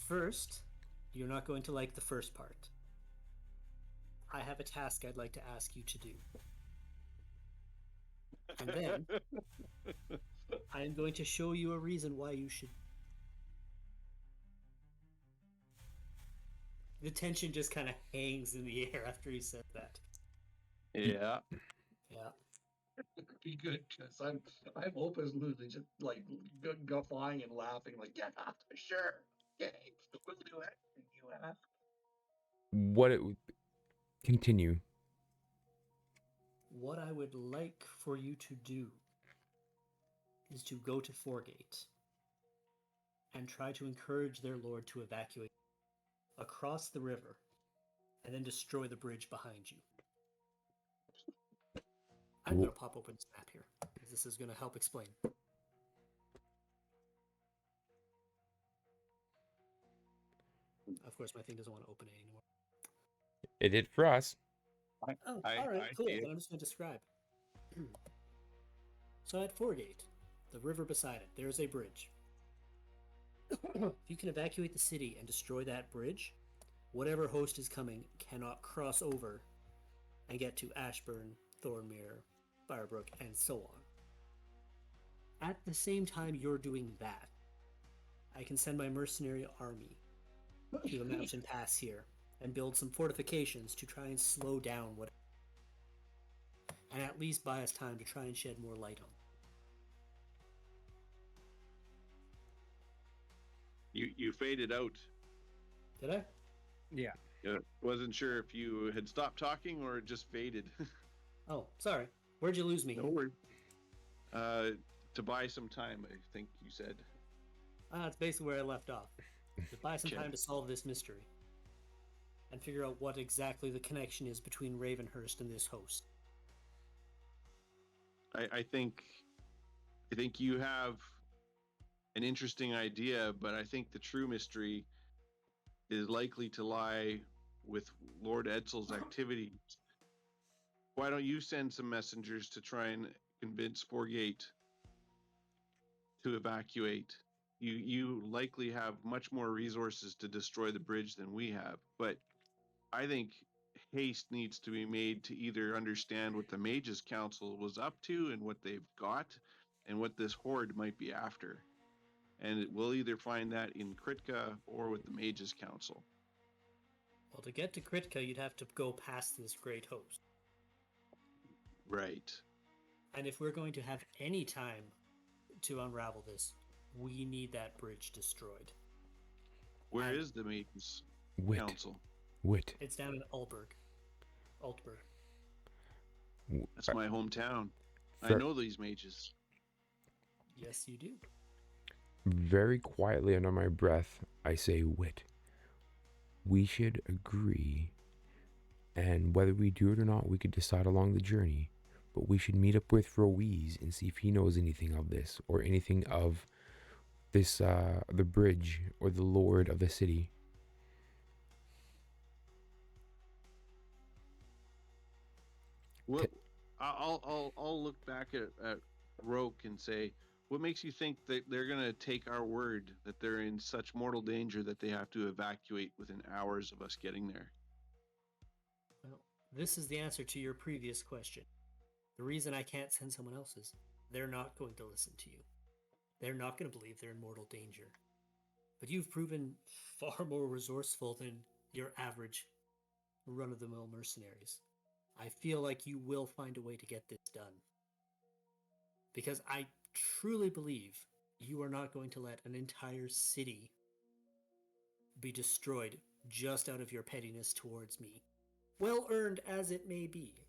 first, you're not going to like the first part. I have a task I'd like to ask you to do. And then, I am going to show you a reason why you should. The tension just kind of hangs in the air after he said that. Yeah. Yeah. Be good because I'm openly just like guffawing and laughing, like, yeah, sure, okay, we'll do it. You ask. What it would continue. What I would like for you to do is to go to Foregate and try to encourage their lord to evacuate across the river and then destroy the bridge behind you. I'm going to pop open this map here because this is going to help explain. Of course, my thing doesn't want to open it anymore. It did for us. Oh, I all right, cool. see it. Then I'm just going to describe. So at Foregate, the river beside it, there's a bridge. If you can evacuate the city and destroy that bridge, whatever host is coming cannot cross over and get to Ashburn, Thornmere, Firebrook, and so on. At the same time you're doing that, I can send my mercenary army to the mountain pass here and build some fortifications to try and slow down what, and at least buy us time to try and shed more light on. You faded out. Did I? Yeah. Yeah. Wasn't sure if you had stopped talking or just faded. Oh, sorry. Where'd you lose me? No worries. To buy some time, I think you said. That's basically where I left off. To buy some Okay. time to solve this mystery and figure out what exactly the connection is between Ravenhurst and this host. I think you have an interesting idea, but I think the true mystery is likely to lie with Lord Edsel's activities. Why don't you send some messengers to try and convince Forgate to evacuate? You likely have much more resources to destroy the bridge than we have, but I think haste needs to be made to either understand what the Mages Council was up to and what they've got and what this horde might be after. And we'll either find that in Kritka or with the Mages Council. Well, to get to Kritka, you'd have to go past this great host. Right. And if we're going to have any time to unravel this, we need that bridge destroyed. Where And- is the Mages Wit. Council? Wit. It's down in Altberg. Altberg. That's my hometown. I Ver- know these mages. Yes, you do. Very quietly under my breath, I say, Wit. We should agree, and whether we do it or not, we could decide along the journey. But we should meet up with Ruiz and see if he knows anything of this, or anything of this, the bridge, or the lord of the city. What? I'll look back at Roke and say, what makes you think that they're gonna take our word that they're in such mortal danger that they have to evacuate within hours of us getting there? Well, this is the answer to your previous question. The reason I can't send someone else is they're not going to listen to you. They're not going to believe they're in mortal danger. But you've proven far more resourceful than your average run-of-the-mill mercenaries. I feel like you will find a way to get this done. Because I truly believe you are not going to let an entire city be destroyed just out of your pettiness towards me. Well earned as it may be.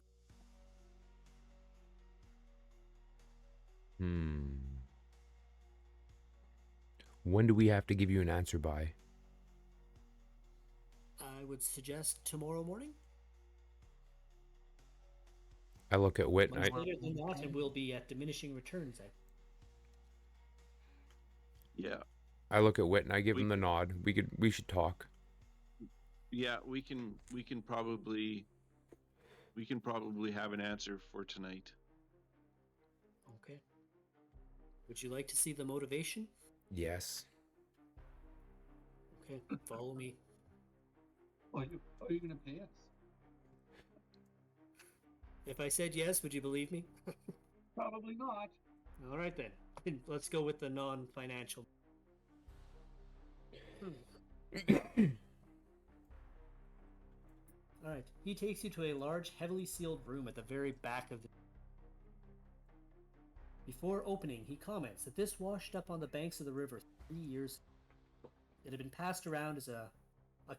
When do we have to give you an answer by? I would suggest tomorrow morning. I look at Wit and Much I, later than that, and we'll be at diminishing returns. Yeah, I look at Wit and I give him the nod. We should talk. yeah, we can probably have an answer for tonight. Okay. Would you like to see the motivation? Yes. Okay, follow me. How are you going to pay us? If I said yes, would you believe me? Probably not. All right then. Let's go with the non-financial. He takes you to a large, heavily sealed room at the very back of the... Before opening, he comments that this washed up on the banks of the river 3 years ago. It had been passed around as a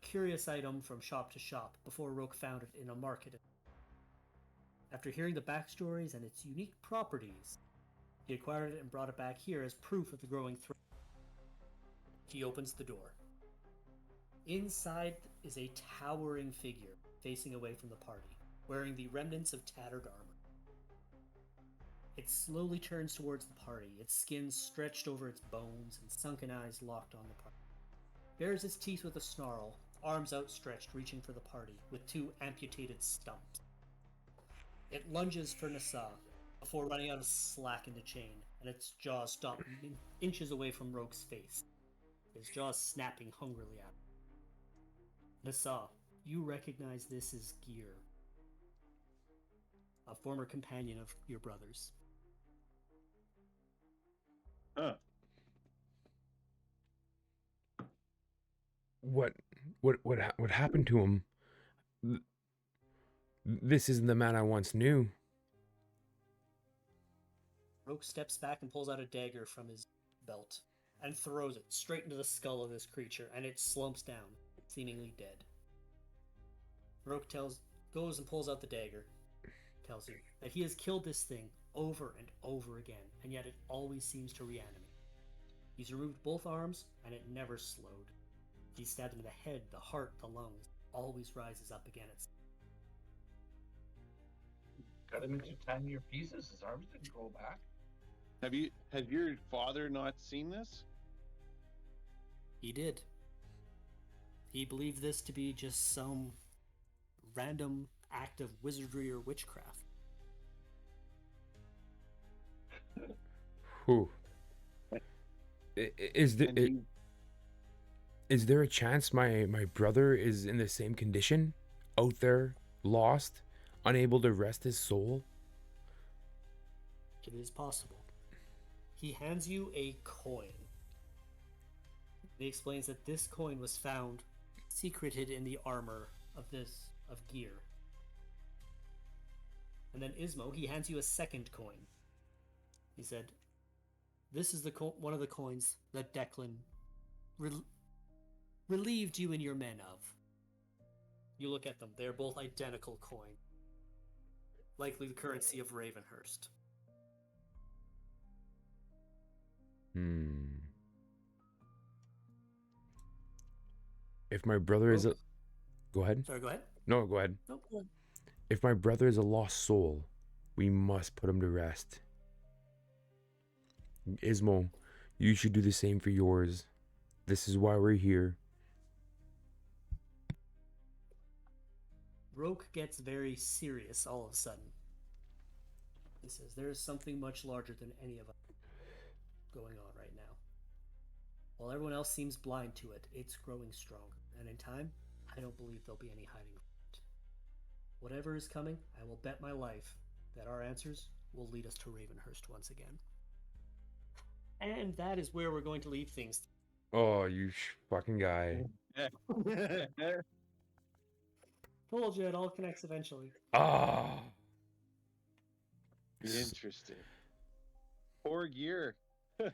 curious item from shop to shop before Roke found it in a market. After hearing the backstories and its unique properties, he acquired it and brought it back here as proof of the growing threat. He opens the door. Inside is a towering figure facing away from the party, wearing the remnants of tattered armor. It slowly turns towards the party, its skin stretched over its bones and sunken eyes locked on the party. Bares its teeth with a snarl, arms outstretched reaching for the party, with 2 amputated stumps. It lunges for Nasa before running out of slack in the chain, and its jaws stop inches away from Roke's face, his jaws snapping hungrily at him. Nasa, you recognize this as Gear, a former companion of your brother's. Huh. What happened to him? This isn't the man I once knew. Roke steps back and pulls out a dagger from his belt and throws it straight into the skull of this creature, and it slumps down, seemingly dead. Roke goes and pulls out the dagger, tells you that he has killed this thing over and over again, and yet it always seems to reanimate. He's removed both arms, and it never slowed. He's stabbed him in the head, the heart, the lungs, always rises up again. Cut him into tinier pieces. His arms didn't grow back. Has your father not seen this? He did. He believed this to be just some random act of wizardry or witchcraft. Whew. Is there a chance my brother is in the same condition? Out there, lost, unable to rest his soul? It is possible. He hands you a coin. He explains that this coin was found secreted in the armor of Gear. And then Ismo, he hands you a second coin. He said, "This is one of the coins that Declan relieved you and your men of." You look at them; they're both identical coins, likely the currency of Ravenhurst. If my brother is a... Go ahead. Sorry, go ahead. No, go ahead. No, go ahead. If my brother is a lost soul, we must put him to rest. Ismo, you should do the same for yours. This is why we're here. Roke gets very serious all of a sudden. He says, "There is something much larger than any of us going on right now. While everyone else seems blind to it, it's growing stronger. And in time, I don't believe there'll be any hiding from it. Whatever is coming, I will bet my life that our answers will lead us to Ravenhurst once again." And that is where we're going to leave things. Oh, you fucking guy. Told you, it all connects eventually. Ah. Interesting. Poor Gear. Yeah.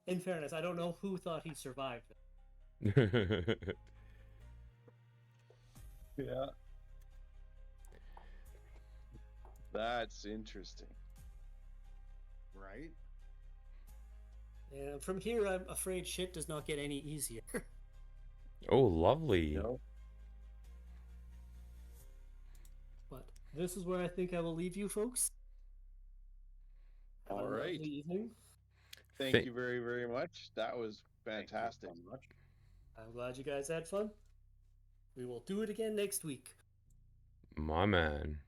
In fairness, I don't know who thought he survived. Yeah. That's interesting. Right? And from here, I'm afraid shit does not get any easier. Oh, lovely. No. But this is where I think I will leave you folks. Have a All right. lovely evening. Thank you very, very much. That was fantastic. Thank you so much. I'm glad you guys had fun. We will do it again next week. My man.